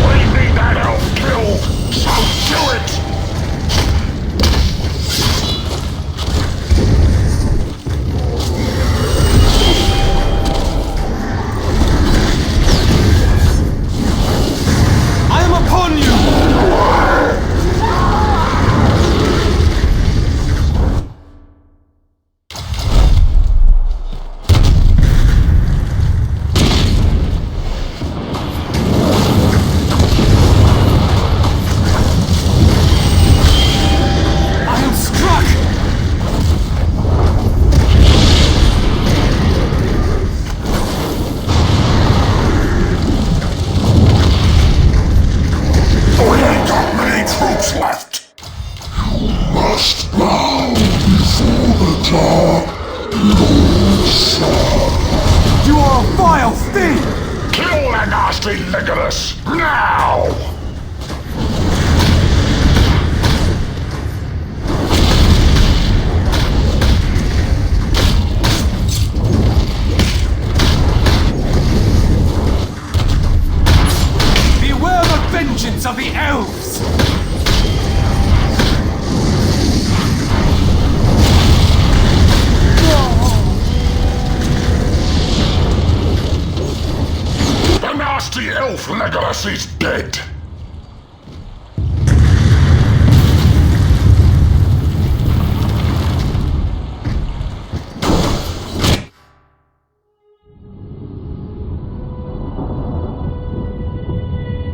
Speaker 5: We need that elf killed, so do it!
Speaker 3: I am upon you!
Speaker 5: nasty Legolas! Now!
Speaker 3: Beware the vengeance of the elves!
Speaker 5: The nasty elf Legolas is dead!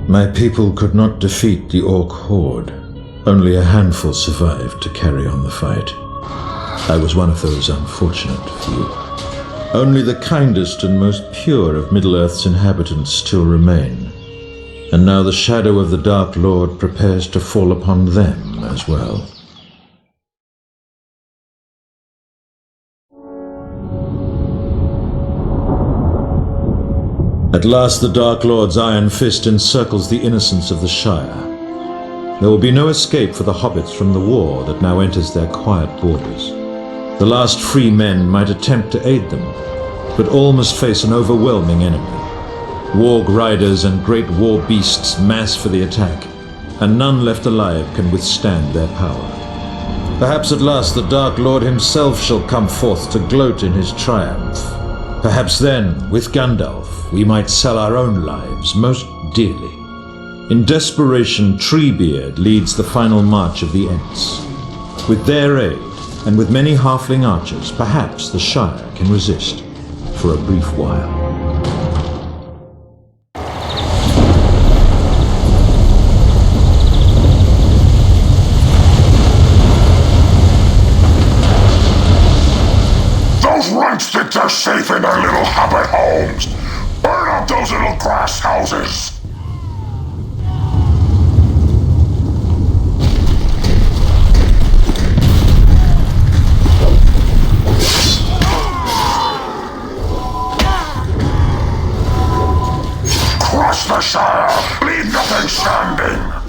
Speaker 1: My people could not defeat the Orc horde. Only a handful survived to carry on the fight. I was one of those unfortunate few. Only the kindest and most pure of Middle-earth's inhabitants still remain. And now the shadow of the Dark Lord prepares to fall upon them as well. At last the Dark Lord's iron fist encircles the innocents of the Shire. There will be no escape for the hobbits from the war that now enters their quiet borders. The last free men might attempt to aid them, but all must face an overwhelming enemy. Warg riders and great war beasts mass for the attack, and none left alive can withstand their power. Perhaps at last the Dark Lord himself shall come forth to gloat in his triumph. Perhaps then, with Gandalf, we might sell our own lives most dearly. In desperation, Treebeard leads the final march of the Ents. With their aid, and with many halfling archers, perhaps the Shire can resist for a brief while.
Speaker 5: Those runt sticks are safe in their little hobbit homes! Burn up those little grass houses! Crush the Shire! Leave nothing standing!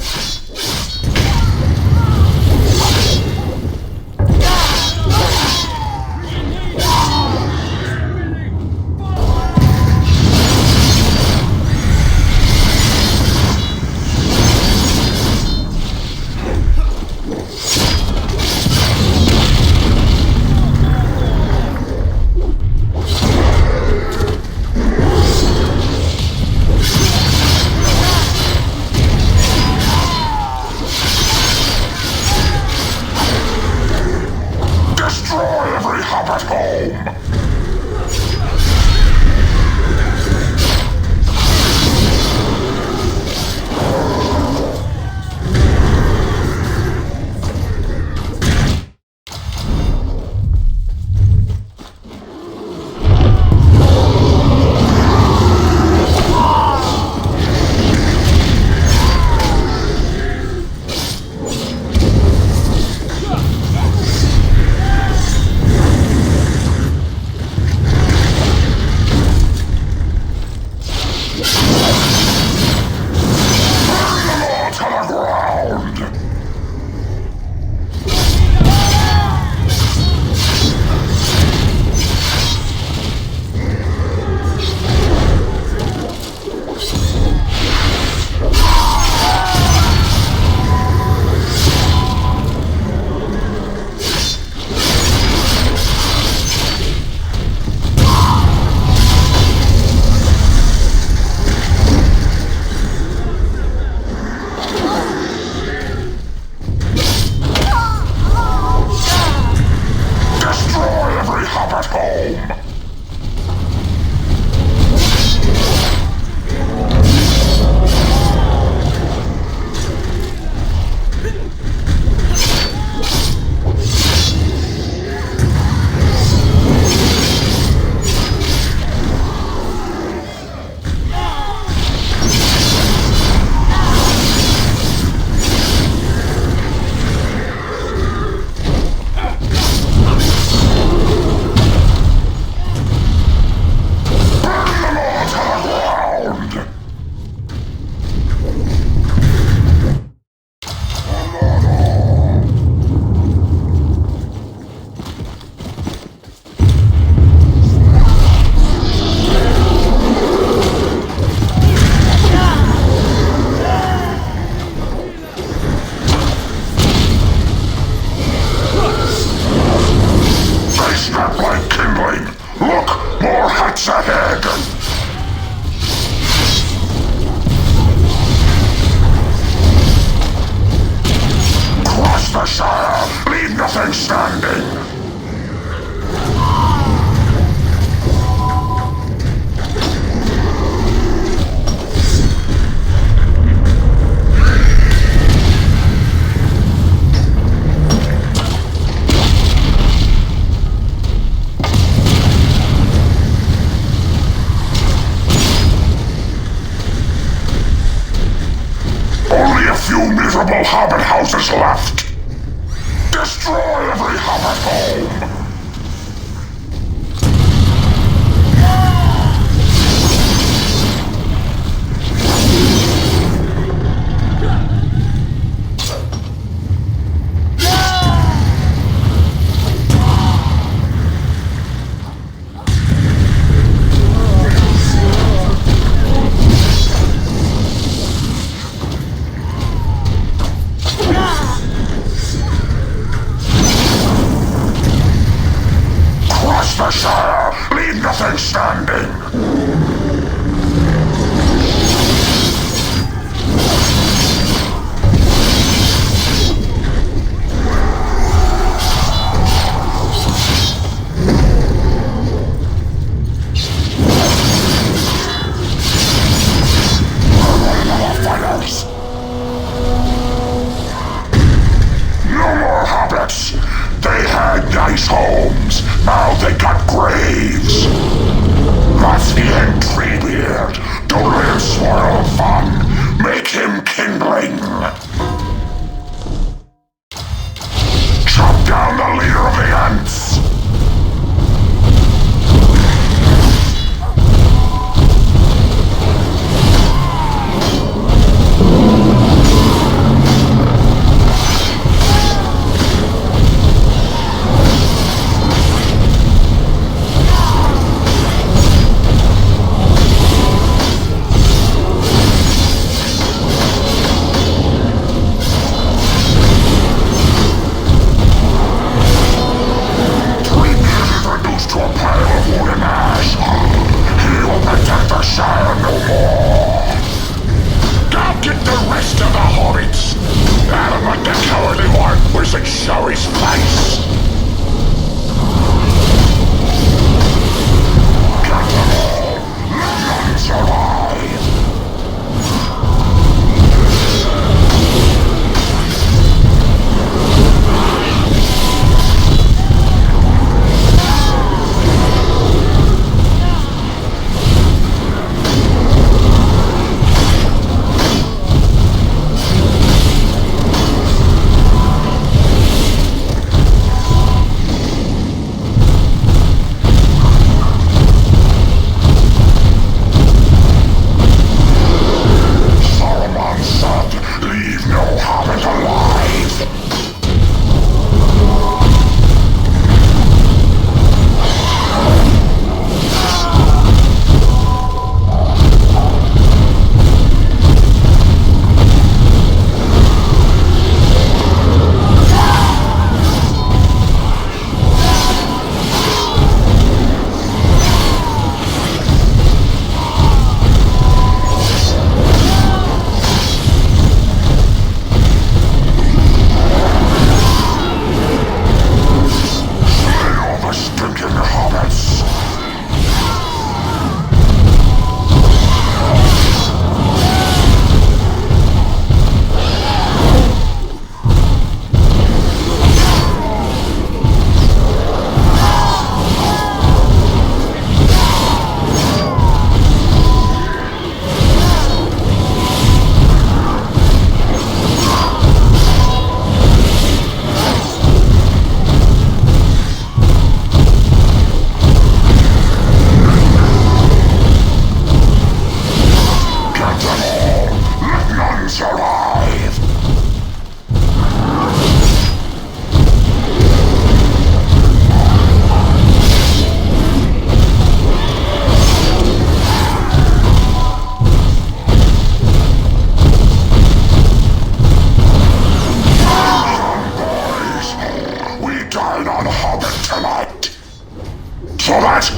Speaker 5: standing. Only a few miserable hobbit houses left. Destroy every hobbit home. The Shire! Leave nothing standing! Fighters! No more hobbits! They had nice homes, now they got graves. That's the end, Treebeard. Don't let him spoil the fun. Make him kindling. Chop down the leader of the ants.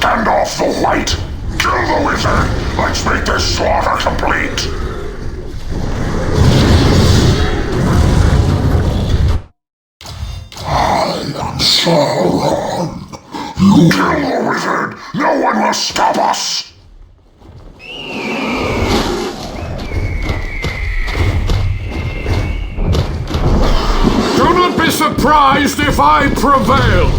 Speaker 5: Gandalf the White! Kill the wizard! Let's make this slaughter complete! I am Sauron! You kill the wizard! No one will stop us!
Speaker 6: Do not be surprised if I prevail!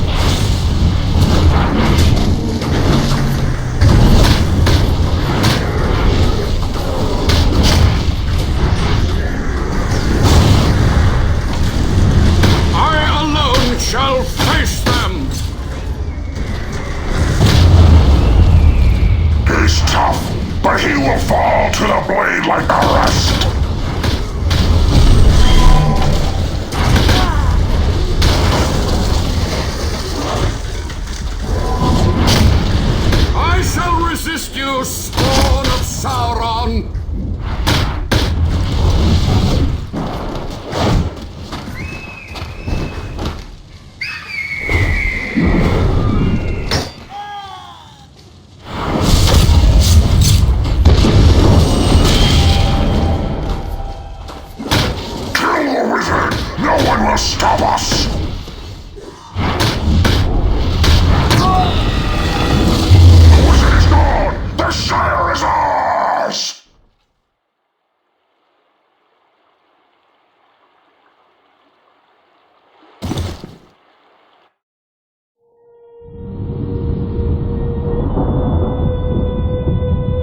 Speaker 6: I alone shall face them!
Speaker 5: He's tough, but he will fall to the blade like the rest!
Speaker 6: I shall resist you, spawn of Sauron!
Speaker 5: Kill the wizard! No one will stop us! The wizard is gone! The Shire is ours!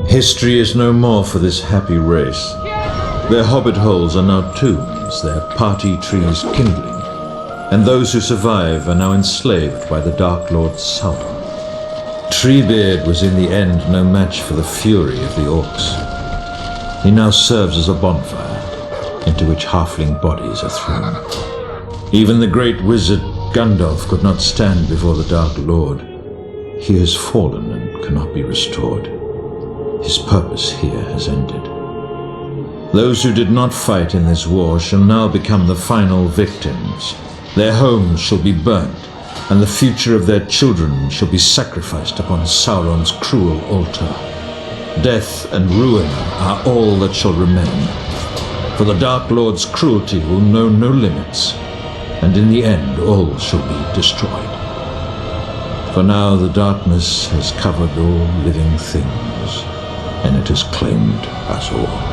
Speaker 1: History is no more for this happy race. Their hobbit holes are now tombs, their party trees kindling, and those who survive are now enslaved by the Dark Lord Sauron. Treebeard was in the end no match for the fury of the orcs. He now serves as a bonfire, into which halfling bodies are thrown. Even the great wizard Gandalf could not stand before the Dark Lord. He has fallen and cannot be restored. His purpose here has ended. Those who did not fight in this war shall now become the final victims. Their homes shall be burnt, and the future of their children shall be sacrificed upon Sauron's cruel altar. Death and ruin are all that shall remain, for the Dark Lord's cruelty will know no limits, and in the end all shall be destroyed. For now the darkness has covered all living things, and it has claimed us all.